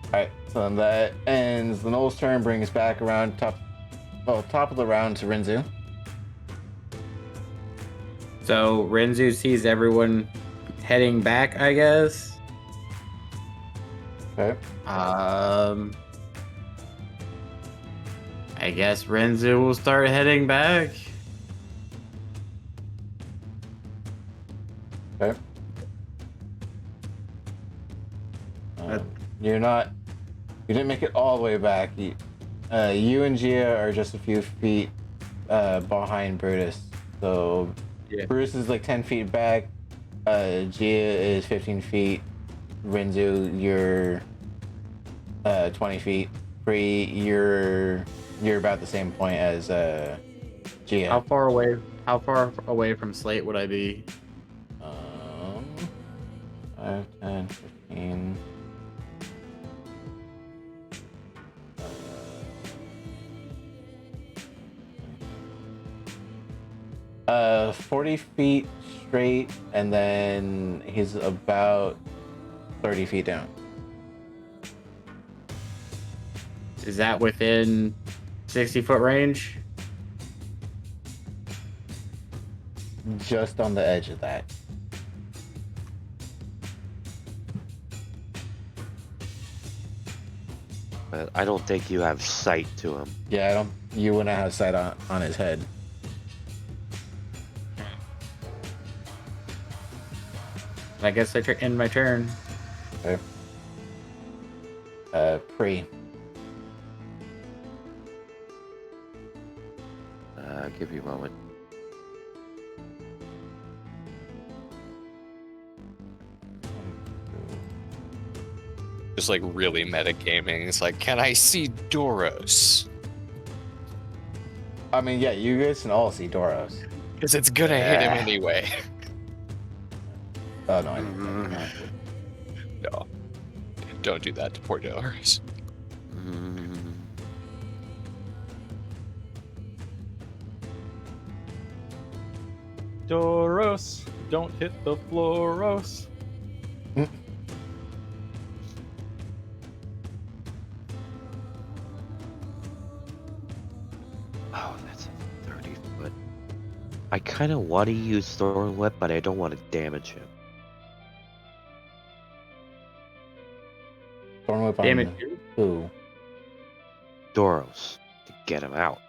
Alright, so then that ends the Knoll's turn, brings back around top of the round to Rinzu. So Renzu sees everyone heading back, I guess. Okay. I guess Renzu will start heading back. Okay. You didn't make it all the way back. You and Gia are just a few feet behind Brutus. So Yeah. Brutus is like 10 feet back. Gia is 15 feet. Rinzu, you're 20 feet. Free, you're about the same point as Gia. How far away from Slate would I be? 5, 10, 15. 40 feet straight, and then he's about 30 feet down. Is that within 60-foot range? Just on the edge of that. But I don't think you have sight to him. Yeah, I don't. You wouldn't have sight on his head. I guess I end my turn. Okay. Pre. Give you a moment. Just like really metagaming. It's like, can I see Doros? I mean, yeah, you guys can all see Doros. Because it's gonna hit him Yeah. anyway. Oh no, I didn't. No. Don't do that to poor Doros. Mm, Doros, don't hit the flooros. Oh, that's a 30 foot. I kind of want to use Thorn Whip, but I don't want to damage him. Thorn whip on Damage you. who? Doros to get him out.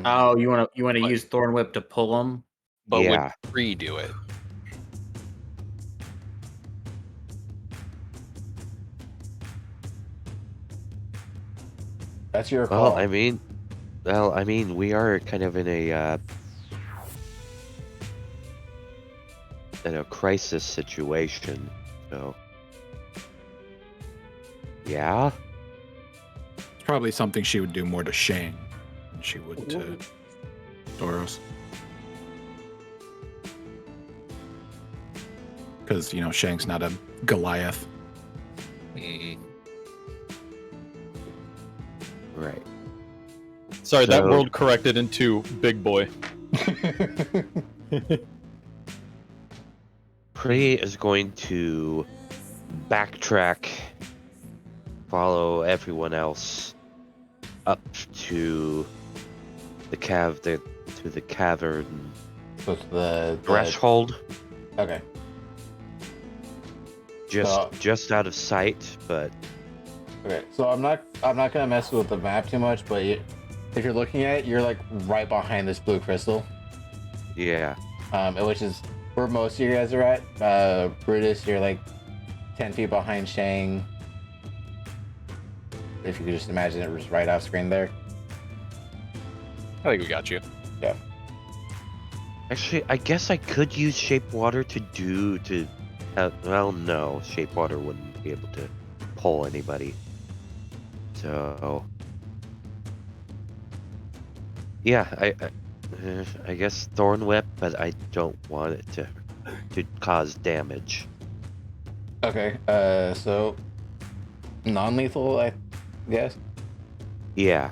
Oh, you want to use Thorn Whip to pull him? But Yeah. would redo it. That's your call. Well, I mean, we are kind of in a crisis situation, so yeah. It's probably something she would do more to Shang than she would to Doros. Because, Shang's not a Goliath. Mm. Right. Sorry, that So- world corrected into big boy. Prey is going to backtrack, follow everyone else up to the cavern So it's the threshold, Okay. just out of sight, but Okay. So I'm not gonna mess with the map too much, but if you're looking at it, you're like right behind this blue crystal. yeah. Which is where most of you guys are at. Brutus, you're like 10 feet behind Shang. If you could just imagine it was right off screen there. I think we got you. Yeah. Actually, I guess I could use Shape Water well, no, Shape Water wouldn't be able to pull anybody. So, yeah, I guess Thorn Whip, but I don't want it to cause damage. Okay. So non-lethal, I guess. Yeah,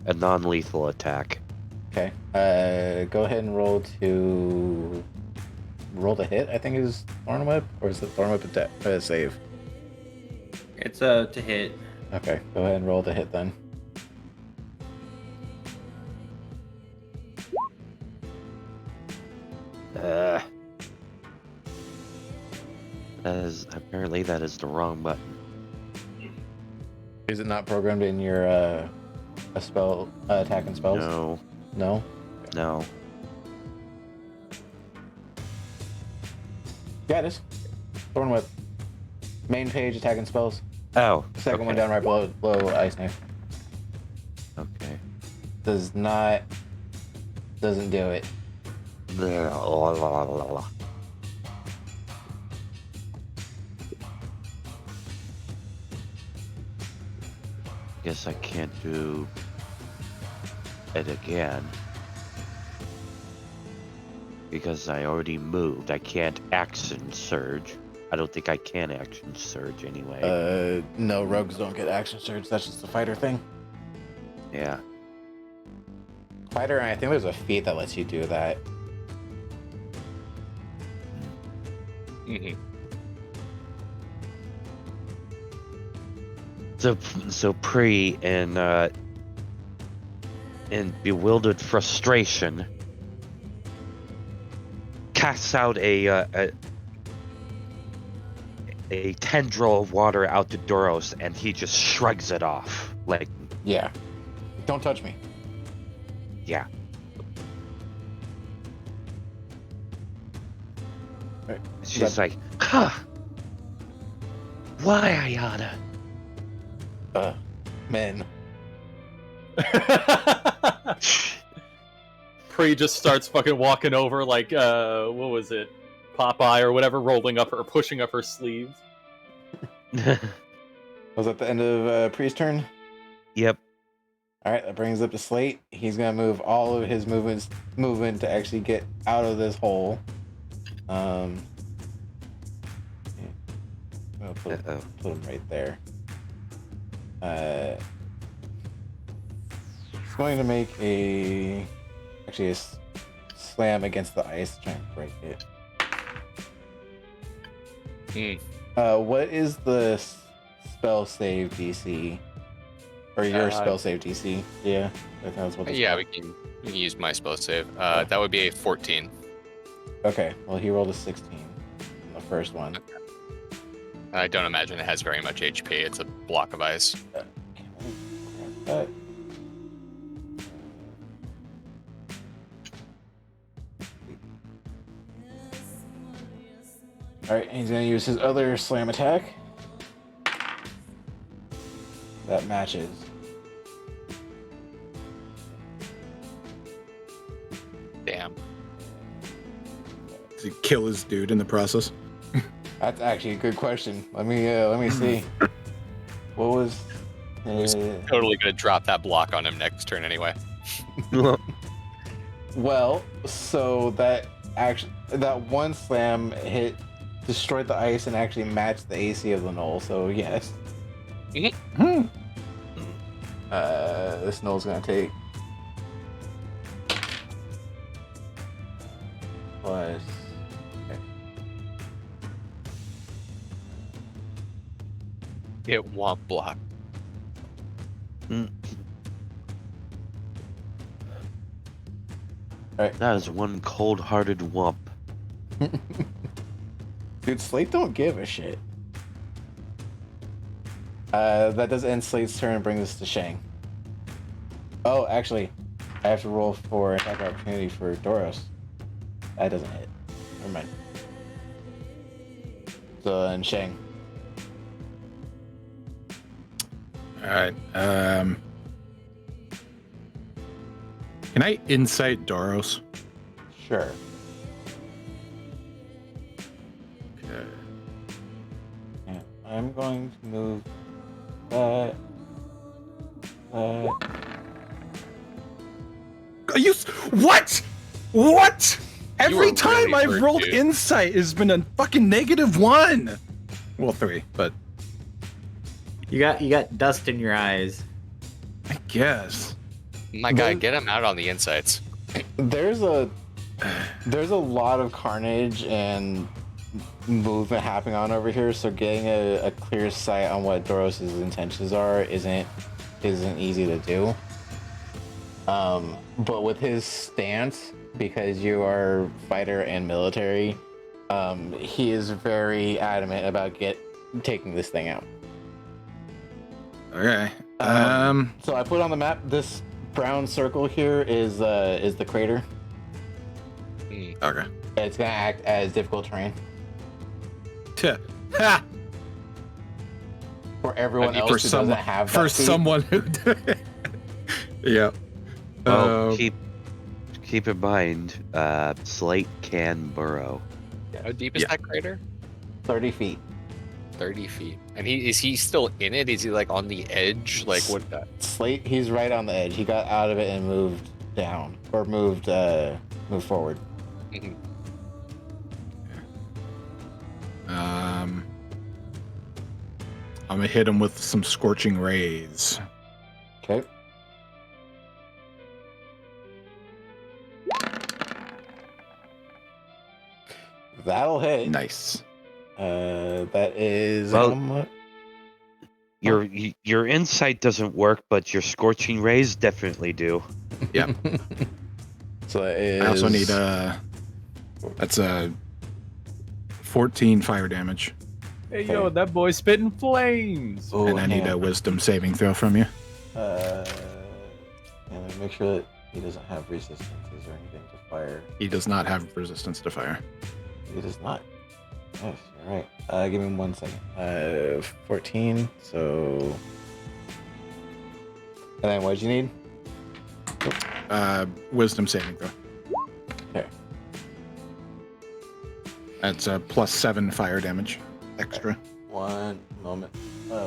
a non-lethal attack. Okay. Go ahead and roll to hit. I think is Thorn Whip, or is it Thorn Whip attack save? It's to hit. Okay. Go ahead and roll to hit then. That is the wrong button. Is it not programmed in your a spell attack and spells? No, No. no. Yeah, it is. Thorn Whip. Main page, attack and spells. Oh, Second one okay. down right below Ice Knife. Okay. Doesn't do it. Guess I can't do it again. Because I already moved. I can't action surge. I don't think I can action surge anyway. No, rogues don't get action surge. That's just a fighter thing. Yeah. Fighter, and I think there's a feat that lets you do that. Mhm. So Pri in bewildered frustration casts out a tendril of water out to Doros, and he just shrugs it off. Like, Yeah. Don't touch me. yeah. Right. She's like, huh. Why, Ayana? Men. Pre just starts fucking walking over like what was it, Popeye or whatever, rolling up or pushing up her sleeves. Was that the end of Priest's turn? Yep. All right, that brings up to Slate. He's gonna move all of his movement to actually get out of this hole. I'm gonna put him right there. He's going to make a slam against the ice, try and break it. What is the spell save DC? Or your spell save DC? Yeah, I think that's what. Yeah, we can use my spell save. That would be a 14. Okay, well he rolled a 16 on the first one. I don't imagine it has very much HP. It's a block of ice. Can I grab that? Alright, he's gonna use his other slam attack. That matches. Damn. Does he kill his dude in the process? That's actually a good question. Let me see. What was? He's totally gonna drop that block on him next turn anyway. Well, so that one slam hit, destroyed the ice, and actually matched the AC of the knoll. So yes. This knoll's gonna take plus. It won't block. Alright. That is one cold-hearted wump. Dude, Slate don't give a shit. That does end Slate's turn and brings us to Shang. Oh, actually, I have to roll for attack opportunity for Doros. That doesn't hit. Never mind. So, and Shang. Alright, can I insight Doros? Sure. Okay. Yeah, I'm going to move that. Are you what? What? Every were time really I've hurt, rolled dude. insight has been a fucking -1. Well, 3, but You got dust in your eyes. I guess. My guy, get him out on the insights. There's a lot of carnage and movement happening on over here, so getting a clear sight on what Doros' intentions are isn't easy to do. But with his stance, because you are fighter and military, he is very adamant about taking this thing out. Okay. So I put on the map this brown circle here is the crater. Okay. It's gonna act as difficult terrain Ha! for everyone else For who someone, doesn't have that for feat. someone who. Yeah. Well, keep in mind, Slate can burrow. How deep is Yeah. that crater? 30 feet. 30 feet. And is he still in it? Is he like on the edge? Like what? Slate, he's right on the edge. He got out of it and moved down, or moved forward. Mhm. I'm gonna hit him with some scorching rays. Okay. That'll hit. Nice. That is Well- how much? Your insight doesn't work, but your scorching rays definitely do. Yep. So that is. I also need that's a 14 fire damage, Hey, yo, that boy's spitting flames. Oh, and I need a wisdom saving throw from you. And make sure that he doesn't have resistances or anything to fire. He does not have resistance to fire. He does not. Yes, you're right. Give me 1 second. 14. So. And then what'd you need? Wisdom saving throw. Okay. That's a +7 fire damage extra. 1 moment.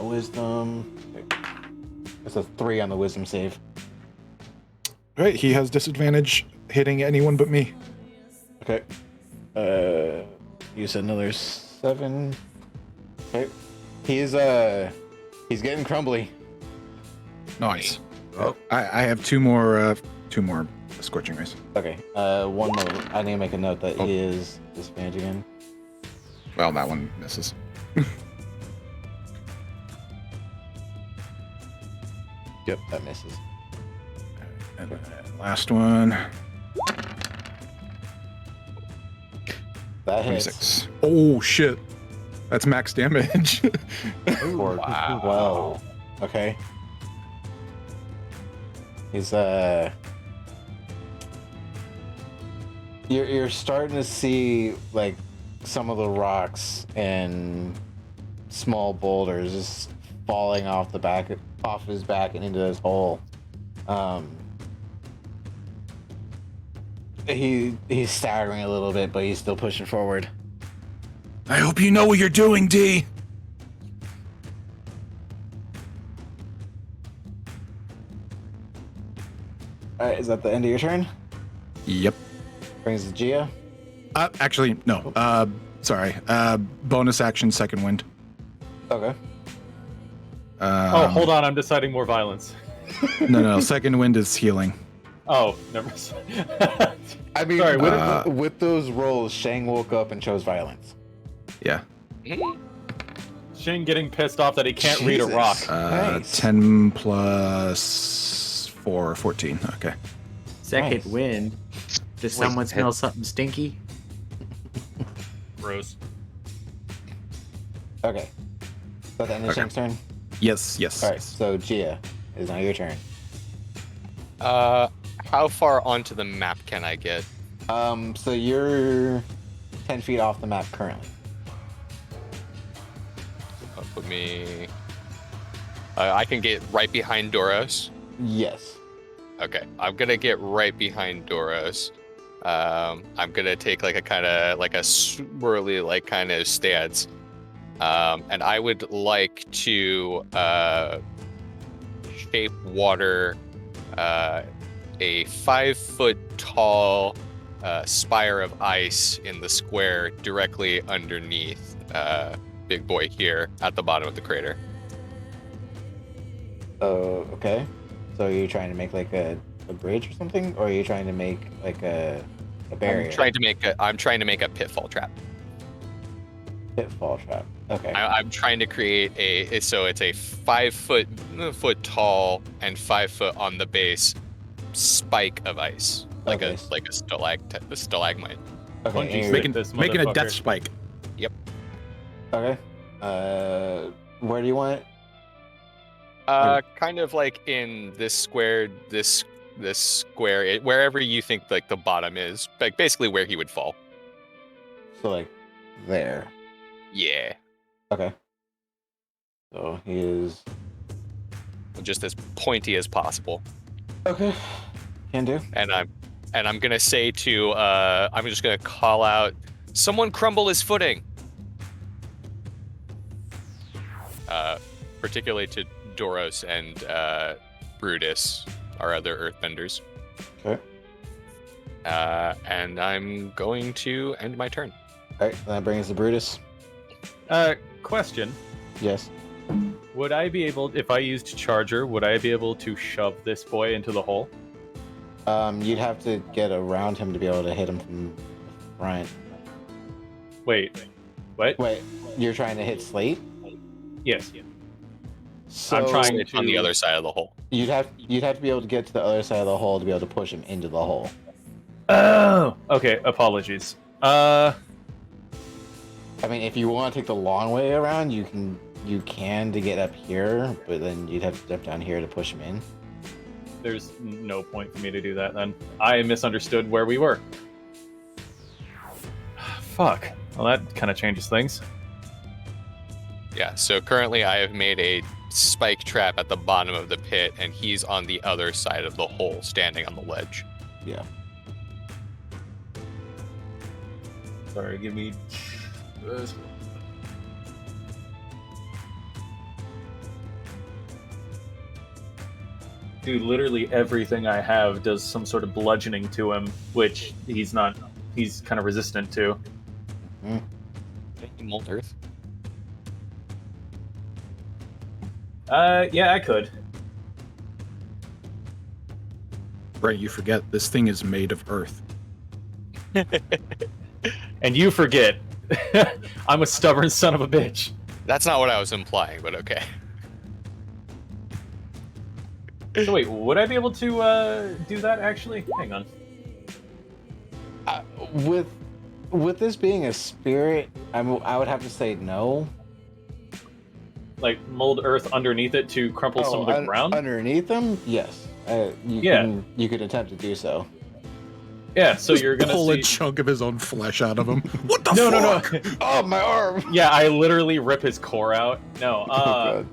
Wisdom. Okay. That's a 3 on the wisdom save. Right, he has disadvantage hitting anyone but me. Okay. You said another 7. Okay. He's getting crumbly. Nice. I have two more scorching rays. Okay. 1 moment. I need to make a note that Oh. he is disadvantage again. Well, that one misses. Yep, that misses. And last one, That hits. 26. Oh shit, that's max damage. For Wow. 12. Okay. He's You're starting to see like some of the rocks and small boulders just falling off his back and into this hole. He's staggering a little bit, but he's still pushing forward. I hope you know what you're doing, D. All right, is that the end of your turn? Yep. Brings the Gia. Actually, no. Sorry. Bonus action, second wind. Okay. Oh, hold on, I'm deciding more violence. No. Second wind is healing. Oh, never. I mean, Sorry, with those rolls, Shang woke up and chose violence. Yeah. Shane getting pissed off that he can't read a Jesus. rock. Nice. 10 plus 4, 14. Okay. Second Nice. wind. Does Wait, someone smell something stinky? Gross. Okay. Is that the end of Okay. Shang's turn? Yes. All right. So Gia, is now your turn. How far onto the map can I get? So you're 10 feet off the map currently. Put me. I can get right behind Doros. Yes. Okay, I'm gonna get right behind Doros. I'm gonna take like a swirly like kind of stance, and I would like to shape water a 5-foot tall spire of ice in the square directly underneath Big Boy here at the bottom of the crater. Oh, okay. So are you trying to make like a bridge or something, or are you trying to make like a barrier? I'm trying to make a pitfall trap. Pitfall trap. Okay. I'm trying to create it's a 5-foot tall and 5 foot on the base spike of ice, like Okay. a stalagmite. Okay. Bungie and stick you're- this Making a death motherfucker. spike. Okay. Where do you want it? Kind of like in this square, wherever you think like the bottom is, like basically where he would fall. So like there. Yeah, Okay. So he is. just as pointy as possible. Okay. Can do. And I'm gonna say to I'm just gonna call out, someone crumble his footing. Particularly to Doros and Brutus, our other earthbenders. Okay. And I'm going to end my turn. All right. That brings the Brutus. Question. Yes. Would I be able, if I used Charger, would I be able to shove this boy into the hole? You'd have to get around him to be able to hit him from the front. Wait. What? Wait, you're trying to hit Slate? Yes. So I'm trying to... on the other side of the hole. You'd have to be able to get to the other side of the hole to be able to push him into the hole. Oh! Okay, apologies. I mean, if you want to take the long way around, you can to get up here, but then you'd have to step down here to push him in. There's no point for me to do that then. I misunderstood where we were. Fuck. Well, that kind of changes things. Yeah, so currently I have made a spike trap at the bottom of the pit, and he's on the other side of the hole, standing on the ledge. Yeah. Sorry, give me... Dude, literally everything I have does some sort of bludgeoning to him, which he's kind of resistant to. Mold Earth. Yeah, I could. Right, you forget this thing is made of earth. And you forget, I'm a stubborn son of a bitch. That's not what I was implying, but okay. So wait, would I be able to do that actually? Hang on. With this being a spirit, I would have to say no. Like mold earth underneath it to crumple some of the ground? Underneath them, yes. You could attempt to do so. Yeah, so you're gonna pull see... a chunk of his own flesh out of him. What the fuck? No. Oh, my arm! Yeah, I literally rip his core out. No, God.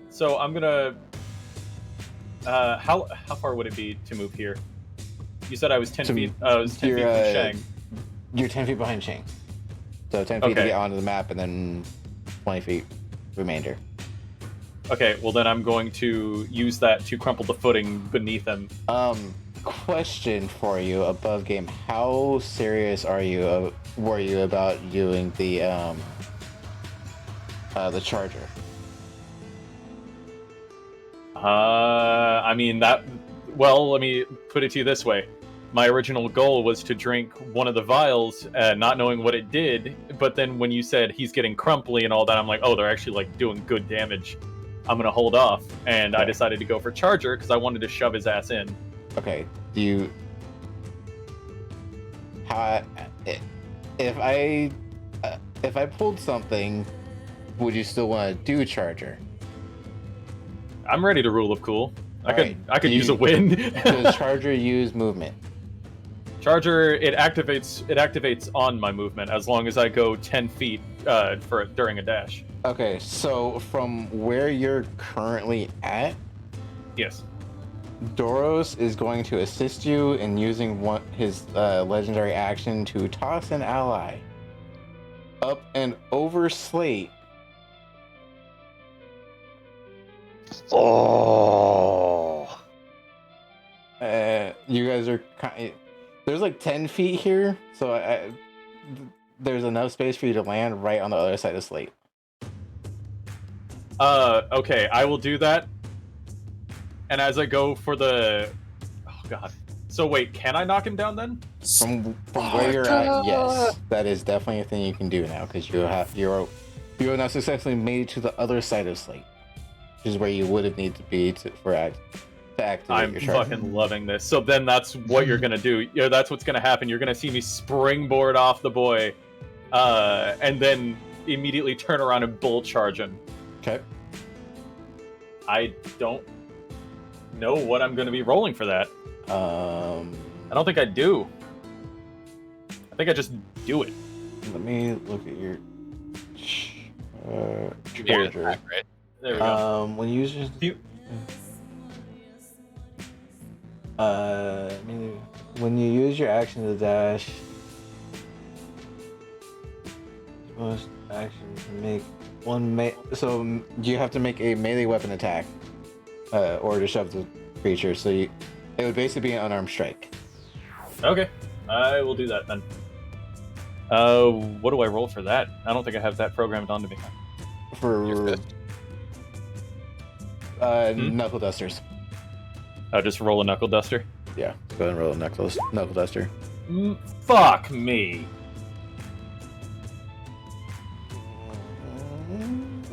so I'm gonna... how far would it be to move here? You said I was 10 feet. I was 10 feet from Shang. You're 10 feet behind Shang. So 10 feet to Okay. get onto the map, and then 20 feet remainder. Okay, well then I'm going to use that to crumple the footing beneath him. Question for you above game: how serious were you about doing the charger? I mean that. Well, let me put it to you this way: my original goal was to drink one of the vials, not knowing what it did. But then when you said he's getting crumply and all that, I'm like, oh, they're actually like doing good damage. I'm gonna hold off, and I decided to go for charger because I wanted to shove his ass in. Okay. Do you? If I pulled something, would you still want to do charger? I'm ready to rule of cool. I Alright, could use a win. Does charger use movement? Charger, it activates on my movement as long as I go 10 feet during a dash. Okay, so from where you're currently at, Yes. Doros is going to assist you in using his legendary action to toss an ally up and over Slate. Oh. You guys are there's like 10 feet here, so there's enough space for you to land right on the other side of Slate. Okay, I will do that. And as I go for the... Oh, God. So wait, can I knock him down then? From where you're at, yes. That is definitely a thing you can do now, because you have now successfully made it to the other side of Slate, which is where you would have needed to be to activate I'm your charge. fucking loving this. So then that's what you're gonna do. Yeah, that's what's gonna happen. You're gonna see me springboard off the boy, and then immediately turn around and bull charge him. Okay. I don't know what I'm gonna be rolling for that. I don't think I do. I think I just do it. Let me look at your Near the charger. back, right? There we go. When you use You- when you use your action to dash, most action to make one so you have to make a melee weapon attack, or to shove the creature. So it would basically be an unarmed strike. Okay, I will do that then. What do I roll for that? I don't think I have that programmed onto me. Your For fist. knuckle dusters. I'll just roll a knuckle duster. Yeah, go ahead and roll a knuckle duster. Fuck me.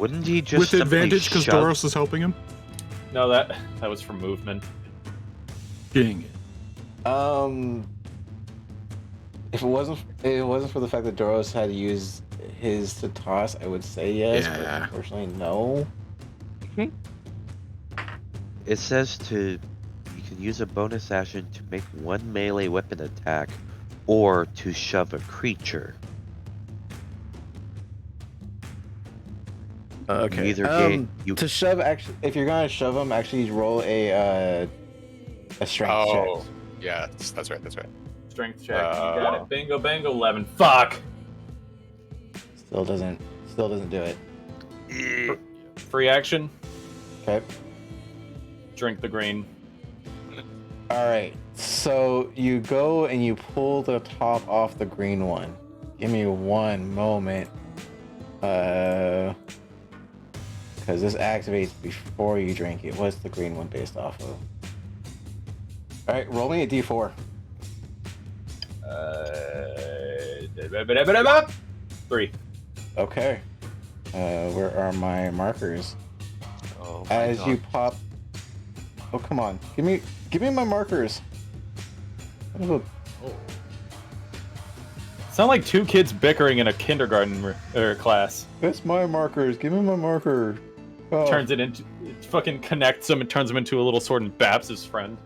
Wouldn't he just With simply advantage because shove? Doros is helping him? No, that was for movement. Dang it. If it wasn't for the fact that Doros had used his to toss, I would say yes, but Yeah. unfortunately no. It says you can use a bonus action to make one melee weapon attack, or to shove a creature. Okay. You either gain you. To shove, actually, if you're gonna shove him, actually roll a strength Oh, check. yeah, that's right. Strength check. You got it. Bingo, bango, 11. Fuck. Still doesn't do it. Free action. Okay. Drink the green. All right. So you go and you pull the top off the green one. Give me one moment. Because this activates before you drink it. What's the green one based off of? All right, roll me a d4. 3. Okay. Where are my markers? Oh, my As God. you pop. Oh, come on. Give me my markers. Sound like two kids bickering in a kindergarten class. That's my markers. Give me my marker. Oh. Turns it into, it fucking connects them and turns them into a little sword and Babs his friend.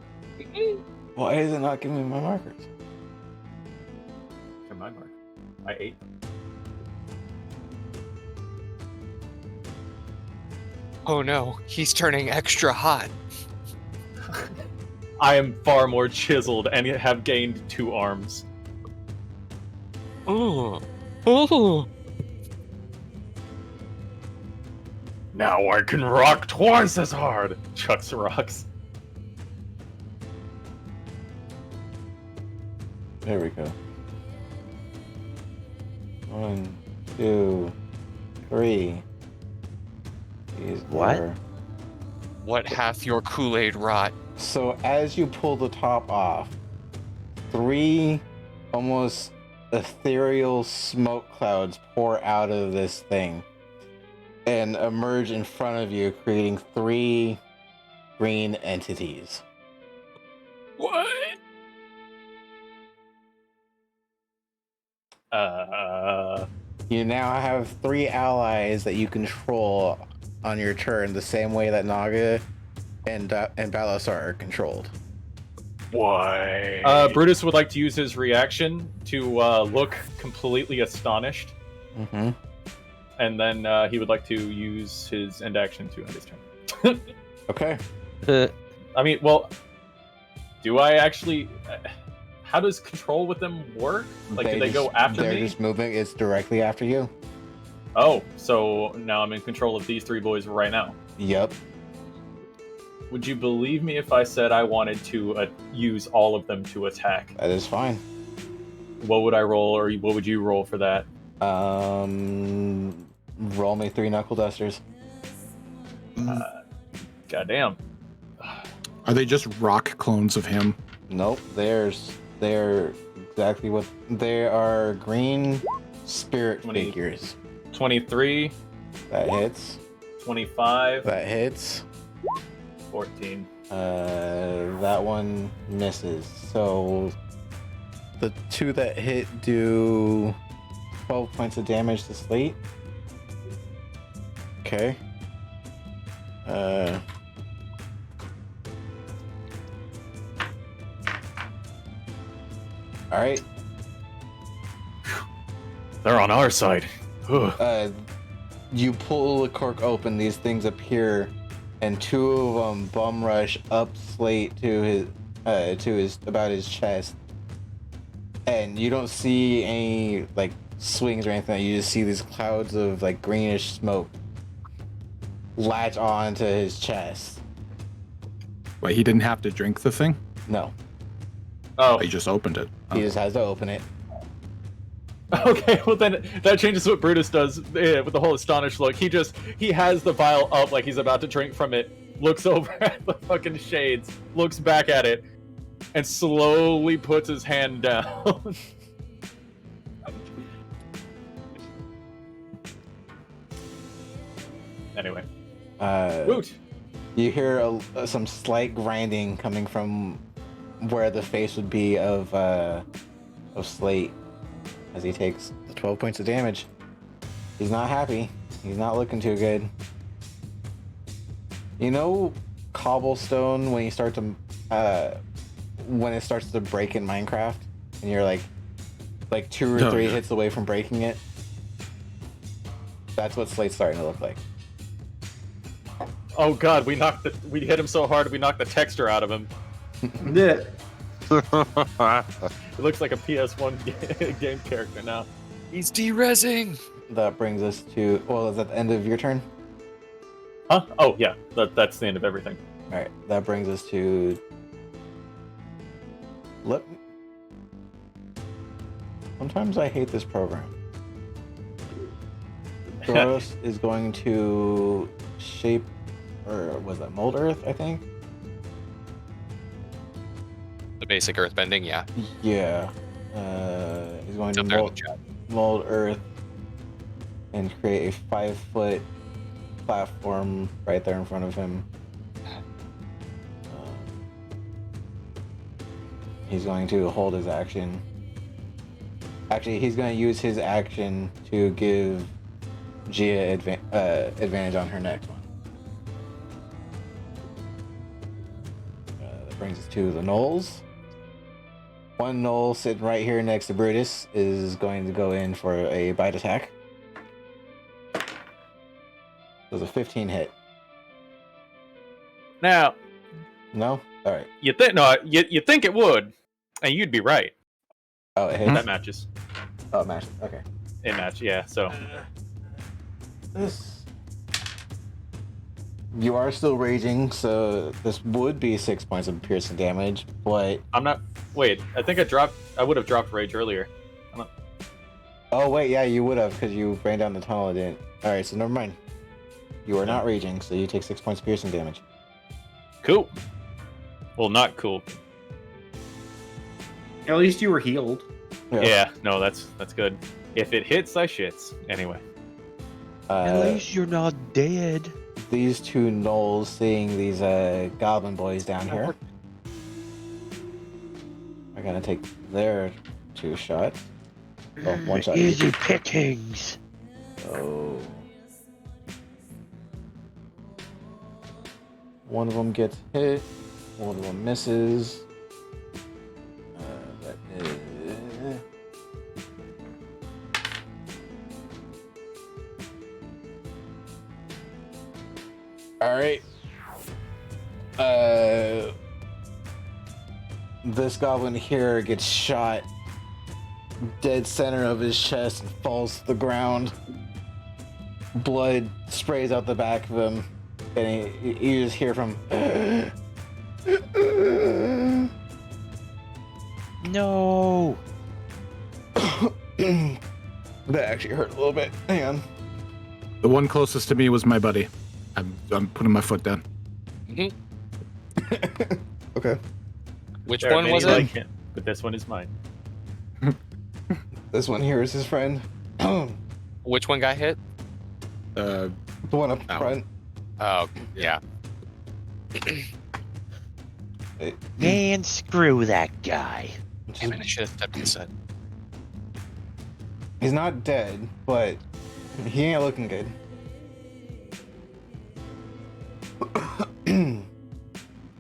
Why is it not giving me my markers? They're my mark. I ate them. Oh no, he's turning extra hot. I am far more chiseled and have gained 2 arms. Oh, oh. Now I can rock twice as hard. Chucks rocks. There we go. 1, 2, 3. These What? are- What hath your Kool-Aid rot? So as you pull the top off, 3 almost ethereal smoke clouds pour out of this thing and emerge in front of you, creating 3 green entities. What? You now have 3 allies that you control on your turn, the same way that Naga and Balasar are controlled. Why? Brutus would like to use his reaction to look completely astonished, Mm-hmm. and then he would like to use his end action to end his turn. Okay. I mean, well, do I actually? How does control with them work? Like, do they go after they're me? just moving. It's directly after you. Oh, so now I'm in control of these 3 boys right now. Yep. Would you believe me if I said I wanted to use all of them to attack? That is fine. What would I roll, or what would you roll for that? Roll me 3 knuckle dusters. Goddamn. Are they just rock clones of him? Nope. They're exactly what they are. Green spirit 20. figures. 23, That hits. 25, That hits. 14. That one misses. So the 2 that hit do 12 points of damage to Slate. Okay. All right. They're on our side. Ugh. You pull the cork open. These things appear, and 2 of them bum rush up Slate to his about his chest, and you don't see any like swings or anything. You just see these clouds of like greenish smoke latch onto his chest. Wait, he didn't have to drink the thing? No, Oh, He just opened it. he just has to open it. okay. Well, then that changes what Brutus does with the whole astonished look. He has the vial up like he's about to drink from it, looks over at the fucking shades, looks back at it, and slowly puts his hand down. Woot! You hear some slight grinding coming from where the face would be of Slate as he takes 12 points of damage. He's not happy. He's not looking too good. You know, cobblestone when you start to when it starts to break in Minecraft, and you're like 2 or 3 hits away from breaking it. That's what Slate's starting to look like. Oh god, we hit him so hard we knocked the texture out of him. Yeah. It looks like a PS1 game character now. He's derezzing. That brings us to, well, is that the end of your turn? Huh? Oh yeah, that's the end of everything. All right, that brings us to. Sometimes I hate this program. Doros is going to shape, or was that mold earth? I think. The basic earthbending, yeah. Yeah. He's going It's to up there in the chat. mold earth and create a 5-foot platform right there in front of him. He's going to hold his action. Actually, he's going to use his action to give Gia advantage on her next one. That brings us to the Knolls. One Knoll sitting right here next to Brutus is going to go in for a bite attack. Does a 15 hit? Now, No? Alright. you think it would, and you'd be right. Oh, it hits? That matches. Oh, it matches. Okay. It match, yeah. So This. You are still raging, so this would be 6 points of piercing damage, but. I'm not. Wait, I think I would have dropped rage earlier. Oh, wait, yeah, you would have, because you ran down the tunnel and didn't. Alright, so never mind. You are not raging, so you take 6 points of piercing damage. Cool. Well, not cool. At least you were healed. Yeah, no, that's good. If it hits, I shits. Anyway. At least you're not dead. These two gnolls seeing these goblin boys down here are gonna take their 2 shots. Oh, 1 shot. Easy pickings. Oh. One of them gets hit. One of them misses. That is. Alright. This goblin here gets shot dead center of his chest and falls to the ground. Blood sprays out the back of him, and you just hear from. No. That actually hurt a little bit. Hang on. The one closest to me was my buddy. I'm putting my foot down. Okay. Which There are one many was it? like him, but this one is mine. This one here is his friend. The Which one got hit? one up Ow. front. Oh, yeah. Man, screw that guy. Damn it, I should have stepped inside. He's not dead, but he ain't looking good.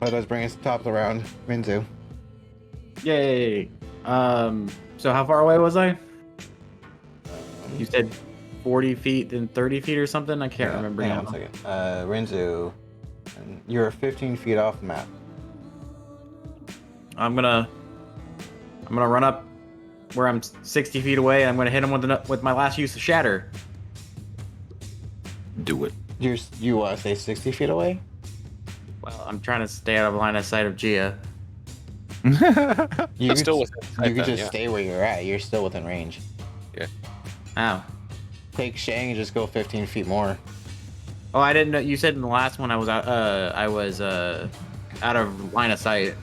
That does bring us to the top of the round. Rinzu. Yay. So how far away was I? You said 40 feet, then 30 feet or something? I can't remember Hang now. on a second. Rinzu, you're 15 feet off the map. I'm gonna run up where I'm 60 feet away, and I'm gonna hit him with my last use of shatter. Do it. You want to stay 60 feet away? Well, I'm trying to stay out of line of sight of Gia. You But could, still within sight you could then, just yeah. stay where you're at. You're still within range. Ow. Take Shang and just go 15 feet more. Oh, I didn't know. You said in the last one I was out of line of sight.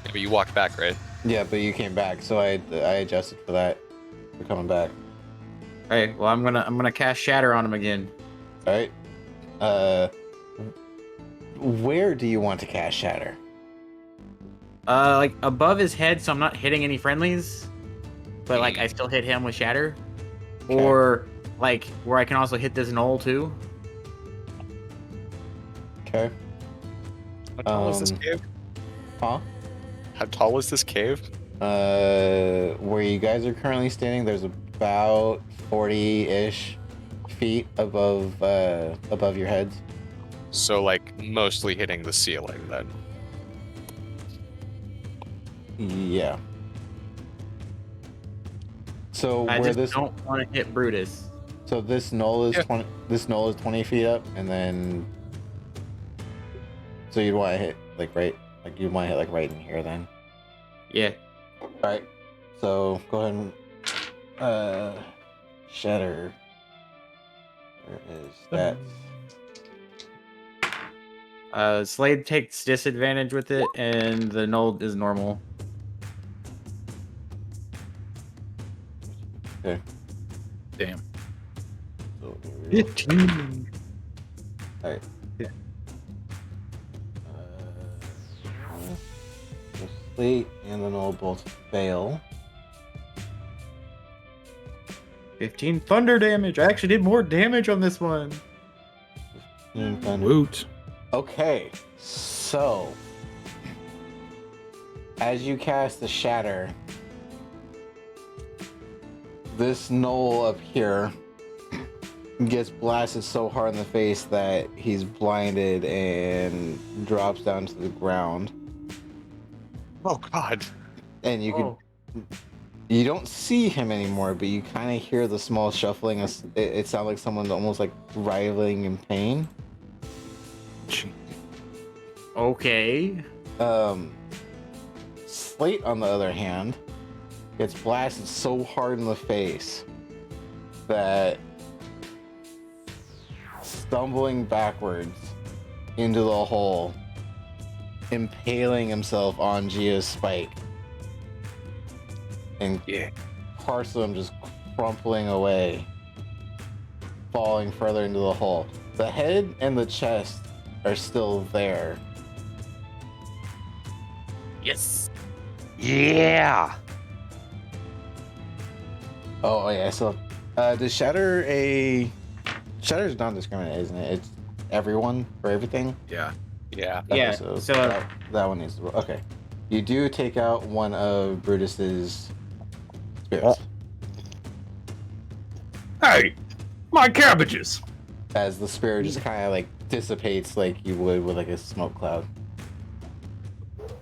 Yeah, but you walked back, right? Yeah, but you came back, so I adjusted for that. You're coming back. All right. Well, I'm gonna cast shatter on him again. All right. where do you want to cast Shatter? Like above his head, so I'm not hitting any friendlies, but like Hmm. I still hit him with Shatter, Okay. or like where I can also hit this knoll too. Okay. How tall is this cave? Huh? How tall is this cave? Where you guys are currently standing, there's about 40-ish feet above your heads. So like mostly hitting the ceiling then. Yeah. So I where just this don't want to hit Brutus. so this knoll is Yeah. 20 this knoll is 20 feet up, and then so you'd want to hit like right right in here then. Yeah. All right. So go ahead and shatter. Where is that? Slade takes disadvantage with it, and the knoll is normal. Okay. Damn. So here we go. 15. All right. Yeah. The slate and the knoll both fail. 15 thunder damage. I actually did more damage on this one. Woot. Okay, so as you cast the shatter, this knoll up here gets blasted so hard in the face that he's blinded and drops down to the ground. Oh god. And you don't see him anymore, but you kind of hear the small shuffling. It sounds like someone's almost like writhing in pain. Okay. Slate, on the other hand, gets blasted so hard in the face that stumbling backwards into the hole, impaling himself on Gia's spike, and parts of him just crumpling away, falling further into the hole. The head and the chest are still there. Yes. Yeah. Oh yeah, so does Shatter's non-discriminate, isn't it? It's everyone for everything. Yeah. Yeah. Yeah, So, so- that one needs to roll. Okay. You do take out one of Brutus's spirits Hey, my cabbages. as the spirit just kind of like dissipates like you would with like a smoke cloud.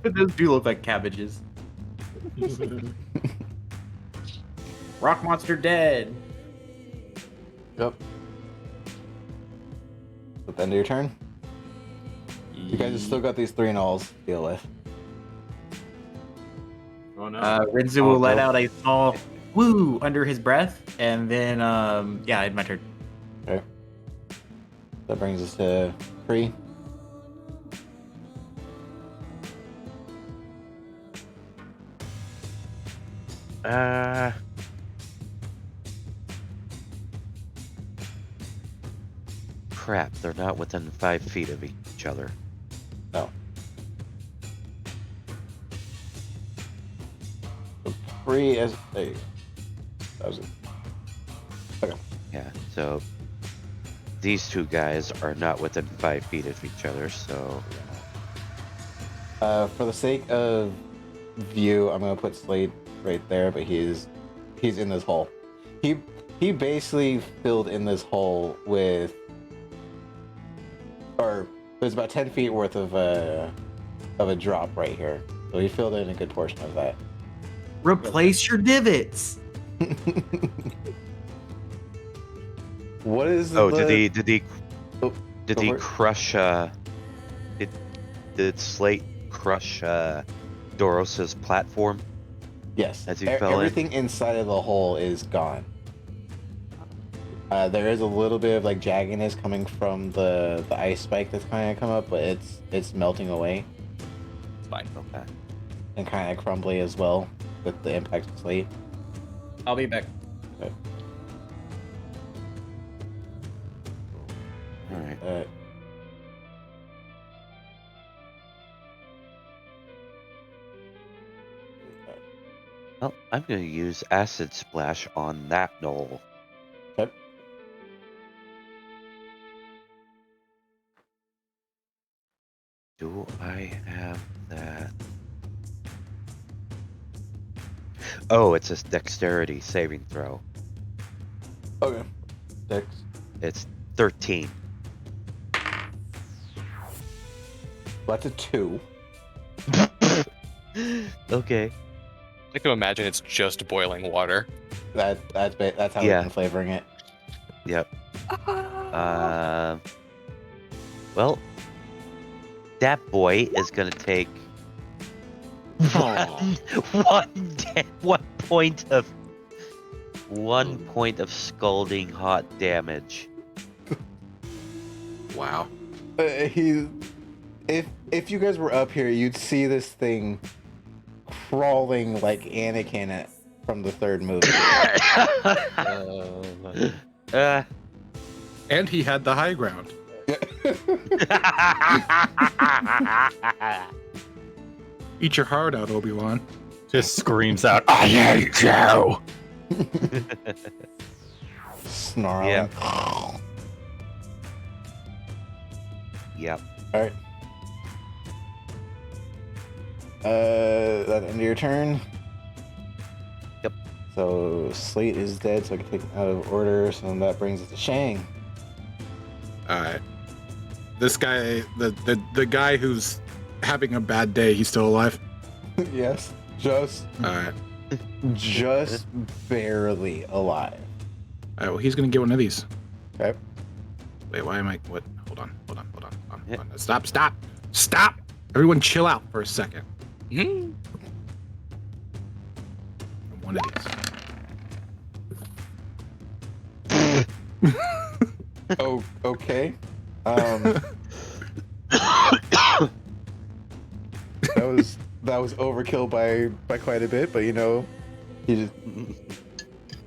Those do look like cabbages. Rock monster dead. Yep. At the end of your turn, you guys have still got these 3 nulls to deal with. Oh no. Rinzu will let out a small woo under his breath, and then yeah, it's my turn. Okay. That brings us to 3. Crap, they're not within 5 feet of each other. No. So 3 as there you go. That was it. Okay. Yeah, so these two guys are not within 5 feet of each other, so For the sake of view, I'm gonna put Slade right there, but he's in this hole. He basically filled in this hole with, or there's about 10 feet worth of a drop right here. So he filled in a good portion of that. Replace your divots. What is oh, the... did he Oh, did go he for it. crush did Slate crush Doros's platform? Yes. As he fell in? Everything inside of the hole is gone. There is a little bit of like jaggedness coming from the ice spike that's kind of come up, but it's melting away It's fine. Okay. and kind of crumbly as well with the impact of Slate. I'll be back. Okay. All right. Well, I'm going to use Acid Splash on that knoll. Okay. Do I have that? Oh, it's a dexterity saving throw. Okay. Dex. It's 13. That's a 2. Okay. I like to imagine it's just boiling water. That's how we've Yeah. been flavoring it. Yep. Well, that boy is gonna take one point of scalding hot damage. Wow. If you guys were up here, you'd see this thing crawling like Anakin from the third movie. Uh, And he had the high ground. Eat your heart out, Obi-Wan. Just screams out, "I hate you!" Snarling. Yeah. All yep. right. That end of your turn. Yep. So Slate is dead, so I can take him out of order. So that brings us to Shang. Alright. This guy, the guy who's having a bad day, he's still alive? Yes. Just Alright. barely alive. Alright, well, he's gonna get one of these. Okay. Wait, why am I... What? Hold on. Yeah. Stop! Everyone chill out for a second. Hmm? One of these. Oh, okay. That was overkill by quite a bit, but you know, you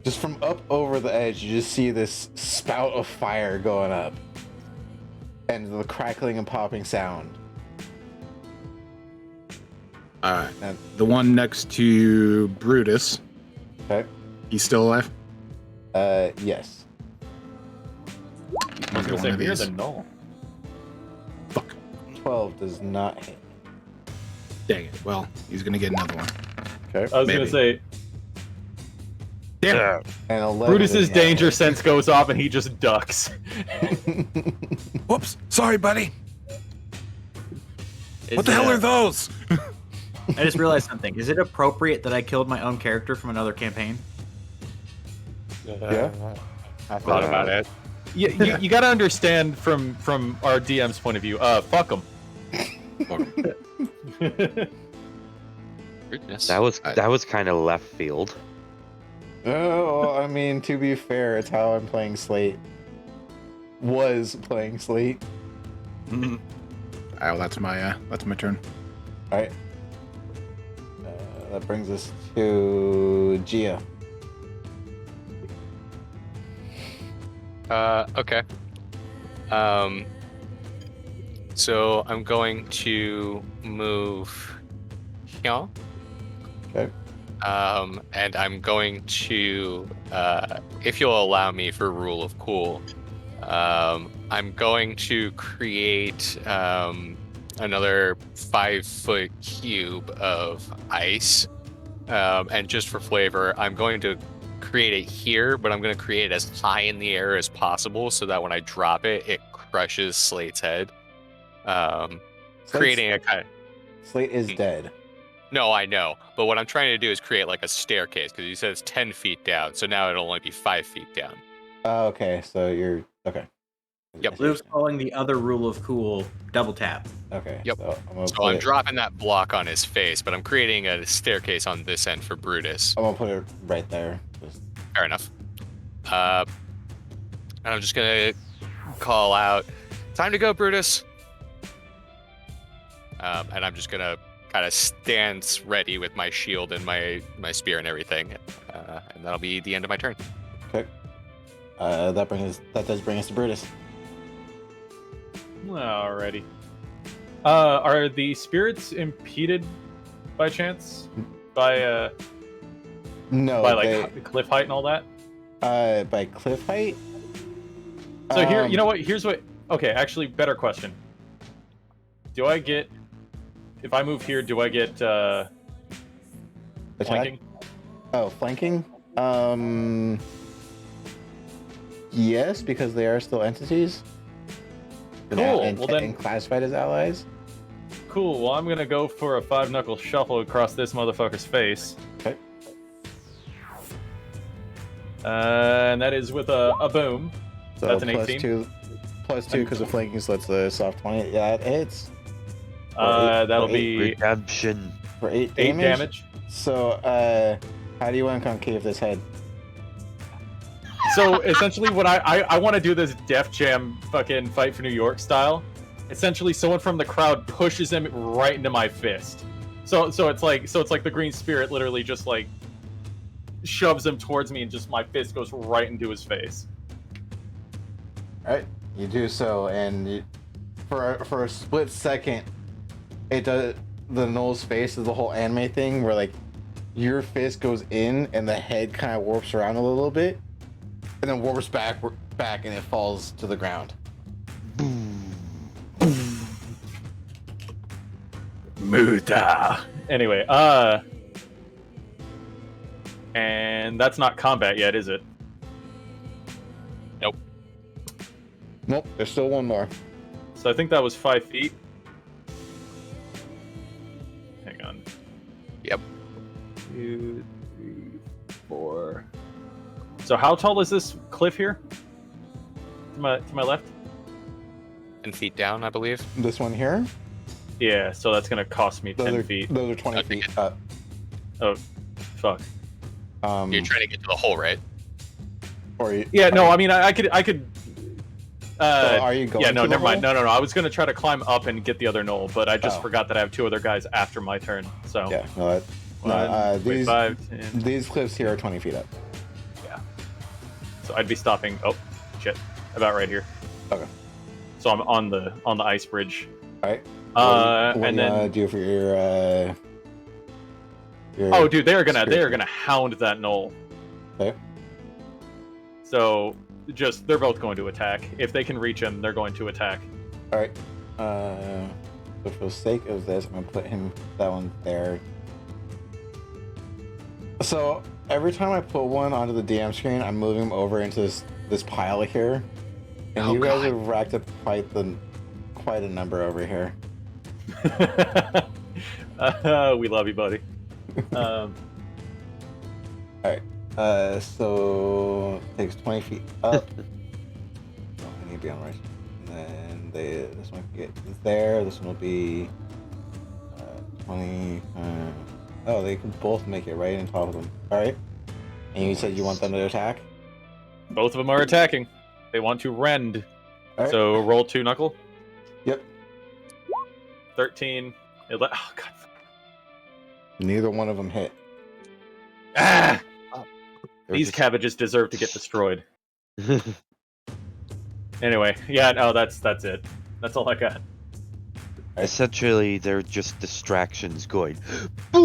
just from up over the edge, you just see this spout of fire going up, and the crackling and popping sound. Alright. And, The one next to Brutus, okay. he's still alive? Yes. I was gonna One say, of we're these. the null. Fuck. 12 does not hit. Dang it. Well, he's gonna get another one. Okay. I was Maybe. gonna say, Damn it. And 11. Brutus's does not danger hit. sense goes off and he just ducks. Whoops. Sorry, buddy. Is What the hell it- are those? I just realized something. Is it appropriate that I killed my own character from another campaign? Yeah. I thought about it. You gotta understand from our DM's point of view. Fuck them. Goodness. That was kind of left field. Oh, I mean, to be fair, it's how I'm playing Slate. Was playing Slate. Oh, that's my turn. Alright. That brings us to Gia. Okay. So I'm going to move here. Okay. And I'm going to, if you'll allow me for rule of cool, I'm going to create another 5-foot cube of ice. And just for flavor, I'm going to create it here, but I'm going to create it as high in the air as possible so that when I drop it, it crushes Slate's head. Creating a kind of... Slate is dead. No, I know. But what I'm trying to do is create like a staircase because you said it's 10 feet down. So now it'll only be 5 feet down. Oh, okay, so you're okay. Yep. Luke's calling the other rule of cool double tap. Okay. Yep. So I'm gonna So put I'm it, dropping that block on his face, but I'm creating a staircase on this end for Brutus. I'm gonna put it right there. Just, Fair enough. And I'm just gonna call out, "Time to go, Brutus." And I'm just gonna kind of stand ready with my shield and my spear and everything, and that'll be the end of my turn. okay. That does bring us to Brutus. Alrighty. Are the spirits impeded by chance by No, by like cliff height and all that? by cliff height. So here, you know what? Here's what. Okay, actually, better question. Do I get if I move here? Do I get flanking? Oh, flanking. Yes, because they are still entities. Cool. And, Well then, and classified as allies. cool. Well, I'm gonna go for a 5-knuckle shuffle across this motherfucker's face. Okay. And that is with a boom. So That's an plus 18. Plus 2 because of flanking, so that's the soft 20. Yeah, it hits. That'll for be Redemption. For 8 8 damage. damage. So, how do you want to concave this head? So essentially, what I want to do this Def Jam fucking Fight for New York style. Essentially, someone from the crowd pushes him right into my fist. So it's like the Green Spirit literally just like shoves him towards me, and just my fist goes right into his face. All right, you do so, and for a split second, it does. The Null's face is the whole anime thing where like your fist goes in and the head kind of warps around a little bit, and then warps back, and it falls to the ground. Muta. Anyway, and that's not combat yet, is it? Nope, there's still one more. So I think that was 5 feet. Hang on. Yep. 2, 3, 4. So how tall is this cliff here? To my left? 10 feet down, I believe. This one here. Yeah, so that's gonna cost me 10 feet. Those are 20 Okay. feet up. Oh, fuck. You're trying to get to the hole, right? Or you, Yeah, no, I mean, I could. are you going? Yeah, no, to the never mind. hole? No. I was gonna try to climb up and get the other knoll, but I just Oh. forgot that I have 2 other guys after my turn. So Yeah, no, that, One, wait, these 5, 10. these cliffs here are 20 feet up. So I'd be stopping. Oh, shit! About right here. Okay. So I'm on the ice bridge. All right. What And do you wanna then do for your oh, dude, they are Spirit. gonna hound that knoll. Okay. So they're both going to attack. If they can reach him, they're going to attack. All right. So for the sake of this, I'm gonna put that one there. So every time I put one onto the DM screen, I'm moving them over into this pile here, and Oh, you guys God. have racked up quite a number over here. We love you, buddy. So it takes 20 feet up. Oh, I need to be on the right. And then this one can get there. This one will be 20. Oh, they can both make it right on top of them. All right. And you said you want them to attack. Both of them are attacking. They want to rend. All right. So roll 2 knuckle. Yep. 13. Oh god. Neither one of them hit. Ah! They're These just- cabbages deserve to get destroyed. Anyway, yeah, no, that's it. That's all I got. Essentially, they're just distractions going. I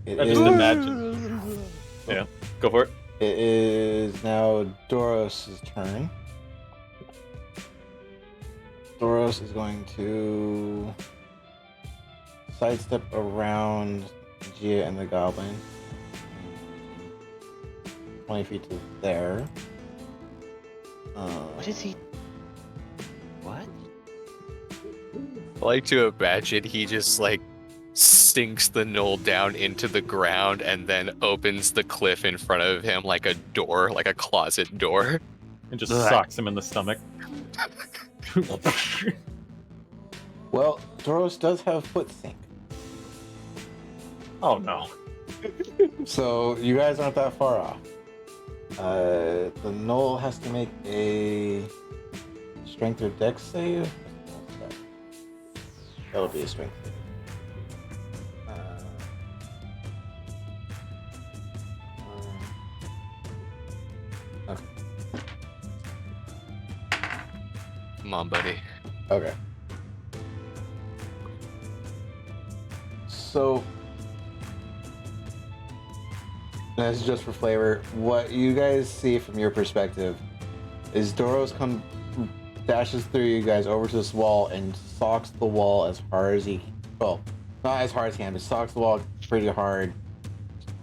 It just is, imagine. Yeah, go for it. it is now Doros' turn. Doros is going to sidestep around Gia and the goblin. 20 feet to there. What is he? What? I like to imagine he just like sinks the knoll down into the ground and then opens the cliff in front of him like a door, like a closet door. And just Ugh. socks him in the stomach. Well, Doros does have foot sync. Oh no. So you guys aren't that far off. The knoll has to make a strength or dex save. That'll be a strength save. Okay. Come on, buddy. Okay. So that's just for flavor. What you guys see from your perspective is Doros dashes through you guys over to this wall and socks the wall as hard as he, well, not as hard as he can, but socks the wall pretty hard,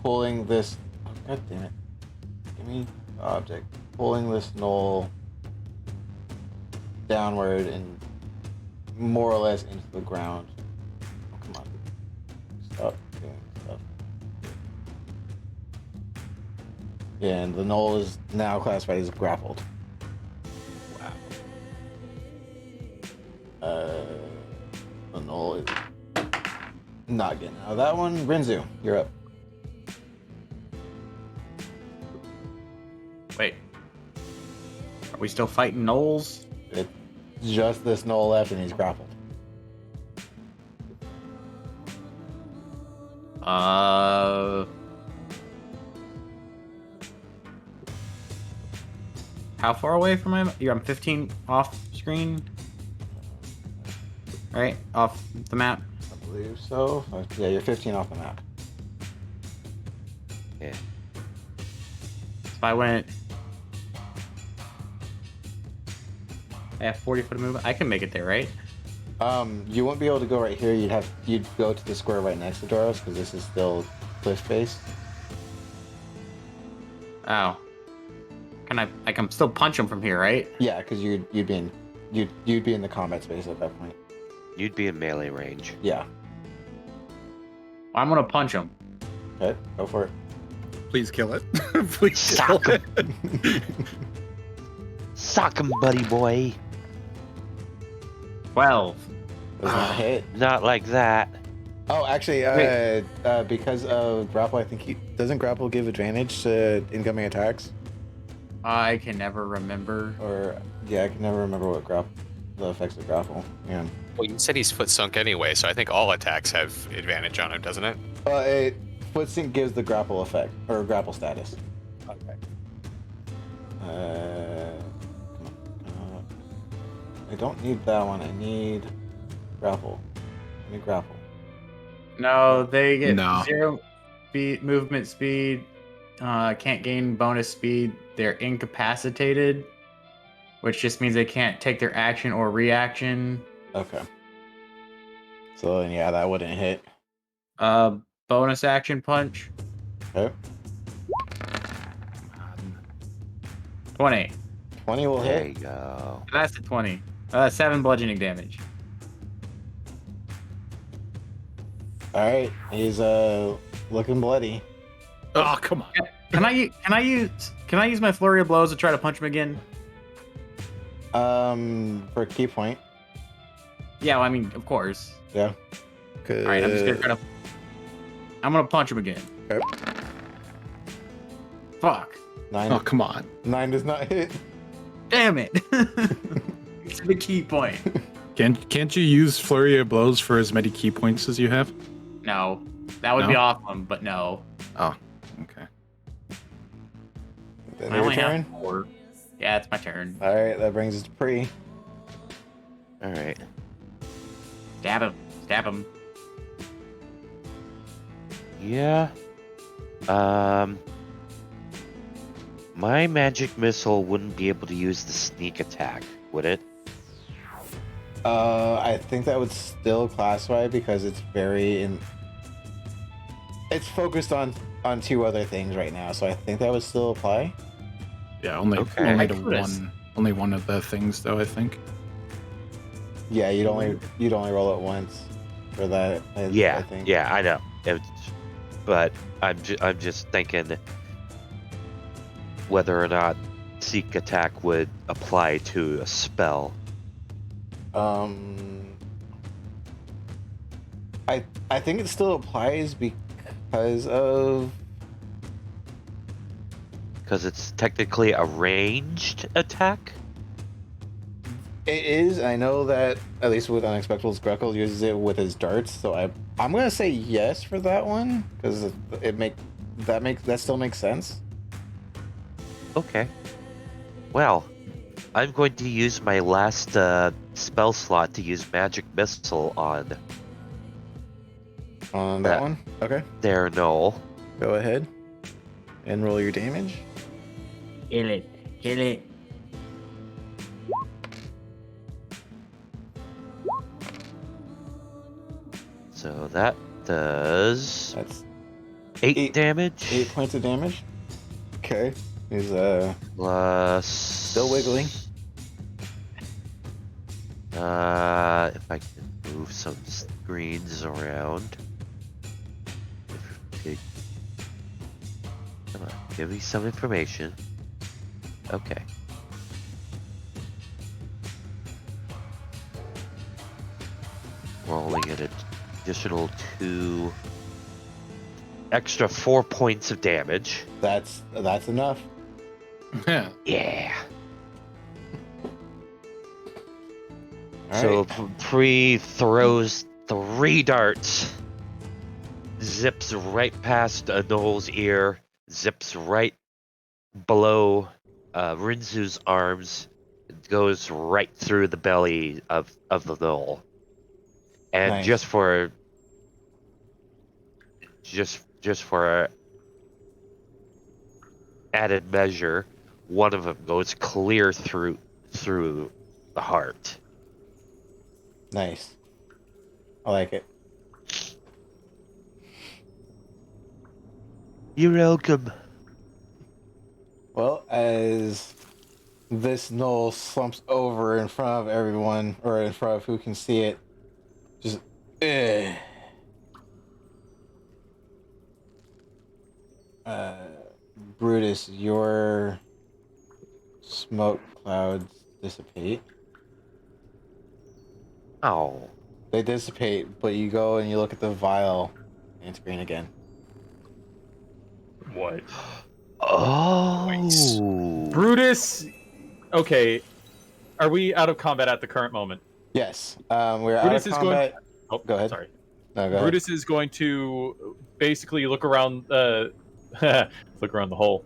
pulling this. Oh, God damn it! Give me the object. Pulling this knoll downward and more or less into the ground. Oh, come on! Stop doing stuff. Yeah, and the knoll is now classified as grappled. The knoll is not getting out of that one. Rinzu, you're up. Wait. Are we still fighting gnolls? It's just this knoll left and he's grappled. How far away from him? Yeah, I'm 15 off screen. Right? Off the map. I believe so. Yeah, you're 15 off the map. Yeah. If I went... I have 40 foot of movement. I can make it there, right? You won't be able to go right here. You'd go to the square right next to Doros because this is still cliff face. Oh. I can still punch him from here, right? Yeah, because you'd be in the combat space at that point. You'd be in melee range. Yeah. I'm gonna punch him. Okay, go for it. Please kill it. Please kill Sock it. Sock him, buddy boy. 12. Does not hit. Not like that. Oh, actually, because of grapple, I think doesn't grapple give advantage to incoming attacks? I can never remember. Or yeah, I can never remember what the effects of grapple. Yeah. Well, you said he's foot sunk anyway, so I think all attacks have advantage on him, doesn't it? Foot sync gives the grapple effect or grapple status. Okay. Come on. I don't need that one. I need grapple. I need grapple. No, they get No. 0 movement speed. Can't gain bonus speed. They're incapacitated, which just means they can't take their action or reaction. Okay. So then, yeah, that wouldn't hit. Bonus action punch. Okay. 20. 20 will There hit. you go. That's a 20. 7 bludgeoning damage. All right. He's looking bloody. Oh, come on. Can I use my flurry of blows to try to punch him again? For a key point. Yeah, well, I mean, of course. Yeah. All right, I'm just gonna try to. I'm gonna punch him again. Okay. Fuck. 9. Oh, come on. 9 does not hit. Damn it. It's the key point. Can't you use Flurry of Blows for as many key points as you have? No, that would be No? awesome, but no. Oh, okay. Then I your only turn. have 4. Yeah, it's my turn. All right, that brings us to Pre. All right. Stab him. Stab him. Yeah. My magic missile wouldn't be able to use the sneak attack, would it? I think that would still classify because it's it's focused on 2 other things right now, so I think that would still apply. Yeah, only Okay. only I to could've- only one of the things though, I think. Yeah, you'd only roll it once for that. I Yeah. think. Yeah, I know. But I'm just thinking whether or not sneak attack would apply to a spell. I think it still applies because of Because it's technically a ranged attack? it is. I know that at least with Unexpected's Greckle uses it with his darts, so I'm gonna say yes for that one because that still makes sense. Okay. Well, I'm going to use my last spell slot to use Magic Missile on On that That- one? Okay. There, null. Go ahead and roll your damage. Kill it. Kill it. So that does That's 8 eight- damage. 8 points of damage. Okay. He's Plus. still wiggling. If I can move some screens around. Come on, give me some information. Okay. Rolling an additional 2. Extra 4 points of damage. That's enough. Yeah. Yeah. All So right. Pre throws 3 darts, zips right past Noel's ear, zips right below Rinzu's arms, goes right through the belly of the Noel. And Nice. just for added measure, one of them goes clear through the heart. Nice. I like it. You're welcome. Well, as this knoll slumps over in front of everyone, or in front of who can see it, just Brutus, your smoke clouds dissipate. Oh. They dissipate, but you go and you look at the vial, and it's green again. What? Oh. Brutus. Okay. Are we out of combat at the current moment? Yes, we're out Brutus of is combat. Oh, Go ahead. Sorry. No, go Brutus is going to basically look around. Look around the hole.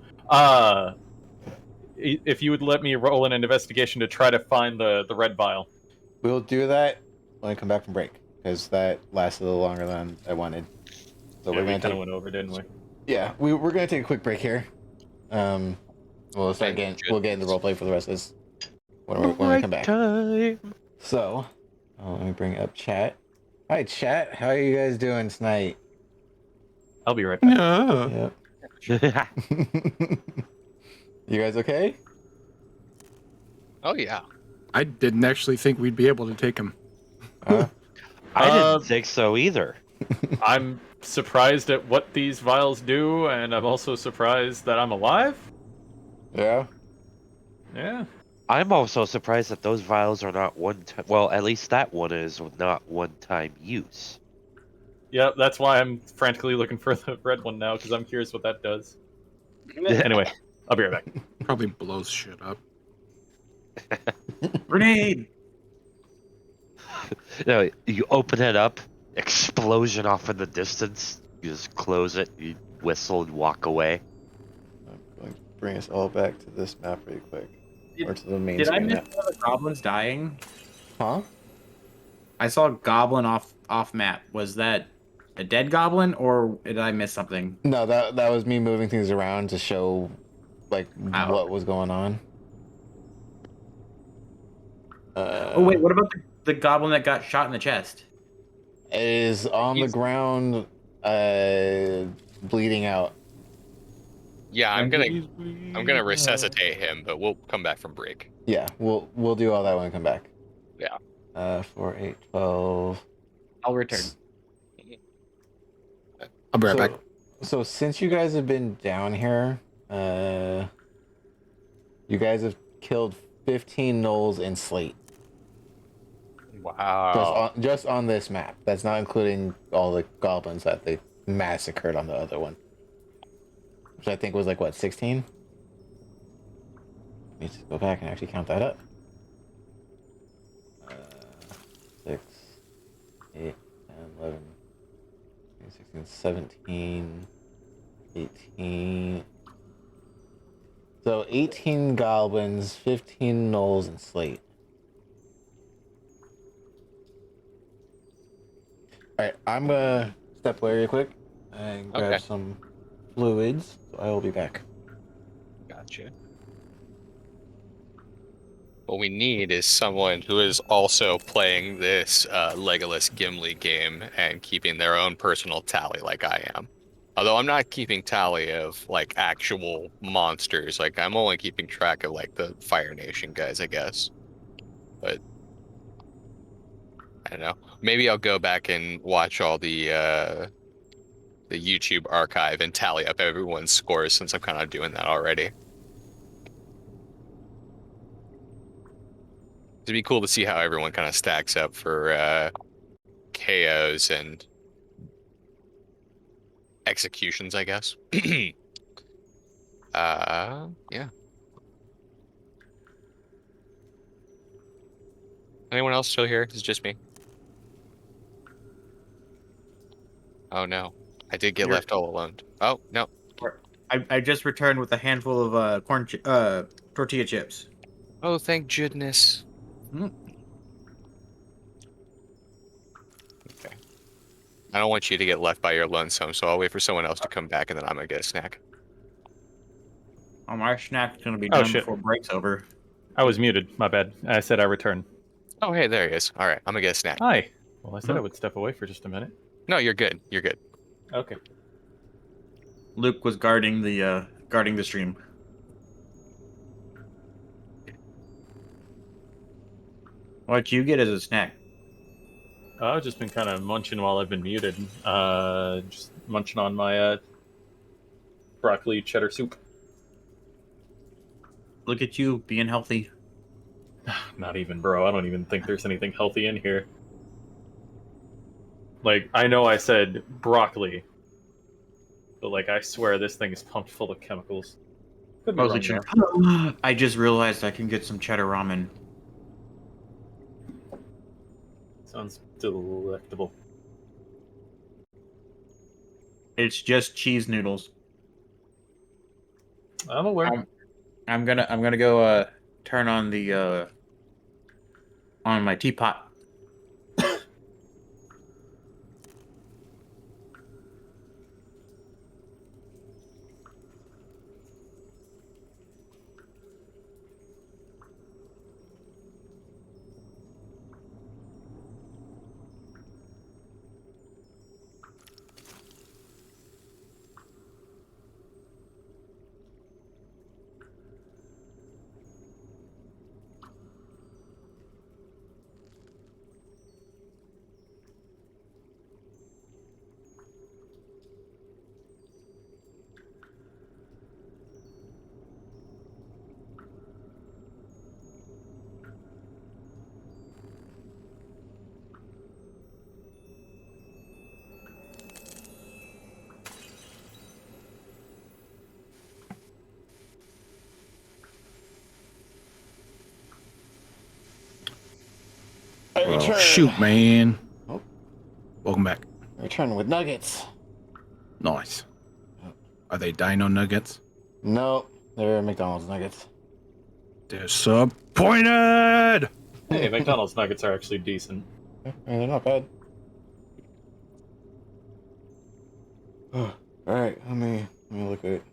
If you would let me roll in an investigation to try to find the red vial. ahead. We'll do that when we come back from break, because that lasted a little longer than I wanted. So Yeah, we're we gonna kind of take. went over, didn't we? Yeah, we're gonna take a quick break here. We'll start getting. We'll get into roleplay for the rest of this when we come back. Time. So, let me bring up chat. Hi, chat. How are you guys doing tonight? I'll be right back. Yeah. Yep. You guys okay? Oh yeah. I didn't actually think we'd be able to take him. I Uh, didn't think so either. I'm surprised at what these vials do, and I'm also surprised that I'm alive. Yeah. Yeah. I'm also surprised that those vials are not one time. Well, at least that one is not one-time use. Yeah, that's why I'm frantically looking for the red one now, because I'm curious what that does. Anyway, I'll be right back. Probably blows shit up. Grenade. No, you open it up, explosion off in the distance. You just close it, you whistle and walk away. I'm going to bring us all back to this map really quick. Or to the main Did I screen miss map. one of the goblins dying? Huh? I saw a goblin off map. Was that a dead goblin, or did I miss something? No, that was me moving things around to show, like, Oh. what was going on. Oh wait, what about the goblin that got shot in the chest? It is on the He's- ground, bleeding out. Yeah, I'm gonna resuscitate him, but we'll come back from break. Yeah, we'll do all that when we come back. Yeah. 4, 8, 12. I'll return. I'll be right back. So since you guys have been down here, you guys have killed 15 gnolls in Slate. Wow. Just on this map. That's not including all the goblins that they massacred on the other one. Which I think was like, what, 16? Let me just go back and actually count that up. 6, 8, 10, 11, 16, 17, 18. So 18 goblins, 15 gnolls, and Slate. Alright, I'm gonna step step away real quick and grab Okay. some fluids. So I will be back. Gotcha. What we need is someone who is also playing this Legolas Gimli game and keeping their own personal tally like I am. Although I'm not keeping tally of like actual monsters. Like I'm only keeping track of like the Fire Nation guys, I guess. But I don't know. Maybe I'll go back and watch all the YouTube archive and tally up everyone's scores since I'm kind of doing that already. It'd be cool to see how everyone kind of stacks up for KOs and executions, I guess. Yeah. Anyone else still here? It's just me. Oh no. I did get You're- left all alone. Oh, no. I just returned with a handful of tortilla chips. Oh, thank goodness. Mm. Okay. I don't want you to get left by your lonesome, so I'll wait for someone else to come back and then I'm gonna get a snack. Oh, my snack's gonna be Oh, done shit. before break's over. I was muted. My bad. I said I return. Oh, hey, there he is. All right, I'm gonna get a snack. Hi. Well, I said I would step away for just a minute. No, you're good. You're good. Okay. Luke was guarding the stream. What you get as a snack? I've just been kind of munching while I've been muted. Just munching on my broccoli cheddar soup. Look at you being healthy. Not even, bro. I don't even think there's anything healthy in here. Like, I know I said broccoli, but like, I swear this thing is pumped full of chemicals. Could be Oh, wrong, the though. I just realized I can get some cheddar ramen. Sounds delectable. It's just cheese noodles. I'm aware. I'm gonna go turn on the on my teapot. I Well, return. shoot, man. Oh. Welcome back. I return with nuggets. Nice. Are they dino nuggets? No, they're McDonald's nuggets. Disappointed! Hey, McDonald's nuggets are actually decent. They're not bad. All right, let me look at it.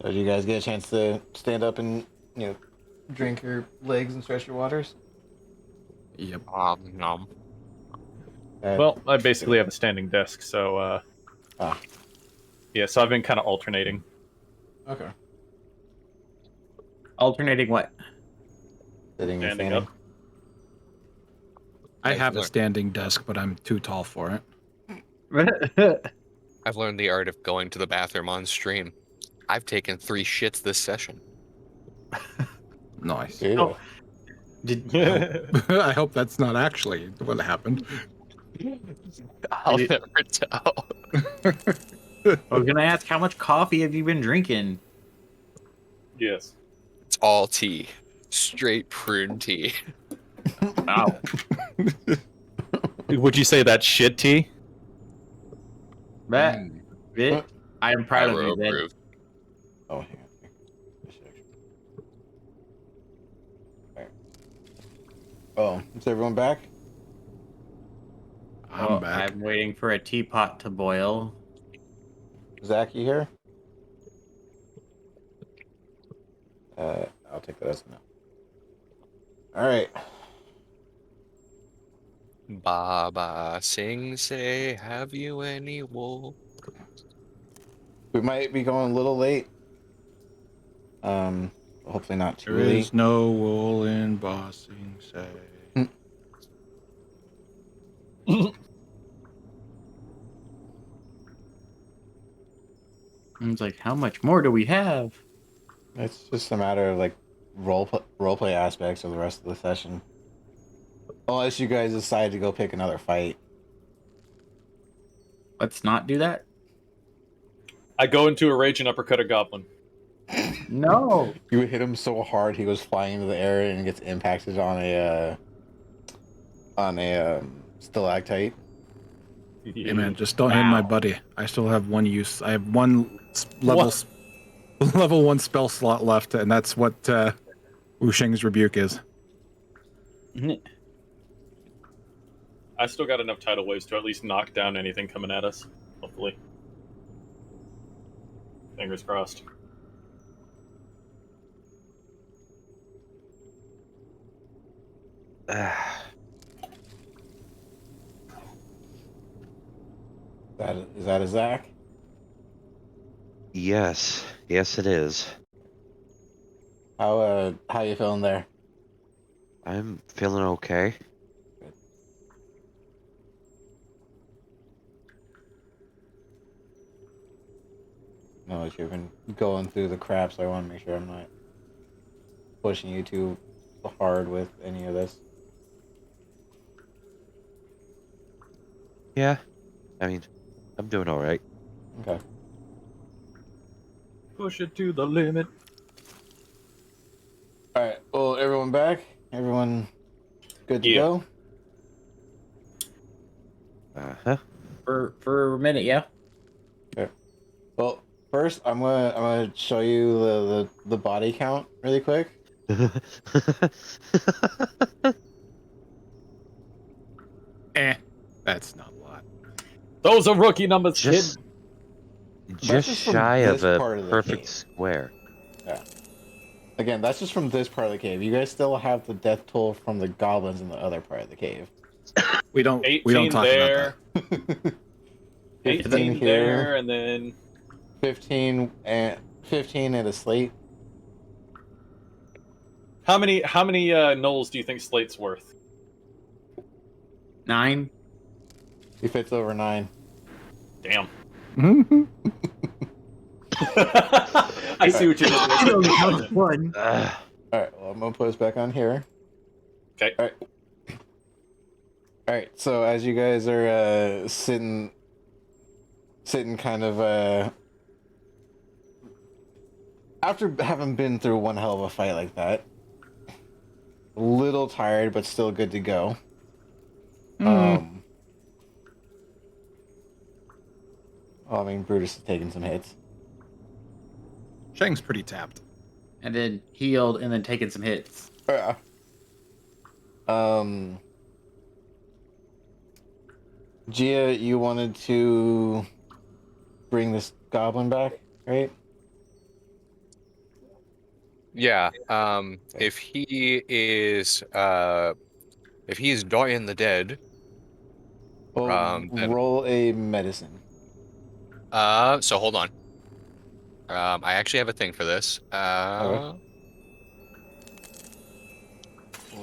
Did you guys get a chance to stand up and drink your legs and stretch your waters? Yep. No. Well, I basically have a standing desk, so Ah. yeah. So I've been kind of alternating. Okay. Alternating what? Sitting and Standing standing. up. I have a Look. standing desk, but I'm too tall for it. I've learned the art of going to the bathroom on stream. I've taken 3 shits this session. Nice. Yeah. Oh. Did I hope that's not actually what happened. I'll Did- never tell. I was gonna ask how much coffee have you been drinking? Yes. It's all tea. Straight prune tea. Wow. Would you say that's shit tea? That it. I am proud of Pyro you, Zed. approved. Oh, hang on. This section. Alright. Oh, is everyone back? I'm back. I'm waiting for a teapot to boil. Zach, you here? I'll take that as a no. Alright. Baba Sing say, have you any wool? We might be going a little late. Hopefully not too There late. is no wool in bossing, say. And it's like, how much more do we have? It's just a matter of like roleplay aspects of the rest of the session. Unless you guys decide to go pick another fight. Let's not do that. I go into a rage and uppercut a goblin. No. You would hit him so hard he goes flying into the air and gets impacted on a stalactite. Hey man, just don't hit my buddy. I still have one use. I have one level level 1 spell slot left, and that's what Wu Sheng's rebuke is. I still got enough tidal waves to at least knock down anything coming at us. Hopefully. Fingers crossed. Is that a Zach? Yes, yes, it is. How you feeling there? I'm feeling okay. No, you've been going through the crap, so I want to make sure I'm not pushing you too hard with any of this. Yeah, I mean, I'm doing all right. Okay. Push it to the limit. All right. Well, everyone back? Everyone good to Yeah. go? Uh-huh. For a minute, yeah. Okay. Well, first I'm gonna show you the body count really quick. That's not a lot. Those are rookie numbers, just kid. just just from shy of this a part of the perfect cave. square. Yeah. Again, that's just from this part of the cave. You guys still have the death toll from the goblins in the other part of the cave. We don't 18 talk there. about that. 18 here. there, and then 15 and a slate. how many Knolls do you think Slate's worth? 9. He fits over 9. Damn. Mhm. I see what you're doing. One. All right. Well, I'm gonna put us back on here. Okay. All right. So as you guys are sitting kind of after having been through one hell of a fight like that, a little tired but still good to go. Well, I mean, Brutus is taking some hits. Sheng's pretty tapped. And then healed and then taking some hits. Yeah. Gia, you wanted to bring this goblin back, right? Yeah. If he is dying the dead, Well, then roll a medicine. so hold on. I actually have a thing for this. Okay.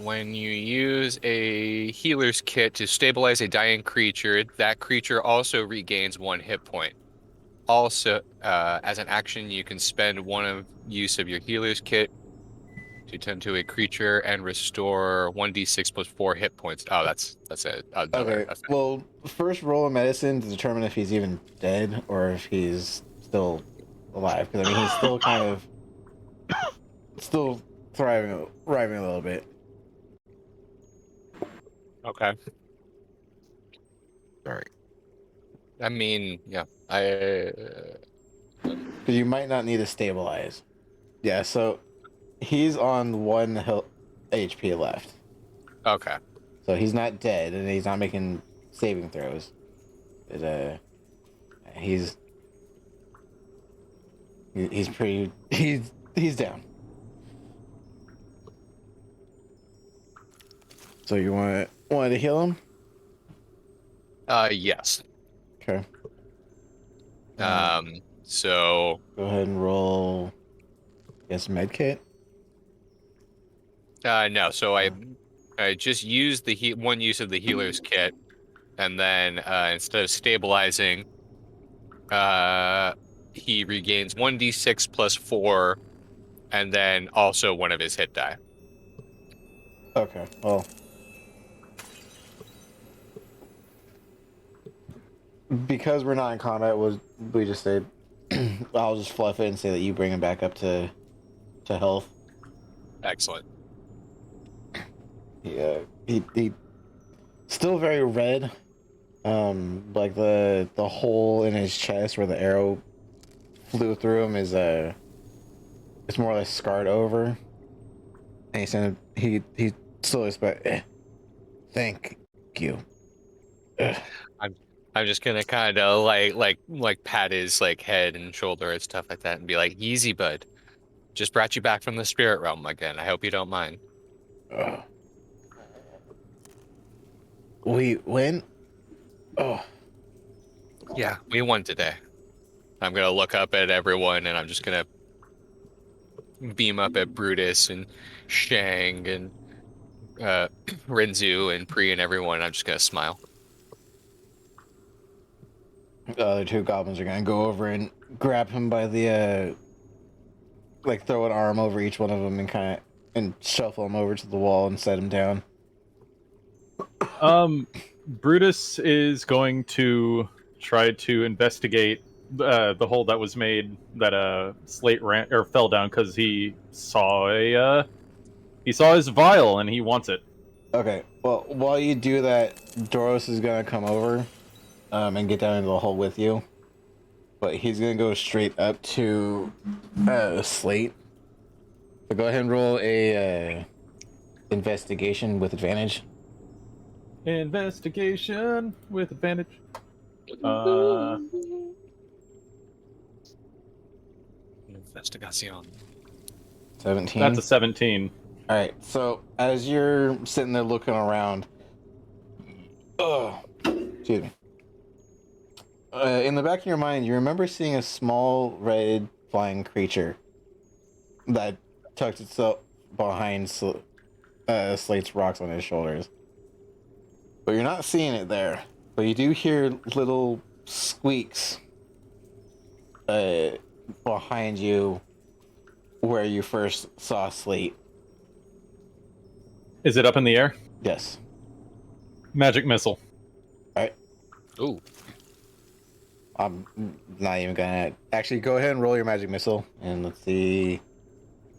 When you use a healer's kit to stabilize a dying creature, that creature also regains 1 hit point. Also, as an action, you can spend use of your healer's kit to tend to a creature and restore 1d6 plus 4 hit points. Oh, that's it. Okay. Effect. Well, first roll a medicine to determine if he's even dead or if he's still alive. Because I mean, he's still kind of still thriving a little bit. Okay. Sorry. I mean, yeah. I. Because you might not need to stabilize. Yeah, so he's on 1 HP left. Okay. So he's not dead, and he's not making saving throws. But, he's pretty. He's down. So you want to heal him? Yes. Okay. So Go ahead and roll. Yes, medkit. no. So I just used the one use of the healer's kit, and then instead of stabilizing, he regains 1d6 plus 4, and then also one of his hit die. Okay. Well, because we're not in combat, we just say I'll just fluff it and say that you bring him back up to health. Excellent. Yeah, he still very red. Like the hole in his chest where the arrow flew through him is it's more or less scarred over. And he still is, but thank you. I'm just gonna kind of like pat his like head and shoulder and stuff like that, and be like, "Easy, bud. Just brought you back from the spirit realm again. I hope you don't mind." We win. Oh, Yeah, we won today. I'm gonna look up at everyone, and I'm just gonna beam up at Brutus and Shang and Rinzu and Pri and everyone. I'm just gonna smile. the other two goblins are gonna go over and grab him by the like throw an arm over each one of them and shuffle him over to the wall and set him down. Brutus is going to try to investigate the hole that was made that Slate ran or fell down because he saw his vial and he wants it. Okay. Well, while you do that, Doros is gonna come over, and get down into the hole with you. But he's gonna go straight up to Slate. So go ahead and roll a investigation with advantage. Investigation with advantage. 17. That's a 17. All right. So as you're sitting there looking around, excuse me. In the back of your mind, you remember seeing a small red flying creature that tucked itself behind Slate's rocks on his shoulders. But you're not seeing it there. But you do hear little squeaks behind you where you first saw Slate. Is it up in the air? Yes. Magic missile. All right. Ooh. I'm not even gonna actually go ahead and roll your magic missile and let's see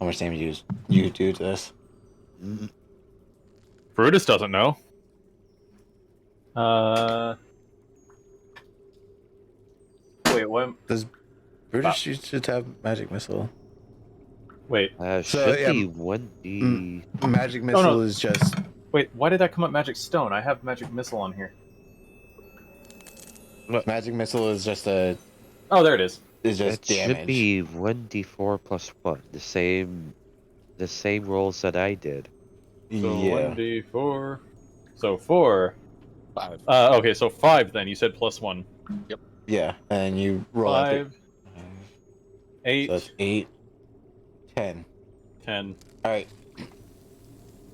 how much damage you do to this. Brutus doesn't know. Wait, what? Does Brutus should have magic missile? Wait, Should yeah, be 1D. Magic missile is just wait. Why did that come up magic stone? I have magic missile on here. magic missile is just a Oh, there it is. is just It damage. should be 1D4 plus 1. The same rolls that I did. So Yeah. 1d4. So 4. 5. Okay, so 5 then. You said plus 1. Yeah, and you roll out 5, 8, so that's 8, 10. 10. All right.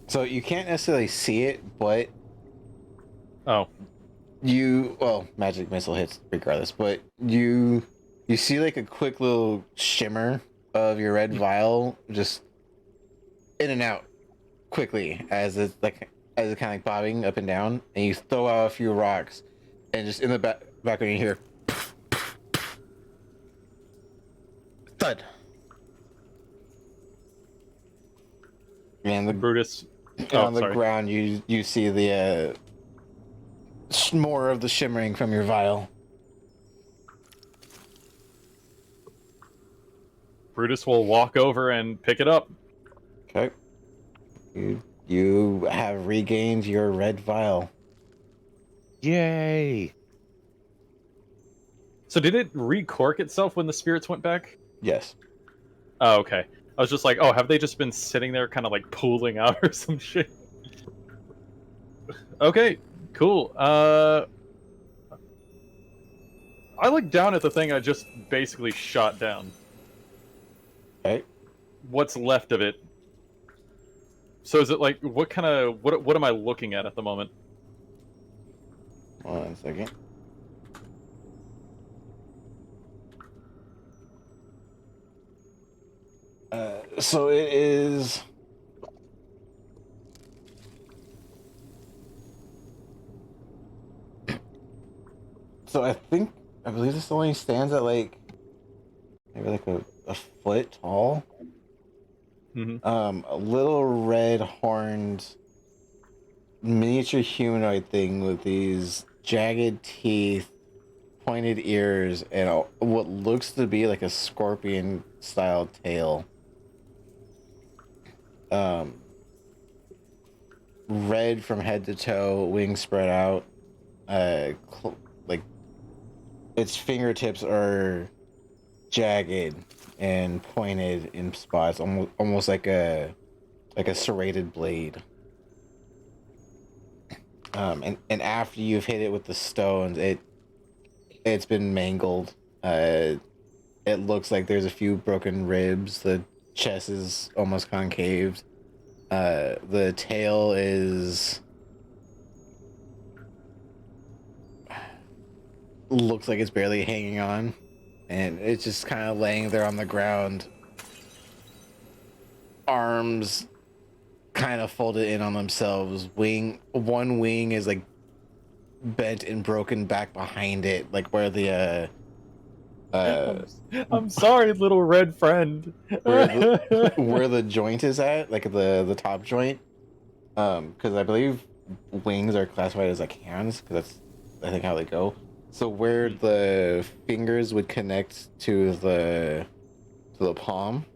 So you can't necessarily see it, but Oh, magic missile hits regardless, but you see like a quick little shimmer of your red vial just in and out quickly as it's kind of like bobbing up and down, and you throw out a few rocks, and just in the background you hear thud. And Brutus. on the sorry. ground you see the more of the shimmering from your vial. Brutus will walk over and pick it up. Okay. You have regained your red vial. Yay! So did it recork itself when the spirits went back? Yes. Oh, okay. I was just like, oh, have they just been sitting there kind of like pooling out or some shit? Okay, cool. I look down at the thing I just basically shot down. Okay. What's left of it? So is it like, what kind of, what am I looking at the moment? Hold on a second. So it is. So I believe this only stands at like maybe like a foot tall. Mm-hmm. A little red horned miniature humanoid thing with these jagged teeth, pointed ears, and what looks to be like a scorpion style tail. Red from head to toe, wings spread out. Like its fingertips are jagged and pointed in spots, almost like a serrated blade. And after you've hit it with the stones, it's been mangled. It looks like there's a few broken ribs. The chest is almost concaved. The tail is looks like it's barely hanging on, and it's just kind of laying there on the ground. Arms kind of folded in on themselves. One wing is like bent and broken back behind it, like where the I'm sorry, little red friend. where the joint is at, like the top joint. Because I believe wings are classified as like hands, because that's I think how they go. So where the fingers would connect to the palm,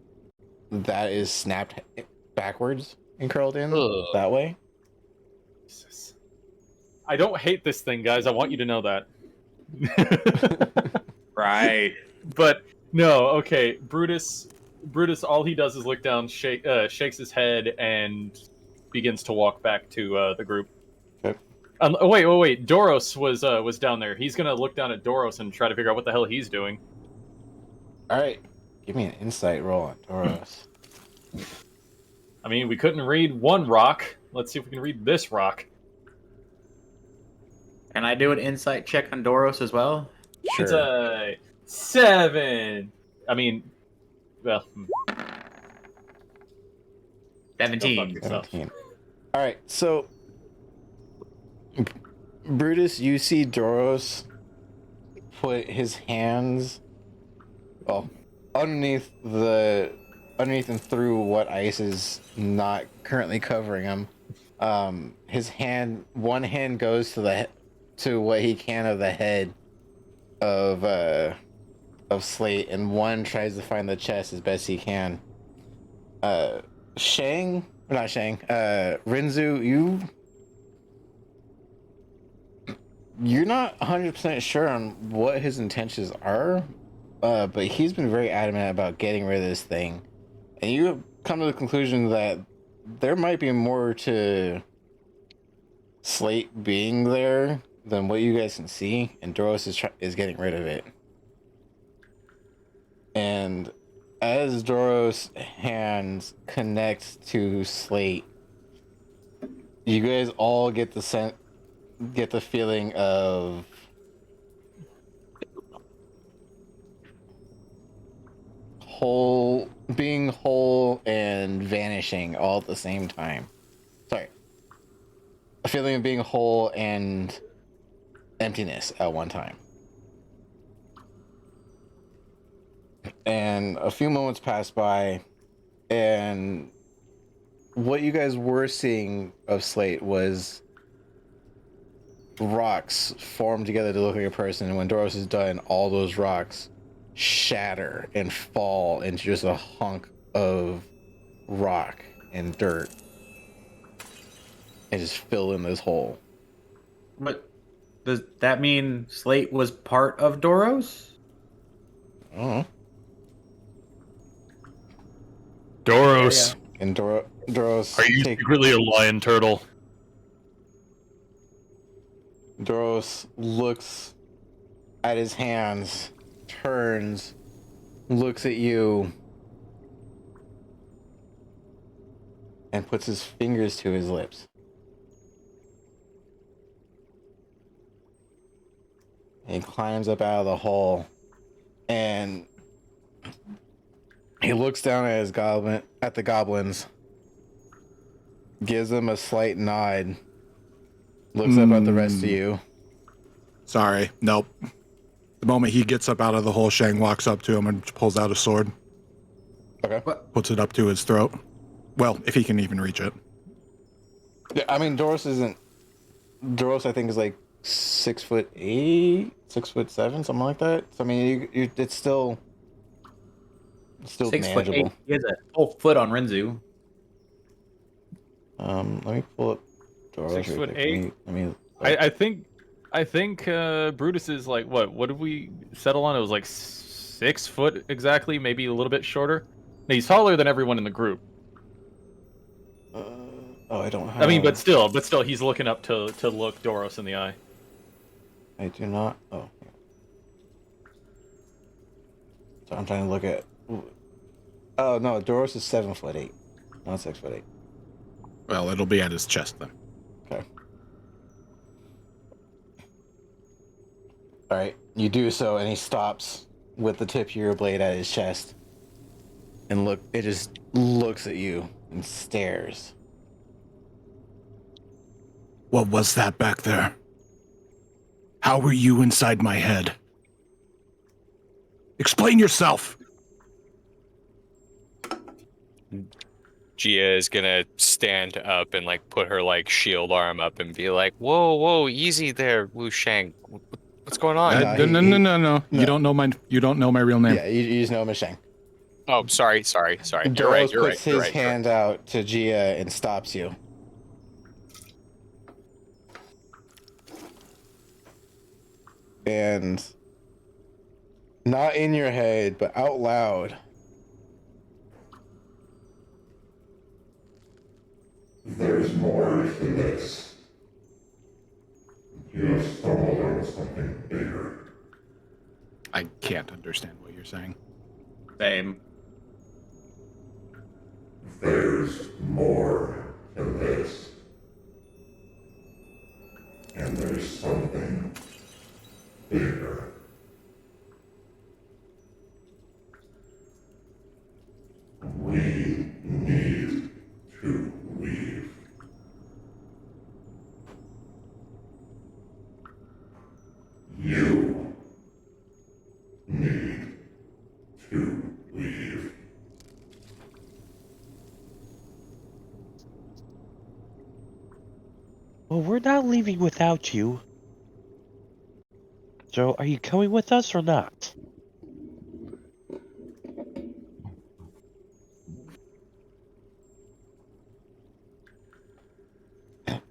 that is snapped backwards and curled in Ugh. that way. Jesus. I don't hate this thing, guys. I want you to know that. Right. But no, okay. Brutus, all he does is look down, shakes his head, and begins to walk back to the group. Okay. Wait. Doros was down there. He's gonna look down at Doros and try to figure out what the hell he's doing. All right, give me an insight roll on Doros. I mean, we couldn't read one rock. Let's see if we can read this rock. Can I do an insight check on Doros as well? It's a 7. I mean, well, 17. yourself. 17. All right, so Brutus, you see Doros put his hands, underneath and through what ice is not currently covering him. One hand goes to what he can of the head of Slate, and one tries to find the chest as best he can. Rinzu, you're not 100% sure on what his intentions are, but he's been very adamant about getting rid of this thing, and you have come to the conclusion that there might be more to Slate being there than what you guys can see, and Doros is getting rid of it. And as Doros' hands connect to Slate, you guys all get the feeling of being whole and vanishing all at the same time. Sorry. A feeling of being whole and emptiness at one time. And a few moments pass by, and what you guys were seeing of Slate was rocks formed together to look like a person. And when Doros is done, all those rocks shatter and fall into just a hunk of rock and dirt and just fill in this hole. What does that mean? Slate was part of Doros? I don't know. Doros, And Doros are you secretly a lion turtle? Doros looks at his hands, turns, looks at you, and puts his fingers to his lips. He climbs up out of the hole, and he looks down at the goblins, gives them a slight nod, looks up at the rest of you. Sorry, nope. The moment he gets up out of the hole, Shang walks up to him and pulls out a sword. Okay. Puts it up to his throat. Well, if he can even reach it. Yeah, I mean, Doros, I think, is like 6'8", 6'7", something like that. So, I mean, it's still 6'8". manageable. He has a whole foot on Renzu. Let me pull up Doros. 6'8". Let me I think Brutus is like what did we settle on? It was like 6 foot exactly, maybe a little bit shorter. No, he's taller than everyone in the group. I don't have. I mean, but still, he's looking up to look Doros in the eye. I do not. Oh. So I'm trying to look at. Oh no, Doros is 7'8", not 6'8". Well, it'll be at his chest then. Okay. All right, you do so, and he stops with the tip of your blade at his chest, and it just looks at you and stares. What was that back there? How were you inside my head? Explain yourself! Gia is gonna stand up and like put her like shield arm up and be like, "Whoa, easy there, Wu Shang. What's going on?" No. You don't know my real name. Yeah, you just know him as Shang. Oh, sorry. Doros You're right. puts his hand out to Gia and stops you. And not in your head, but out loud. There's more to this. You have stumbled on something bigger. I can't understand what you're saying. Same. There's more to this. And there's something bigger. We need to leave. You need to leave. Well, we're not leaving without you. So, are you coming with us or not?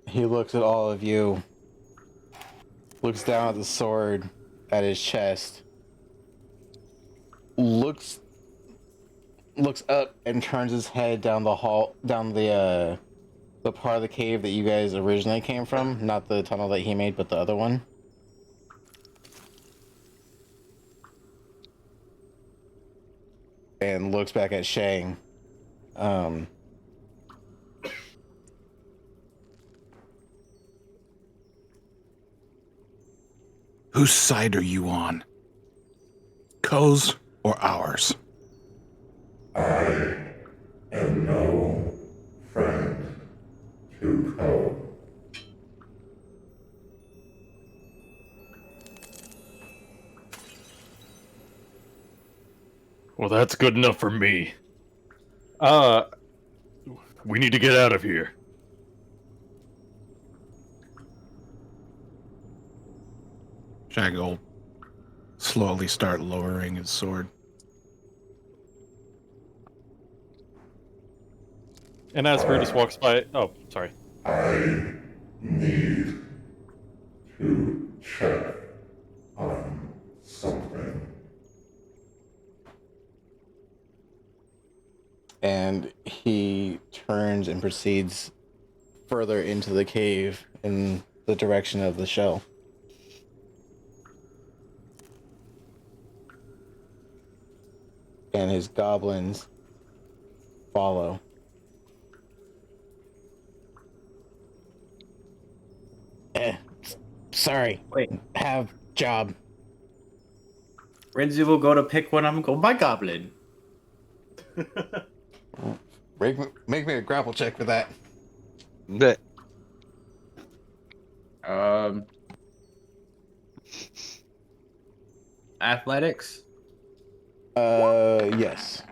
He looks at all of you, looks down at the sword at his chest, looks up and turns his head down the hall, down the part of the cave that you guys originally came from, not the tunnel that he made, but the other one. And looks back at Shang. Whose side are you on? Ko's or ours? I am no friend to Ko. Well, that's good enough for me. We need to get out of here. Shang will slowly start lowering his sword. And as Brutus walks by, oh, sorry. I need to check on something. And he turns and proceeds further into the cave in the direction of the shell. And his goblins follow. Sorry. Wait. Have job. Renzu will go to pick one up and go, my goblin. Make me a grapple check for that. But Athletics? Yes.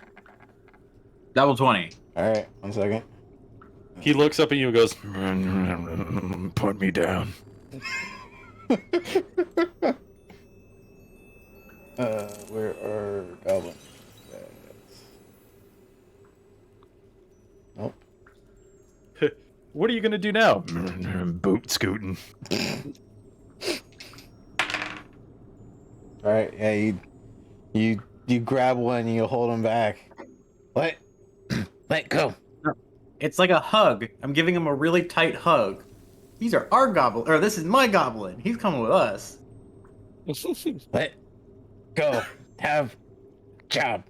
Double 20. All right, 1 second. He looks up at you and goes, put me down. Where are goblins? Nope. What are you gonna do now? Boot scooting. All right, yeah, you grab one and you hold him back. What? Let go. It's like a hug. I'm giving him a really tight hug. These are our goblin, or this is my goblin. He's coming with us. Let go. Have job.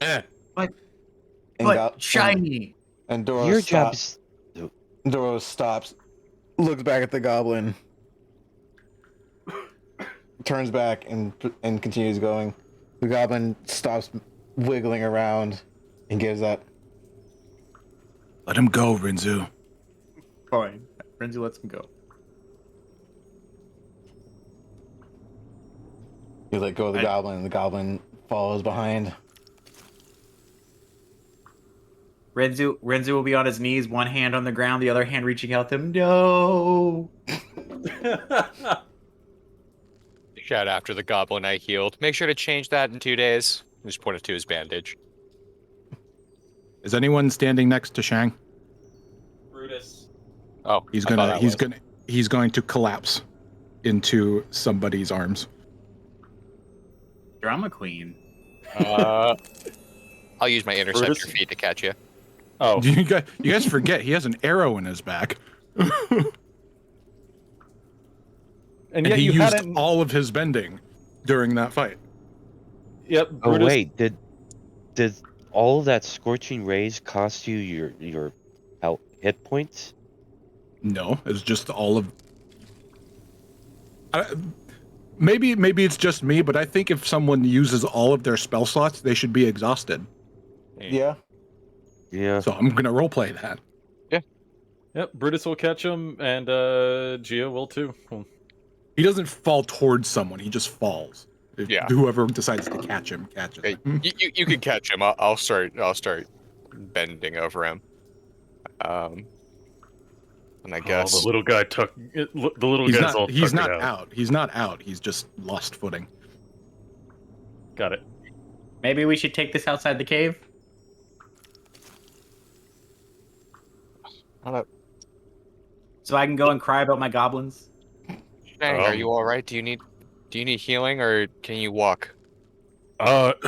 But And but shiny. And Doro your stops. job's Doro stops, looks back at the goblin, turns back and continues going. The goblin stops wiggling around and gives up. Let him go, Rinzu. Fine. Renzu lets him go. You let go of the goblin, and the goblin follows behind. Renzu will be on his knees, one hand on the ground, the other hand reaching out to him. No. Shout after the goblin I healed. Make sure to change that in 2 days. Just point it to his bandage. Is anyone standing next to Shang? Brutus. Oh, He's I thought he's going to collapse into somebody's arms. Drama queen. I'll use my interceptor Brutus? feat to catch you. Oh, You guys forget he has an arrow in his back. and And yet he you used hadn't. all of his bending during that fight. Yep. Oh Brutus. wait, did all that scorching rays cost you your health hit points? No, it's just all of. Maybe it's just me, but I think if someone uses all of their spell slots, they should be exhausted. Yeah. Yeah. So I'm gonna roleplay that. Yep. Brutus will catch him, and Gia will too. He doesn't fall towards someone; he just falls. Yeah. Whoever decides to catch him catches Hey, him. you can catch him. I'll start bending over him. And I guess the little guy took the little He's guy's all not. He's tuckered not out. out. He's not out. He's just lost footing. Got it. Maybe we should take this outside the cave. So I can go and cry about my goblins. Shang, are you all right? Do you need healing, or can you walk?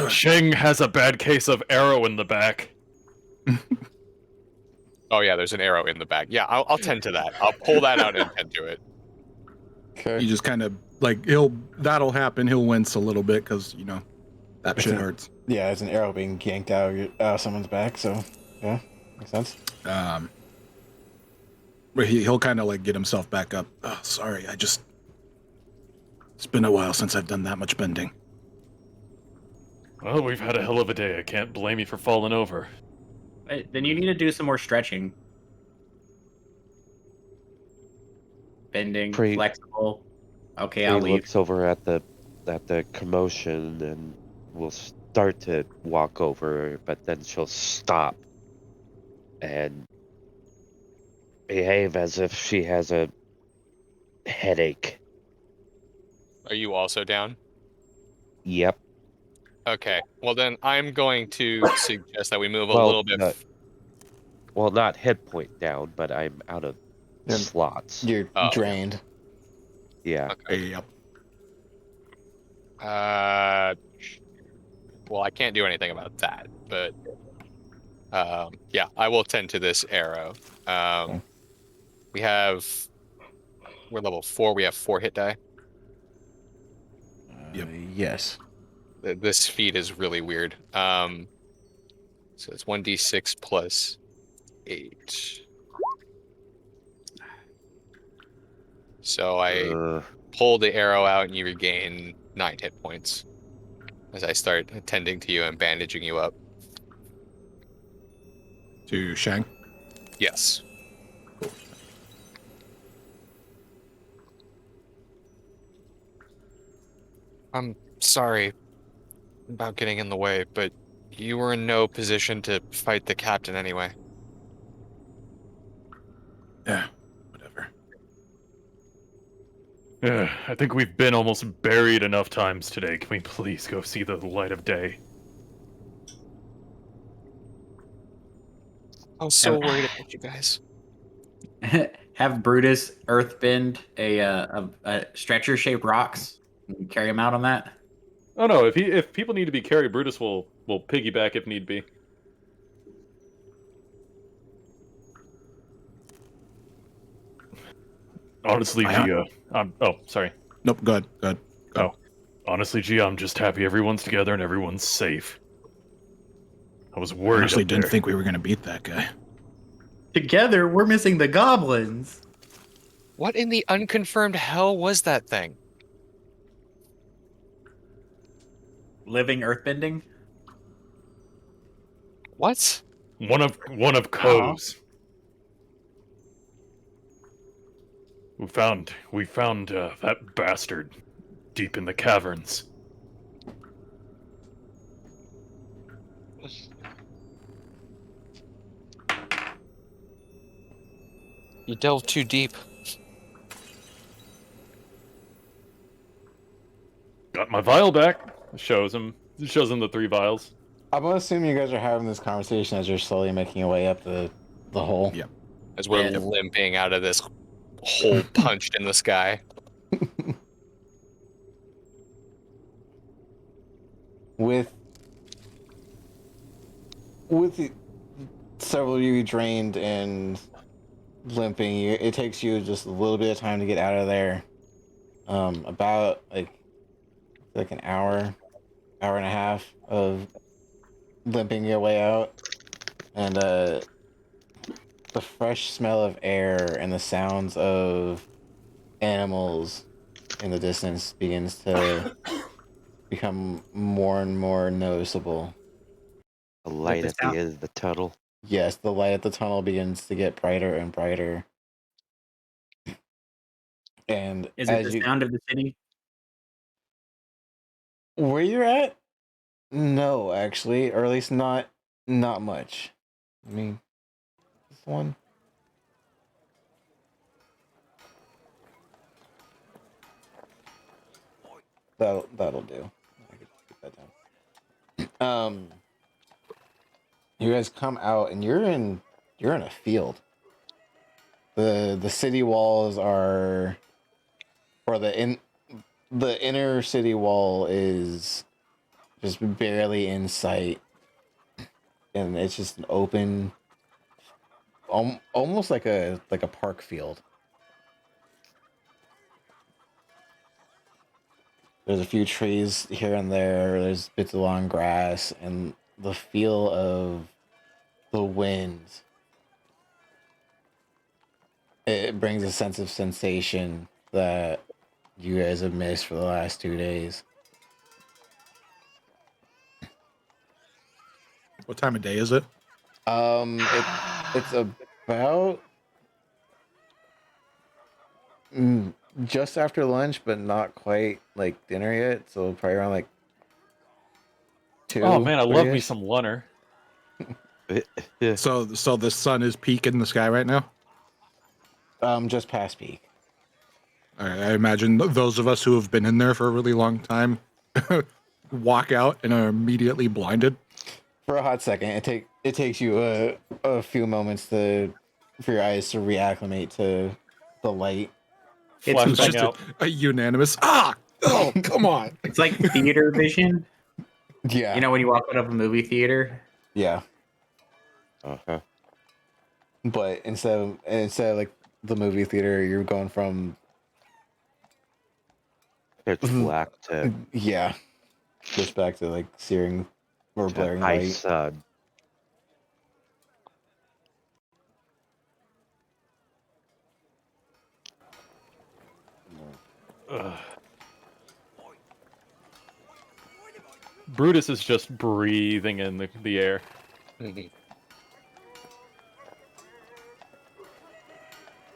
Sheng has a bad case of arrow in the back. Oh yeah, there's an arrow in the back. Yeah, I'll tend to that. I'll pull that out and tend to it. Okay. He just kind of like that'll happen. He'll wince a little bit because that shit hurts. Yeah, it's an arrow being yanked out of someone's back, so yeah, makes sense. But he'll kind of like get himself back up. Oh, sorry, it's been a while since I've done that much bending. Well, we've had a hell of a day. I can't blame you for falling over. Then you need to do some more stretching. Bending, Pre- flexible. Okay, He I'll leave. looks over at the commotion and will start to walk over, but then she'll stop and behave as if she has a headache. Are you also down? Yep. Okay. Well, then I'm going to suggest that we move a Well, little bit. Well, not hit point down, but I'm out of You're, slots. you're Oh. drained. Yeah. Yep. Well, I can't do anything about that, but yeah, I will tend to this arrow. Okay. We're level 4. We have 4 hit die. Yep. Yes. This feat is really weird. So it's 1d6 plus 8. So I pull the arrow out and you regain 9 hit points as I start attending to you and bandaging you up. To Shang. Yes. I'm sorry about getting in the way, but you were in no position to fight the captain anyway. Yeah. Whatever. I think we've been almost buried enough times today. Can we please go see the light of day? I was so worried about you guys. Have Brutus earthbend a stretcher-shaped rocks and carry him out on that. Oh no, if people need to be carried, Brutus will piggyback if need be. Honestly, Gia, oh, sorry. Nope. Good. Good. Oh, honestly, Gia, I'm just happy everyone's together and everyone's safe. I was worried. Honestly, up didn't there. think we were gonna beat that guy. Together, we're missing the goblins. What in the unconfirmed hell was that thing? Living earthbending. What? One of Ko's. We found that bastard deep in the caverns. You delved too deep. Got my vial back. Shows him the 3 vials. I'm gonna assume you guys are having this conversation as you're slowly making your way up the hole. Yeah. As we're Yeah. limping out of this hole punched in the sky. With several of you drained and limping, it takes you just a little bit of time to get out of there. About like an hour and a half of limping your way out, and the fresh smell of air and the sounds of animals in the distance begins to become more and more noticeable. The light the at the sound- end of the tunnel. Yes, the light at the tunnel begins to get brighter and brighter. And Is it the sound of the city? where you're at? No, actually, or at least not much. I mean, this one. That'll do. I could put that down. You guys come out and you're in a field. The city walls are, or the inner city wall is just barely in sight, and it's just an open, almost like a park field. There's a few trees here and there. There's bits of long grass, and the feel of the wind. It brings a sense of sensation that you guys have missed for the last 2 days. What time of day is it? It's about just after lunch, but not quite like dinner yet. So probably around like 2. Oh man, I love me 3-ish. some Lunner. So the sun is peaking in the sky right now. Just past peak. I imagine those of us who have been in there for a really long time walk out and are immediately blinded. For a hot second, it takes you a few moments for your eyes to reacclimate to the light. It's It's Flashbang just out. a unanimous oh, come on. It's like theater vision. Yeah, You know when you walk out of a movie theater? yeah. Uh-huh. But instead of like the movie theater, you're going from Pitch black to yeah, just back to like searing or blaring high light. sun. Ugh. Brutus is just breathing in the air.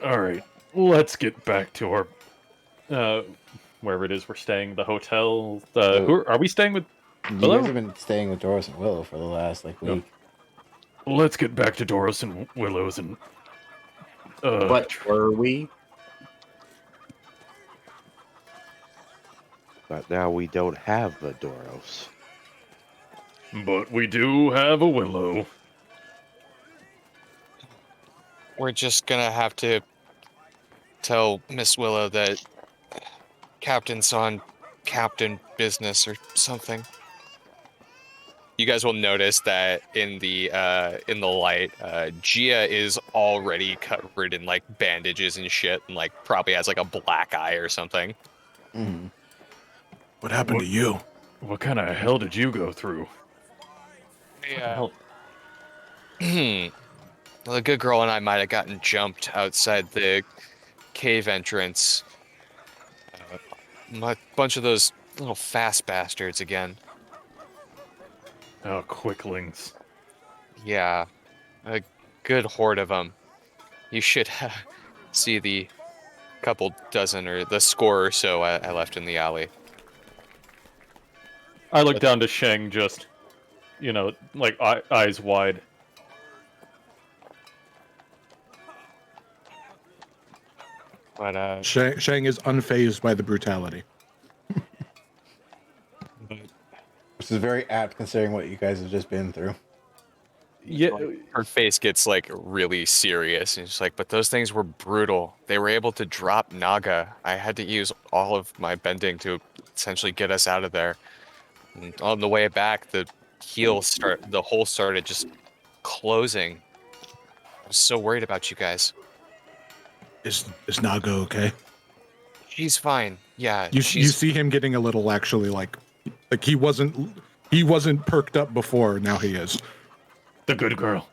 All right, let's get back to our wherever it is we're staying. The hotel. Are we staying with? You Hello? guys have been staying with Doris and Willow for the last like week. Let's get back to Doris and Willow's and. But were we? But now we don't have the Doros. But we do have a Willow. We're just gonna have to tell Miss Willow that Captain's on captain business or something. You guys will notice that in the light, Gia is already covered in like bandages and shit, and like probably has like a black eye or something. Mm-hmm. What happened to you? What kind of hell did you go through? Yeah. Well, the good girl and I might have gotten jumped outside the cave entrance. A bunch of those little fast bastards again. Oh, quicklings. Yeah, a good horde of them. You should see the couple dozen or the score or so I left in the alley. I look down to Sheng, just, like eyes wide. But Shang is unfazed by the brutality. Which is very apt considering what you guys have just been through. Yeah, her face gets like really serious, and she's like, "But those things were brutal. They were able to drop Naga. I had to use all of my bending to essentially get us out of there. And on the way back, the hole started just closing. I was so worried about you guys. Is Naga okay? She's fine. Yeah, You she's see him getting a little actually like he wasn't perked up before. Now he is. the good girl.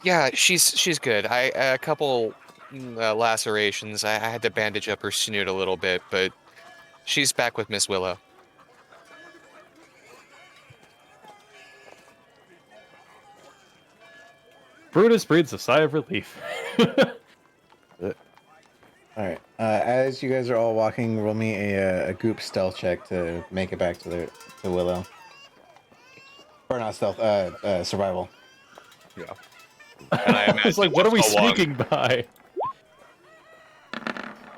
yeah, she's good. A couple lacerations. I had to bandage up her snoot a little bit, but she's back with Miss Willow. Brutus breathes a sigh of relief. All right. As you guys are all walking, roll me a goop stealth check to make it back to Willow. Or not stealth. Survival. Yeah. And I It's like, what are we along- sneaking by?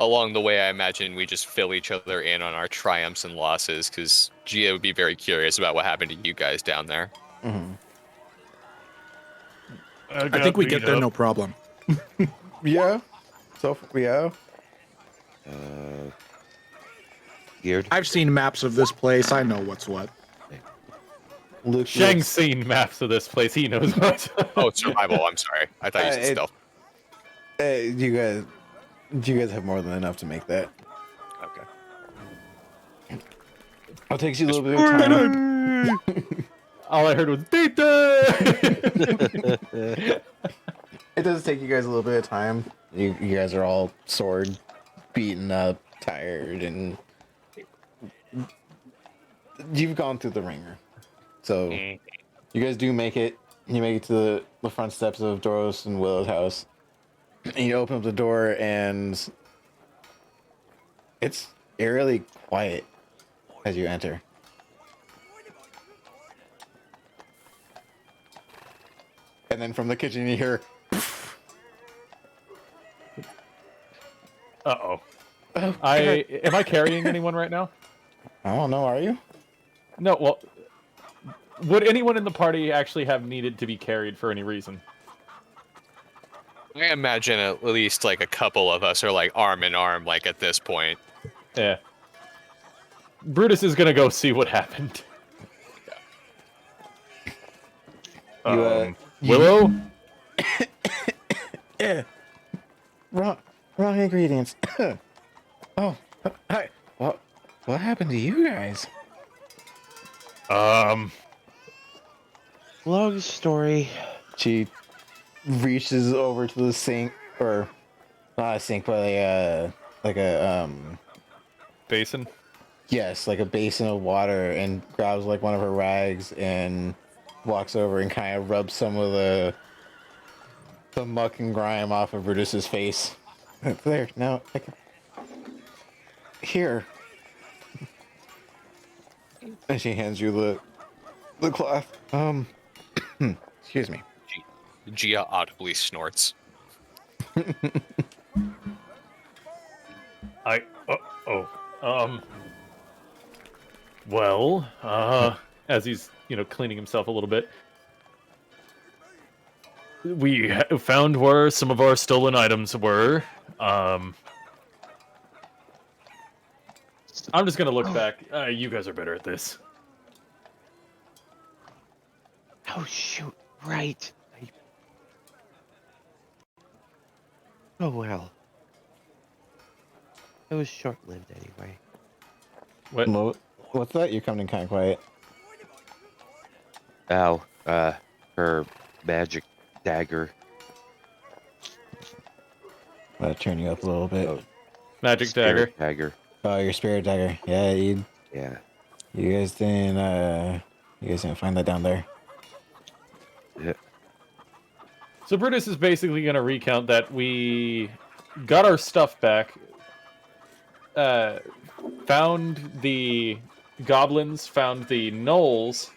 Along the way, I imagine we just fill each other in on our triumphs and losses, because Gia would be very curious about what happened to you guys down there. Mm-hmm. I think we get there no problem. Yeah. So yeah. Geared. I've seen maps of this place. I know what's what. Luke. Shang's seen maps of this place. He knows what's Oh, survival. I'm sorry. I thought you said stealth. You guys have more than enough to make that. Okay. I'll take you a little bit of time. All I heard was data. It does take you guys a little bit of time. You guys are all sword beaten up, tired, and you've gone through the ringer. So you guys do make it. You make it to the front steps of Doros and Willow's house. And you open up the door, and it's eerily quiet as you enter. And then from the kitchen, you hear, Uh-oh. Am I carrying anyone right now? I don't know, are you? No, well, would anyone in the party actually have needed to be carried for any reason? I imagine at least like a couple of us are like arm in arm, like at this point. Yeah. Brutus is gonna go see what happened. You, Willow? Yeah. Wrong ingredients. Oh, hi. What happened to you guys? Long story. She reaches over to the sink, or not a sink, but like a Basin? yes, like a basin of water, and grabs like one of her rags and walks over and kind of rubs some of the muck and grime off of Brutus's face. There, now I can... Here. And she hands you the cloth. Excuse me. Gia audibly snorts. Well, as he's, cleaning himself a little bit, we found where some of our stolen items were. I'm just gonna look back. You guys are better at this. Oh shoot! Right. Oh well. It was short-lived anyway. What's that? You're coming kind of quiet. Oh, her magic dagger. Turn you up a little bit. Oh, Magic dagger. Spirit dagger. Oh, your spirit dagger. Yeah, Yeah. you guys didn't find that down there. Yeah. So Brutus is basically gonna recount that we got our stuff back, found the goblins, found the gnolls,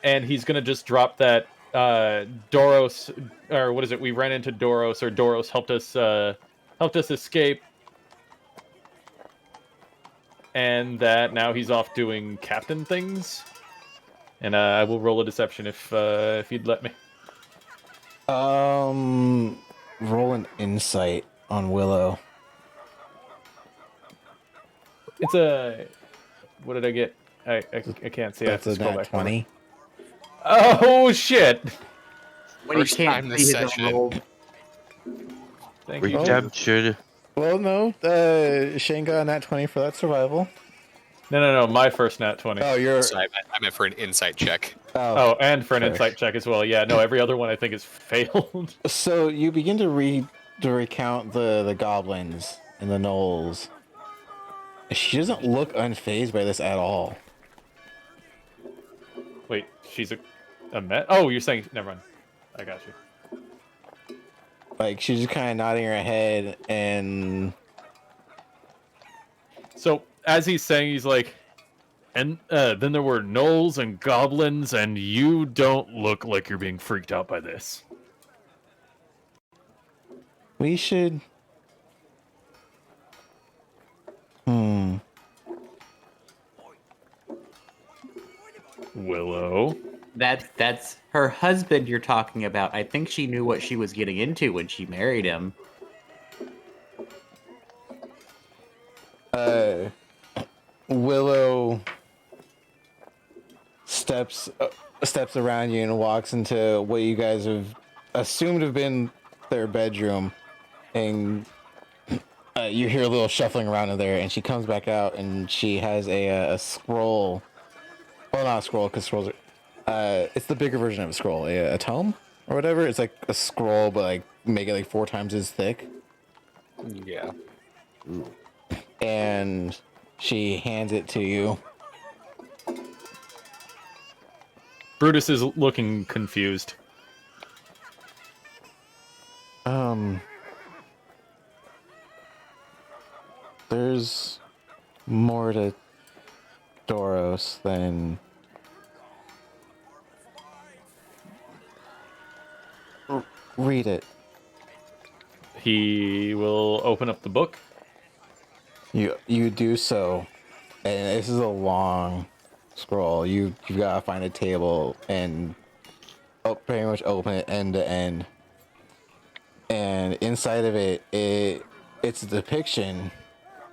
and he's gonna just drop that Doros, or what is it? We ran into Doros, or Doros helped us escape, and that now he's off doing captain things. And I will roll a deception if you'd let me. Roll an insight on Willow. It's a... What did I get? I can't see. That's I a have to scroll nat back. 20. Oh, shit! When First he can't time this see his own session. roll. Thank you. Redemption. Well, no. Shane got a nat 20 for that survival. No. My first nat 20. Oh, you're... So I meant for an insight check. Oh, and for an fair. insight check as well. Yeah, no, every other one I think is failed. So you begin to recount the goblins and the gnolls. She doesn't look unfazed by this at all. Wait, she's a Met? Oh, you're saying... Never mind. I got you. Like, she's just kind of nodding her head, and... So, as he's saying, he's like... And then there were gnolls and goblins, and you don't look like you're being freaked out by this. We should... Willow? That's her husband you're talking about. I think she knew what she was getting into when she married him. Willow steps around you and walks into what you guys have assumed have been their bedroom, and you hear a little shuffling around in there, and she comes back out, and she has a scroll. Well, not a scroll, because scrolls are... it's the bigger version of a scroll, a tome or whatever. It's like a scroll, but like make it like 4 times as thick. Yeah. And she hands it to you. Brutus is looking confused. There's more to Doros than... Read it. He will open up the book. You do so, and this is a long scroll. You've got to find a table and pretty much open it end to end. And inside of it's a depiction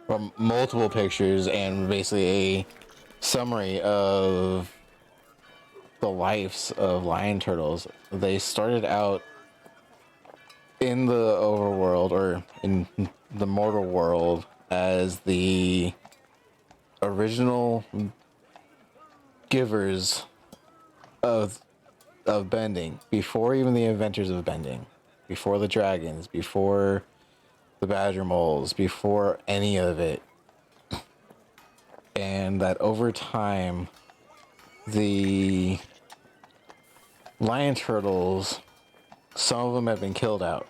from multiple pictures and basically a summary of the lives of lion turtles. They started out in the overworld or in the mortal world as the original givers of bending before even the inventors of bending, before the dragons, before the badger moles, before any of it. And that over time the lion turtles, some of them have been killed out,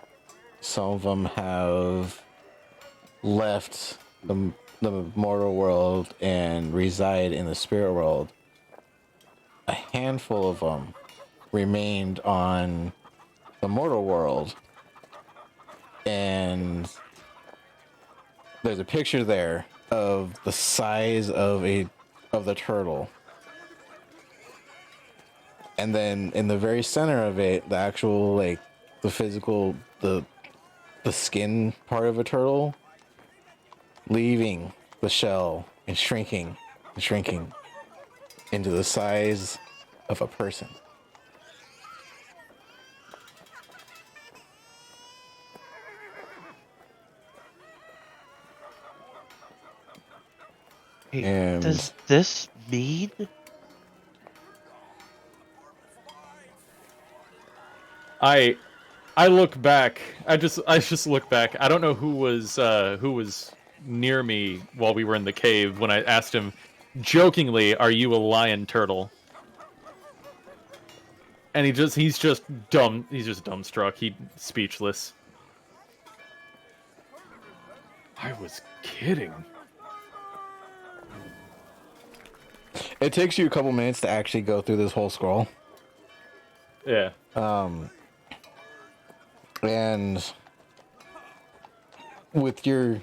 some of them have left the mortal world and reside in the spirit world. A handful of them remained on the mortal world, and there's a picture there of the size of the turtle, and then in the very center of it, the actual like the physical the skin part of a turtle leaving the shell and shrinking into the size of a person. Hey, And does this mean? I look back. I just look back. I don't know who was near me while we were in the cave when I asked him jokingly, "Are you a lion turtle?" And he's just dumb. He's just dumbstruck. He speechless. I was kidding. it takes you a couple minutes to actually go through this whole scroll. Yeah. And with your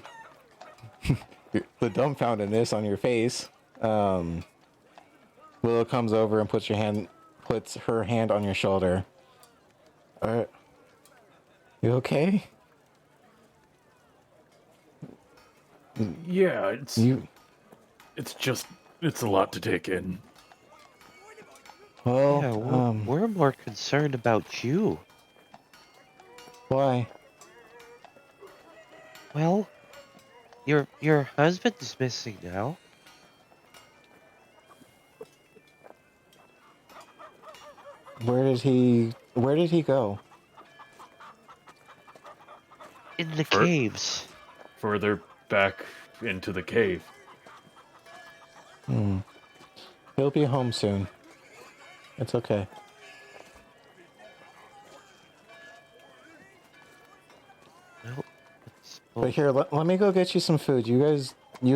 the dumbfoundedness on your face, Willow comes over and puts her hand on your shoulder. All right, you okay? Yeah, it's a lot to take in. Well, Yeah, we're more concerned about you. why? Well, your husband's missing now. Where did he go? In the For- caves. Further back into the cave. He'll be home soon. It's okay. Well, But here, let me go get you some food. You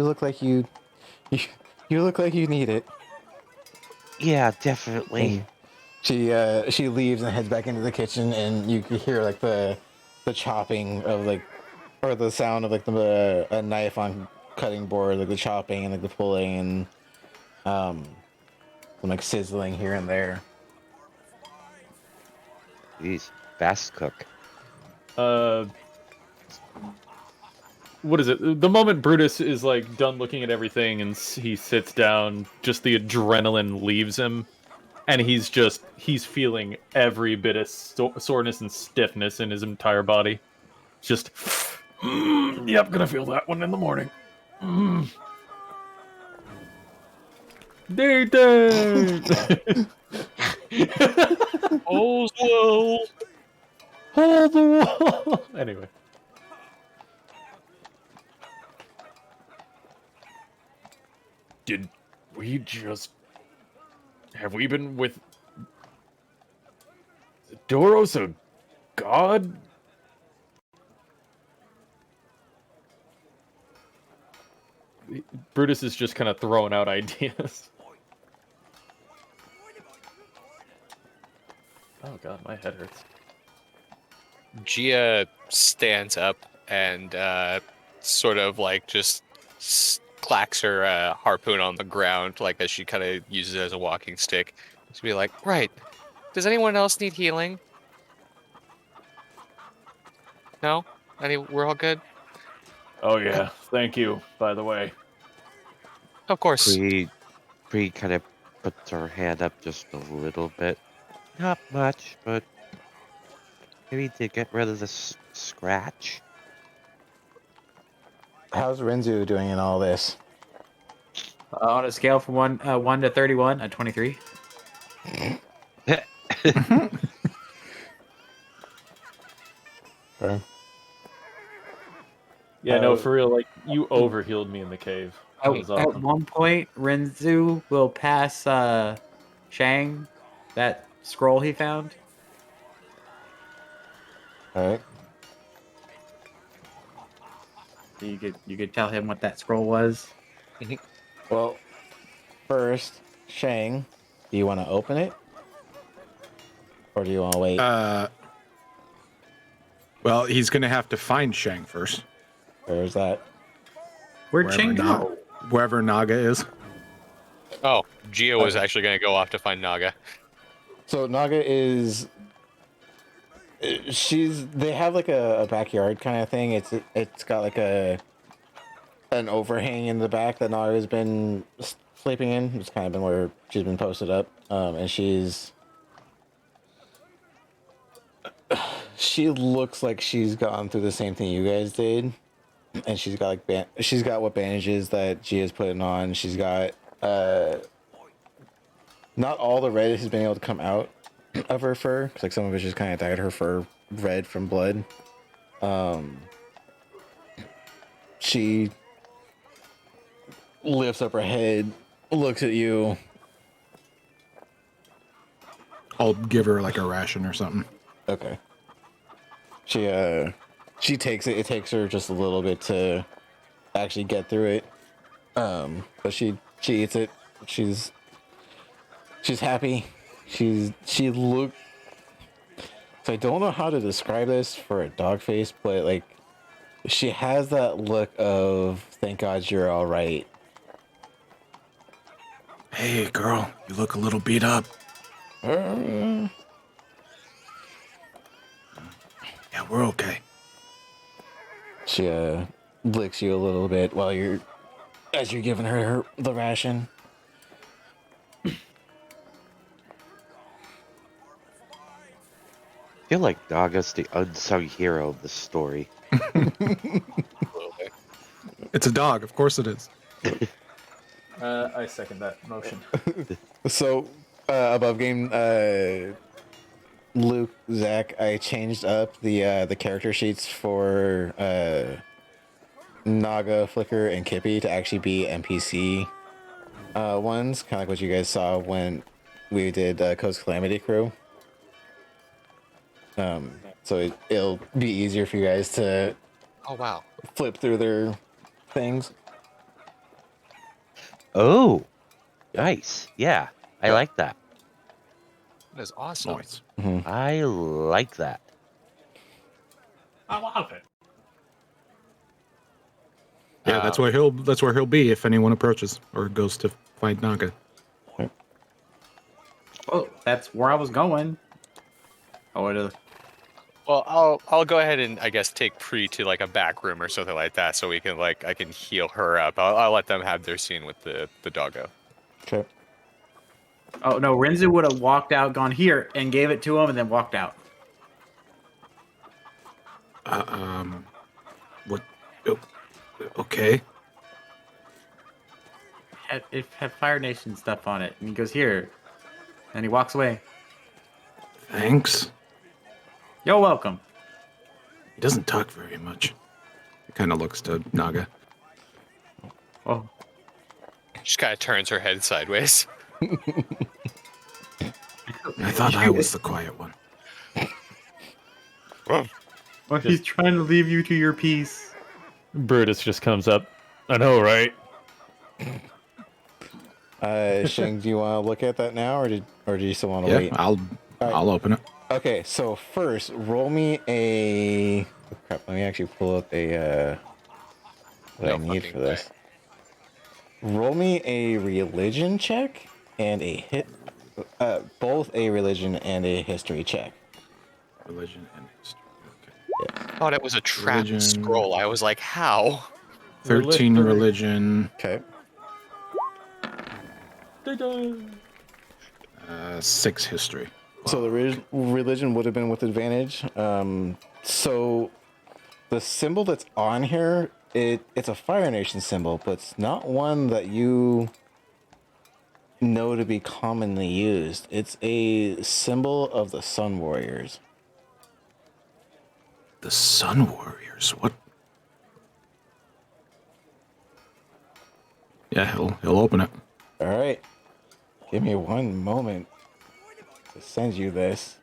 look like you look like you need it. yeah, definitely. And she leaves and heads back into the kitchen, and you can hear like the chopping of like, or the sound of like a knife on cutting board, like the chopping and like the pulling and some like sizzling here and there. Jeez, fast cook. What is it? The moment Brutus is like done looking at everything and he sits down, just the adrenaline leaves him, and he's feeling every bit of soreness and stiffness in his entire body. Just, yep, gonna feel that one in the morning. Daytime. All's well. Hold the wall. Anyway. Did we just... Have we been with... Doros a god? Brutus is just kind of throwing out ideas. Oh god, my head hurts. Gia stands up and sort of like just clacks her harpoon on the ground, like as she kind of uses it as a walking stick. She'll be like, right. Does anyone else need healing? No? We're all good? Oh yeah, thank you. By the way. Of course. Bree kind of puts her hand up just a little bit. Not much, but maybe to get rid of the scratch. How's Renzu doing in all this? On a scale from 1 to 31, a 23. Okay. Yeah, no, for real. Like you overhealed me in the cave. That was At awesome. one point, Renzu will pass Shang that scroll he found. All right. So you could tell him what that scroll was. Well, first, Shang, do you want to open it, or do you want to wait? Well, he's going to have to find Shang first. Where's that? Where'd Wherever Shang Na- go? Wherever Naga is. Oh, Gio was actually going to go off to find Naga. So Naga is. They have like a backyard kind of thing. It's got like an overhang in the back that Naga's been sleeping in. It's kind of been where she's been posted up. And she looks like she's gone through the same thing you guys did. And she's got like she's got what bandages that Gia's putting on. She's got not all the red has been able to come out of her fur, because like some of it's just kind of dyed her fur red from blood. She lifts up her head, looks at you. I'll give her like a ration or something. Okay. She takes it. It takes her just a little bit to actually get through it. But she eats it. She's happy. She looked. So I don't know how to describe this for a dog face, but like she has that look of thank God you're all right. Hey, girl, you look a little beat up. Yeah, we're okay. She licks you a little bit while as you're giving her the ration. I feel like Naga's the unsung hero of the story. It's a dog, of course it is. I second that motion. So above game, Luke, Zach, I changed up the character sheets for Naga, Flicker, and Kippy to actually be NPC ones, kind of like what you guys saw when we did Coast Calamity Crew. So it'll be easier for you guys to Oh, wow. flip through their things. Oh, nice. Yeah, I like that. That is awesome. Nice. I like that. I love it. Yeah, that's where he'll be if anyone approaches or goes to find Naga. Oh, that's where I was going. I would have. Well, I'll go ahead and I guess take Pre to like a back room or something like that, so we can I can heal her up. I'll let them have their scene with the doggo. Okay. Oh no, Renzu would have walked out, gone here, and gave it to him, and then walked out. What? Oh, okay. It had Fire Nation stuff on it, and he goes here, and he walks away. Thanks. You're welcome. He doesn't talk very much. He kind of looks to Naga. Oh, She kind of turns her head sideways. I thought I was the quiet one. well, he's trying to leave you to your peace. Brutus just comes up. I know, right? Shang, do you want to look at that now, or do you still want to Yeah, wait? I'll open it. Okay, so first, roll me a. Oh, crap, let me actually pull up a. What I need for this. roll me a religion check and both a religion and a history check. Religion and history. Okay. I thought it was a trap Religion. scroll. I was like, how? 13 religion. Okay. 6 history. So the religion would have been with advantage. So the symbol that's on here, it's a Fire Nation symbol, but it's not one that you know to be commonly used. It's a symbol of the Sun Warriors. The Sun Warriors. What? Yeah, he'll open it. All right. Give me one moment to send you this.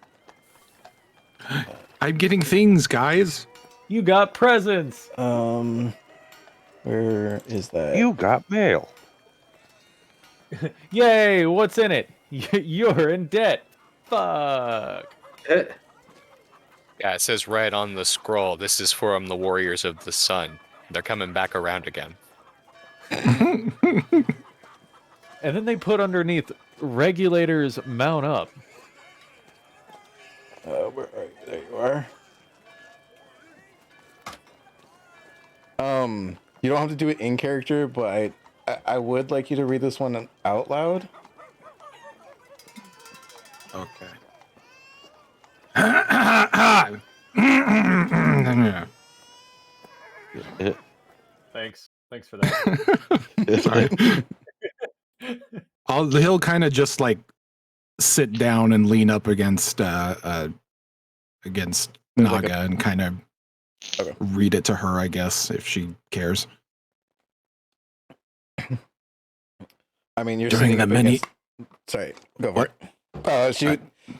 I'm getting things, guys. You got presents. Where is that? You got mail. Yay! What's in it? You're in debt. Fuck. Yeah, it says right on the scroll, this is from the Warriors of the Sun. They're coming back around again. And then they put underneath regulators mount up. Where are you? There you are. You don't have to do it in character, but I would like you to read this one out loud. Okay. Thanks for that. Sorry. He'll kind of just like sit down and lean up against Naga and kind of read it to her, I guess, if she cares. I mean, you're During sitting the up many. against... Sorry, go for it.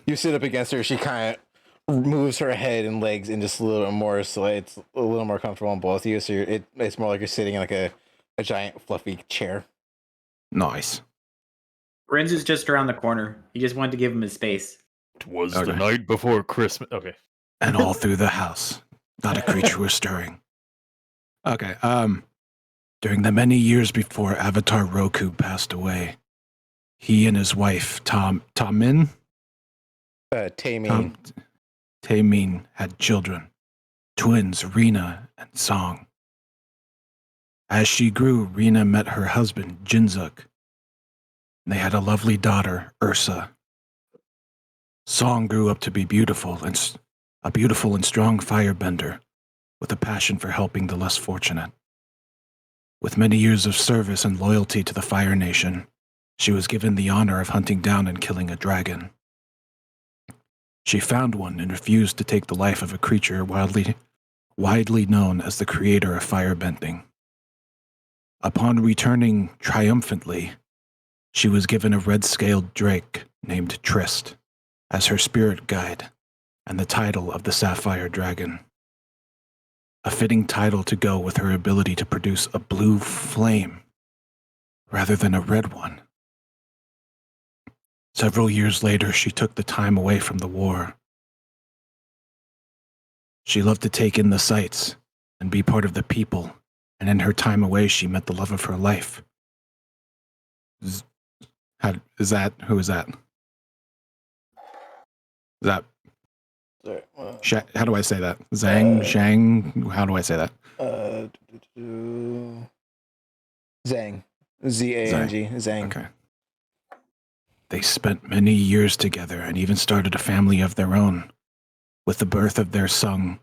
You sit up against her. She kind of moves her head and legs in just a little bit more, so it's a little more comfortable on both of you. So it's more like you're sitting in like a giant fluffy chair. Nice. Renz is just around the corner. He just wanted to give him his space. It was Okay. the night before Christmas. Okay. And all through the house, not a creature was stirring. Okay. During the many years before Avatar Roku passed away, he and his wife Taemin had children, twins Rena and Song. As she grew, Rena met her husband Jinzuk. They had a lovely daughter, Ursa. Song grew up to be a beautiful and strong firebender with a passion for helping the less fortunate. With many years of service and loyalty to the Fire Nation, she was given the honor of hunting down and killing a dragon. She found one and refused to take the life of a creature widely known as the creator of firebending. Upon returning triumphantly, she was given a red-scaled drake named Trist as her spirit guide and the title of the Sapphire Dragon. A fitting title to go with her ability to produce a blue flame rather than a red one. Several years later, she took the time away from the war. She loved to take in the sights and be part of the people, and in her time away, she met the love of her life. Who is that? Is that Sorry, how do I say that? Zhang? How do I say that? Zhang. Z-A-N-G. Zhang. Okay. They spent many years together and even started a family of their own. With the birth of their son,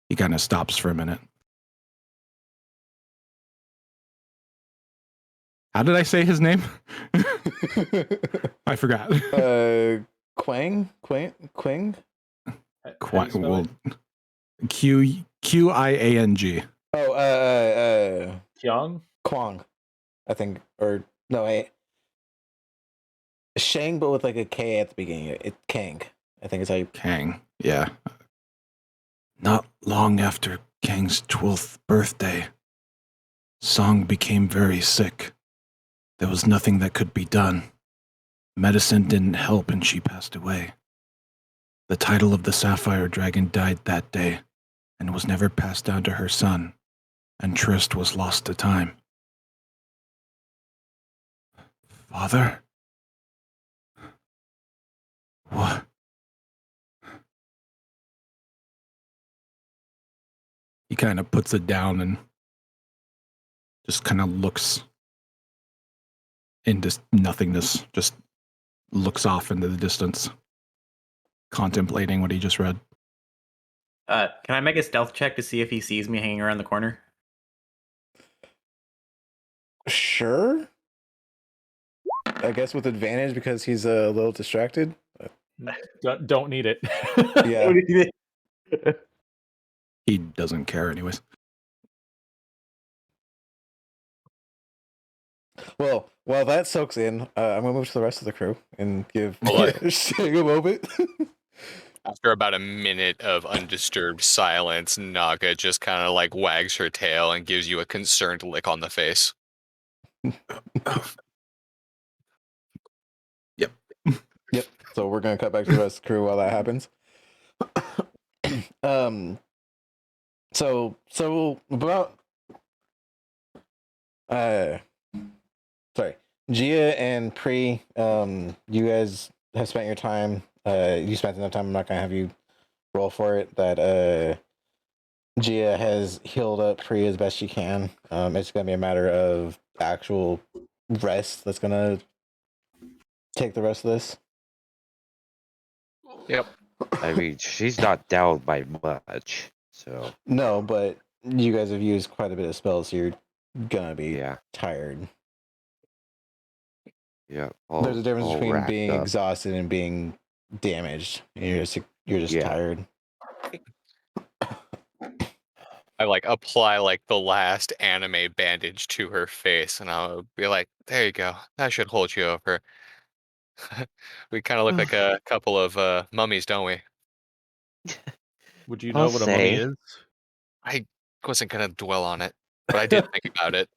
he kind of stops for a minute. How did I say his name? I forgot. Quang? Well, Qiang. Oh, Kyung? Kwang, I think, or no, Shang, but with like a K at the beginning. It's Kang, I think is how you. Kang, yeah. Not long after Kang's 12th birthday, Song became very sick. There was nothing that could be done. Medicine didn't help and she passed away. The title of the Sapphire Dragon died that day and was never passed down to her son, and Trist was lost to time. Father? What? He kind of puts it down and just kind of looks into nothingness, just looks off into the distance, contemplating what he just read. Can I make a stealth check to see if he sees me hanging around the corner? Sure. I guess with advantage because he's a little distracted. Don't need it. Yeah. He doesn't care, anyways. Well, while that soaks in, I'm gonna move to the rest of the crew and give Hold Shang a moment. After about a minute of undisturbed silence, Naga just kind of like wags her tail and gives you a concerned lick on the face. Yep. Yep. So we're gonna cut back to the rest of the crew while that happens. So about sorry, Gia and Pri, you guys have spent your time. You spent enough time. I'm not gonna have you roll for it. That Gia has healed up Pri as best she can. It's gonna be a matter of actual rest that's gonna take the rest of this. Yep. I mean, she's not down by much, so No, but you guys have used quite a bit of spells, so you're gonna be yeah, tired. yeah. There's a difference all between racked being up. exhausted and being damaged. You're just Yeah. tired. I like apply like the last anime bandage to her face, and I'll be like, "There you go. That should hold you over." We kind of look like a couple of mummies, don't we? Would you I'll know what a mummy say. is? I wasn't gonna dwell on it, but I did think about it.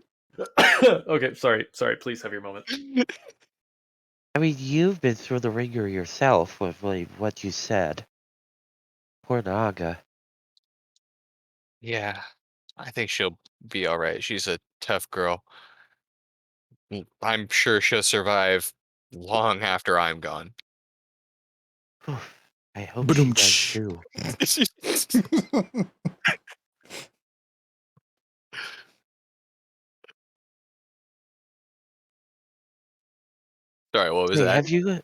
Okay, sorry. Please have your moment. I mean, you've been through the ringer yourself with like, what you said. Poor Naga. Yeah, I think she'll be all right. She's a tough girl. I'm sure she'll survive long after I'm gone. Whew, I hope she does Ba-dum-tsh. too. Sorry, what was Hey, that? have you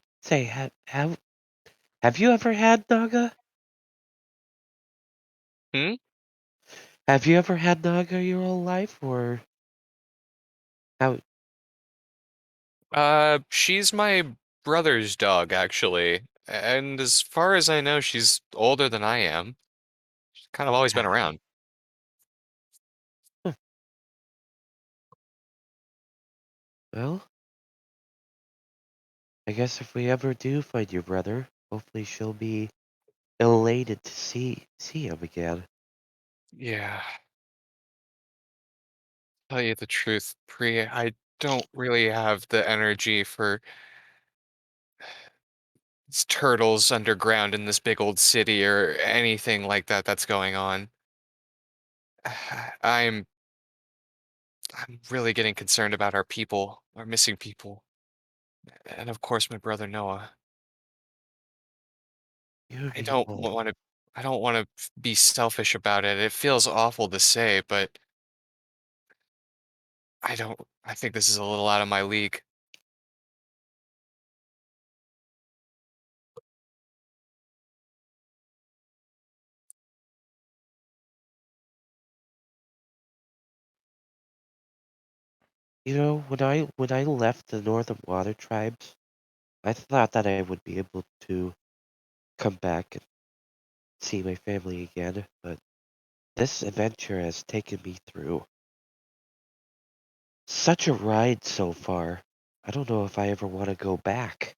have you ever had Naga? Hmm? Have you ever had Naga your whole life, or how? She's my brother's dog, actually. And as far as I know, she's older than I am. She's kind of always been around. Huh, well, I guess if we ever do find your brother, hopefully she'll be elated to see him again. Yeah. Tell you the truth, Priya, I don't really have the energy for these turtles underground in this big old city or anything like that that's going on. I'm I'm really getting concerned about our people, our missing people, and of course my brother Noah. Your I don't people. want to I don't want to be selfish about it. It feels awful to say, but I think this is a little out of my league. You know, when I left the Northern Water Tribes, I thought that I would be able to come back and see my family again, but this adventure has taken me through such a ride so far. I don't know if I ever want to go back.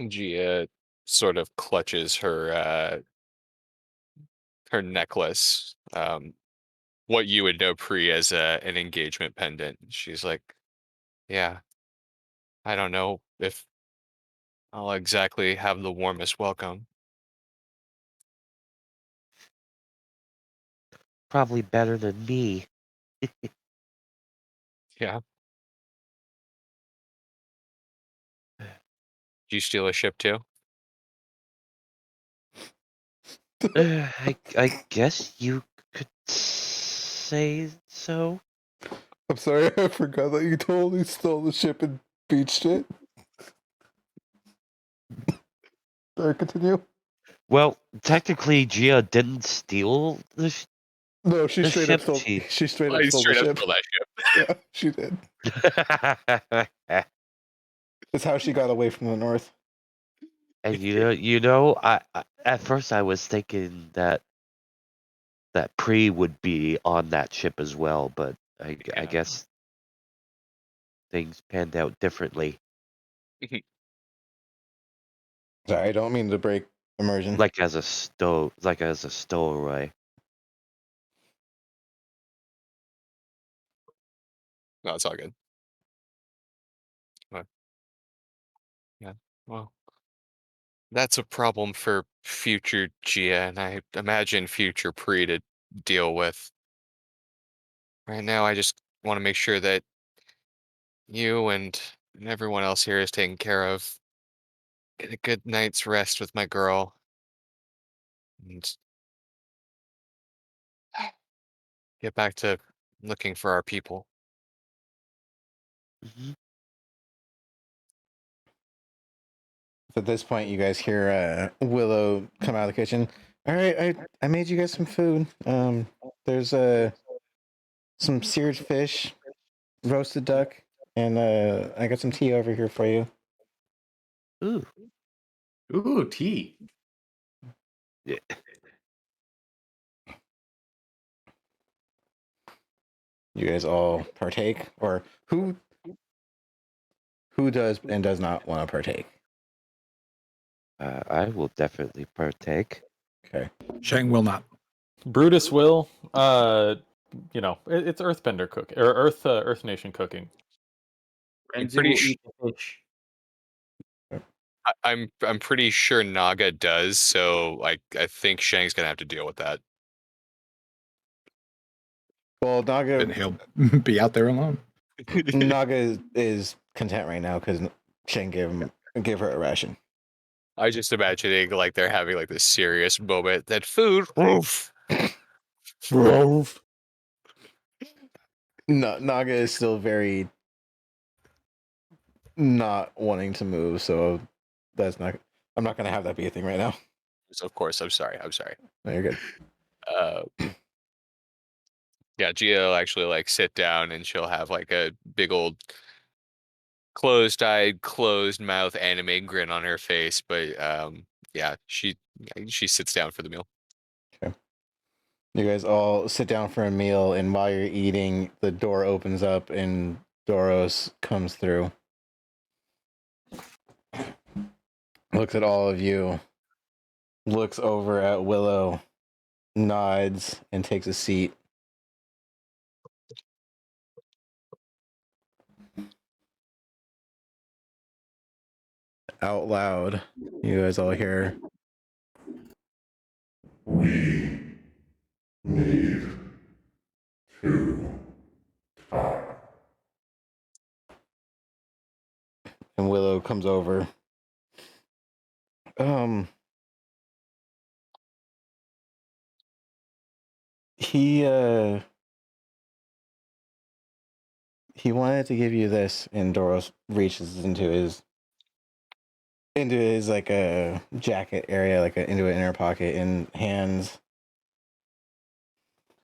Gia sort of clutches her necklace, what you would know pre as an engagement pendant. She's like, "Yeah, I don't know if I'll exactly have the warmest welcome." Probably better than me. Yeah. Did you steal a ship too? I guess you could say so. I'm sorry, I forgot that you totally stole the ship and beached it. Continue. Well, technically, Gia didn't steal No, she the straight up ship. stole. She straight up I stole the straight up ship. stole that ship. Yeah, she did. That's how she got away from the north. And I at first I was thinking that Pre would be on that ship as well, but I Yeah. guess things panned out differently. Sorry, I don't mean to break immersion. Like as a stowaway. No, it's all good. But, yeah. Well, that's a problem for future Gia, and I imagine future Pre to deal with. Right now, I just want to make sure that you and everyone else here is taken care of. Get a good night's rest with my girl. And get back to looking for our people. Mhm. At this point, you guys hear Willow come out of the kitchen. All right, I made you guys some food. There's some seared fish, roasted duck, and I got some tea over here for you. Ooh. Ooh, tea. Yeah. You guys all partake, or who does and does not want to partake? I will definitely partake. Okay. Shang will not. Brutus will. It's Earthbender cooking or Earth Nation cooking. Renzi pretty will sh- eat the fish. I'm pretty sure Naga does, so like I think Shang's gonna have to deal with that. Well, Then he'll be out there alone. Naga is content right now because Shane gave her a ration. I just imagining like they're having like this serious moment that food. Oof. No, Naga is still very not wanting to move, so that's not. I'm not gonna have that be a thing right now. Of course, I'm sorry. No, you're good. Uh, yeah, Gia will actually like sit down and she'll have like a big old closed-eyed, closed-mouth anime grin on her face. But yeah, she sits down for the meal. Okay. You guys all sit down for a meal, and while you're eating, the door opens up and Doros comes through. Looks at all of you, looks over at Willow, nods, and takes a seat. Out loud, you guys all hear, We need to talk. and Willow comes over. He he wanted to give you this, and Doros reaches into his like a jacket area, like into an inner pocket, and hands.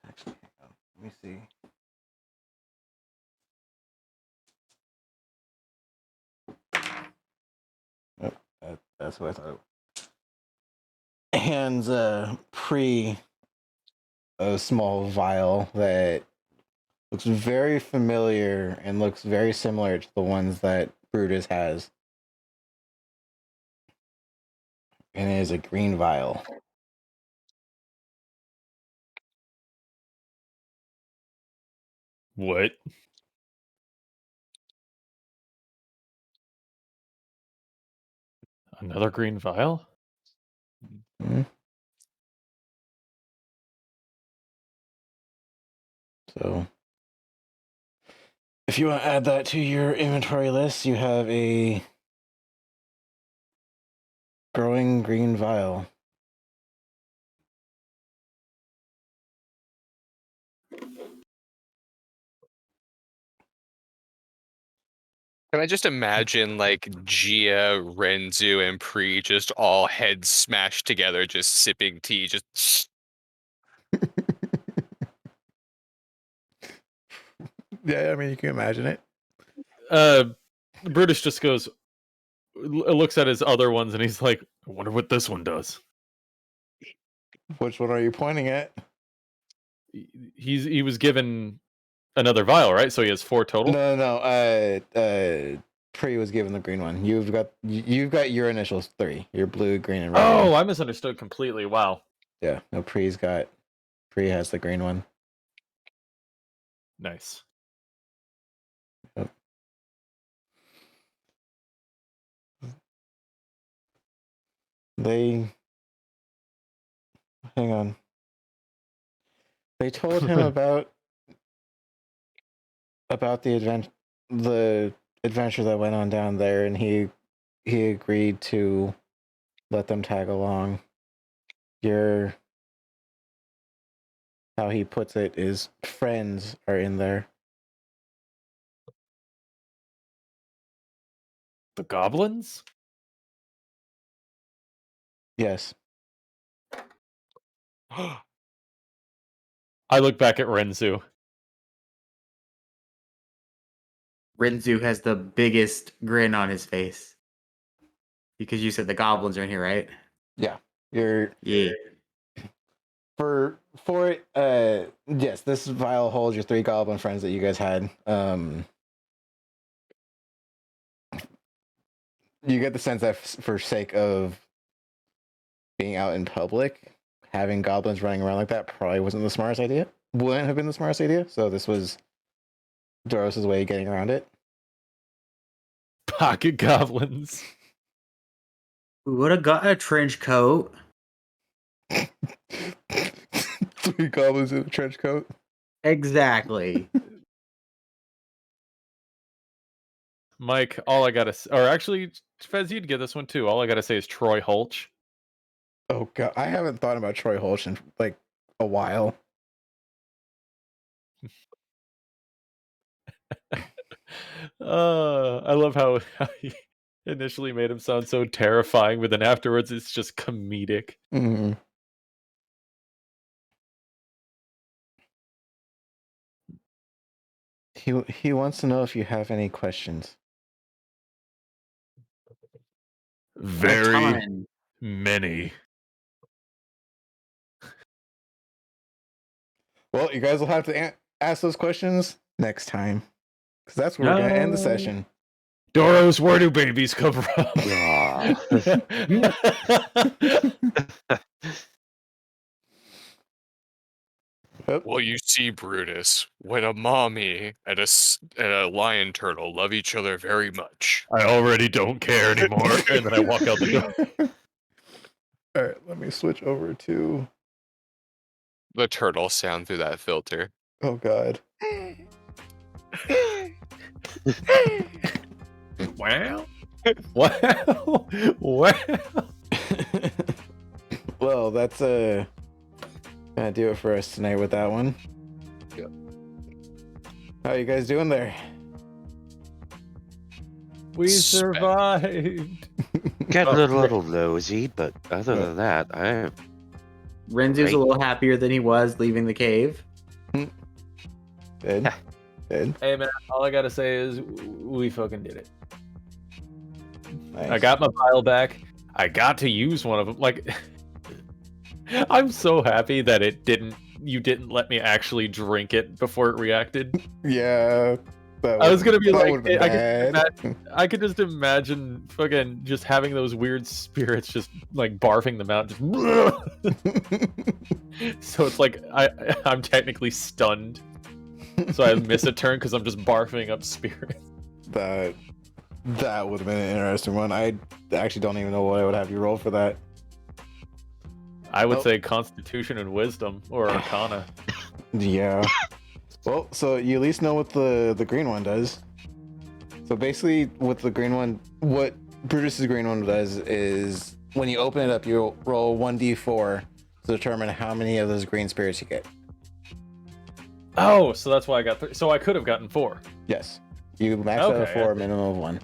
Actually, hang on. Let me see. Oh, that's what I thought. Hands Pre a small vial that looks very familiar and looks very similar to the ones that Brutus has. And it is a green vial. What? Another green vial? Hmm? So If you want to add that to your inventory list, you have a growing green vial. Can I just imagine like Gia, Renzu, and Pri just all heads smashed together, just sipping tea, just Yeah, I mean, you can imagine it. Brutus just goes, looks at his other ones, and he's like, I wonder what this one does. Which one are you pointing at? He was given another vial, right? So he has 4 total. No. Pre was given the green one. You've got your initials 3. You're blue, green, and red. Oh, I misunderstood completely. Wow. Yeah. No, Pre has the green one. Nice. Yep. Hang on. They told him about the adventure that went on down there, and he agreed to let them tag along. How he puts it is friends are in there. The goblins? Yes. I look back at Renzu. Renzu has the biggest grin on his face. Because you said the goblins are in here, right? Yeah. You're Yeah. for it. Yes, this vial holds your 3 goblin friends that you guys had. You get the sense that for sake of being out in public, having goblins running around like that probably wasn't the smartest idea. Wouldn't have been the smartest idea. So this was Doros' way of getting around it. Pocket goblins. We would have got a trench coat. 3 goblins in a trench coat. Exactly. Mike, all I gotta or actually, Fez, you'd get this one too. All I gotta say is Troy Hulch. Oh god, I haven't thought about Troy Holch in like a while. I love how he initially made him sound so terrifying, but then afterwards it's just comedic. Mm-hmm. He wants to know if you have any questions. Very many. Well, you guys will have to ask those questions next time, because that's where we're gonna end the session. Doros, where do babies come from? Well, you see, Brutus, when a mommy and a lion turtle love each other very much. I already don't care anymore. And then I walk out the door. All right, let me switch over to The turtle sound through that filter. Oh god. Well. Well, that's gonna do it for us tonight with that one. Yep. How you guys doing there? We survived. Got a little nosy, but other than that, I Renzu's a little happier than he was leaving the cave. Good. Good. Hey man, all I gotta say is we fucking did it. Nice. I got my vial back. I got to use one of them. Like, I'm so happy that you didn't let me actually drink it before it reacted. Yeah. I was gonna be like, bad. I could just imagine fucking just having those weird spirits just like barfing them out. Just so it's like I'm technically stunned, so I miss a turn because I'm just barfing up spirits. That would have been an interesting one. I actually don't even know what I would have you roll for that. I would say Constitution and Wisdom or Arcana. Yeah. Well, so you at least know what the green one does. So basically, what Brutus's green one does is when you open it up, you roll 1d4 to determine how many of those green spirits you get. Oh, so that's why I got 3. So I could have gotten 4. Yes, you max out at Okay, 4, I see. minimum of 1.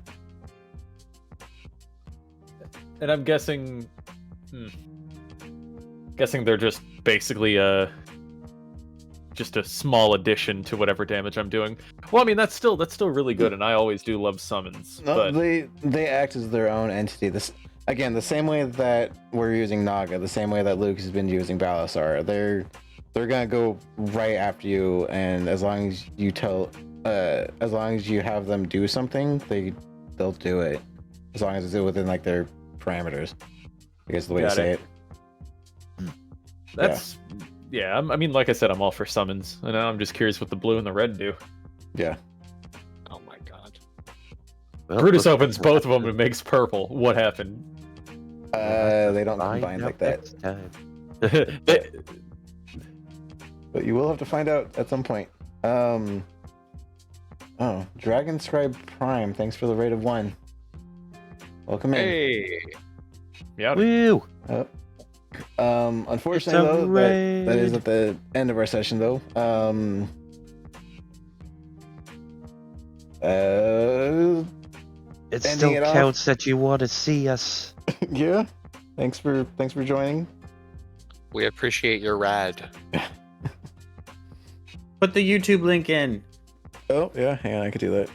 And I'm guessing... Guessing they're just basically just a small addition to whatever damage I'm doing. Well, I mean that's still really good, and I always do love summons. No, But they act as their own entity. This again, the same way that we're using Naga, the same way that Luke has been using Balasar. They're gonna go right after you, and as long as you have them do something, they'll do it. As long as it's within like their parameters. I guess the way to Got say it. it. that's I mean, like I said, I'm all for summons, and I'm just curious what the blue and the red do. Yeah. Oh my god. Well, Brutus look opens what both of them happened. and makes purple. What happened? They don't Find combine out like that. next time. They- But you will have to find out at some point. Oh, Dragon Scribe Prime, thanks for the rate of 1. Welcome in. Hey. yeah. Woo! Unfortunately It's a though, that is raid. at the end of our session though. It Ending still it off. counts that you want to see us. Yeah. Thanks for joining. We appreciate your rad. Put the YouTube link in. Oh yeah, hang on, I could do that.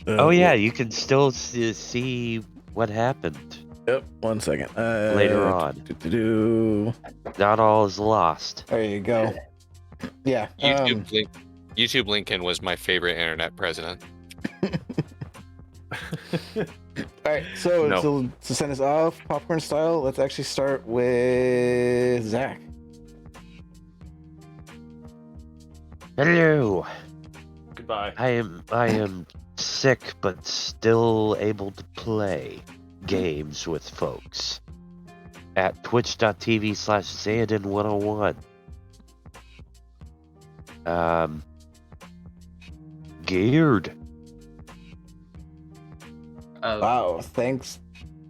Oh yeah, you can still see what happened Yep. 1 second. later on. Not all is lost. There you go. Yeah. YouTube Lincoln was my favorite internet president. All right. So No. to send us off popcorn style, let's actually start with Zach. Hello. Goodbye. I am sick but still able to play games with folks at twitch.tv/Xandon101. Geared. Wow. Thanks,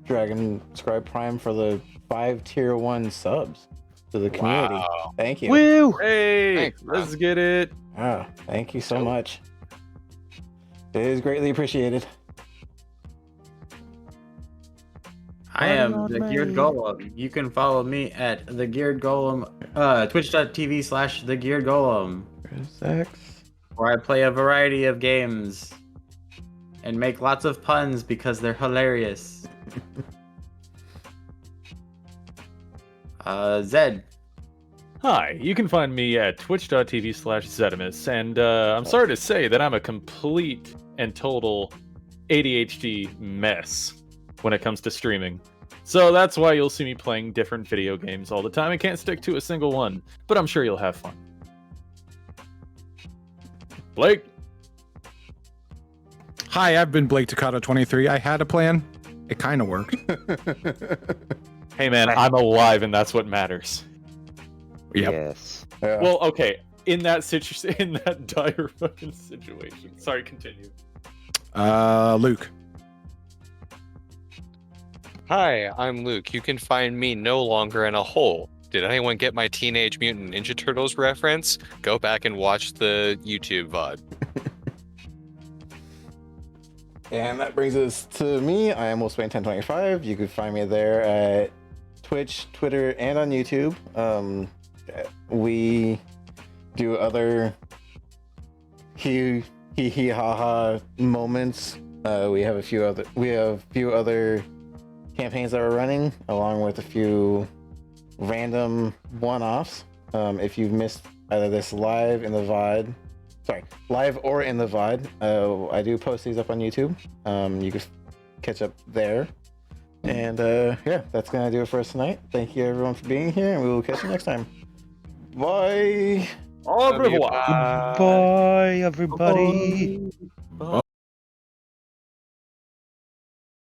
Dragon Scribe Prime, for the 5 tier 1 subs to the community. Wow. Thank you. Woo! Hey, Thanks, let's man. get it. Ah, thank you so Dope. much. It is greatly appreciated. I am the Geared Golem. You can follow me at the Geared Golem, twitch.tv/the Geared Golem, Zach. where I play a variety of games and make lots of puns because they're hilarious. Zed. Hi, you can find me at twitch.tv/Zedimus, and I'm sorry to say that I'm a complete and total ADHD mess when it comes to streaming. So that's why you'll see me playing different video games all the time. I can't stick to a single one, but I'm sure you'll have fun. Blake? Hi, I've been Blake Takata 23. I had a plan. It kind of worked. Hey man, I'm alive and that's what matters. Yep. Yes. Yeah. Well, okay, in that in that dire fucking situation. Sorry, continue. Luke. Hi, I'm Luke. You can find me no longer in a hole. Did anyone get my Teenage Mutant Ninja Turtles reference? Go back and watch the YouTube VOD. And that brings us to me. I am Wolfsbane1025. You can find me there at Twitch, Twitter, and on YouTube. We do other ha ha moments. We have a few other campaigns that we're running, along with a few random one-offs. If you've missed either this live or in the VOD, I do post these up on YouTube. You can catch up there. And yeah, that's gonna do it for us tonight. Thank you everyone for being here, and we will catch you next time. Bye. Au revoir. Bye, everybody. Bye.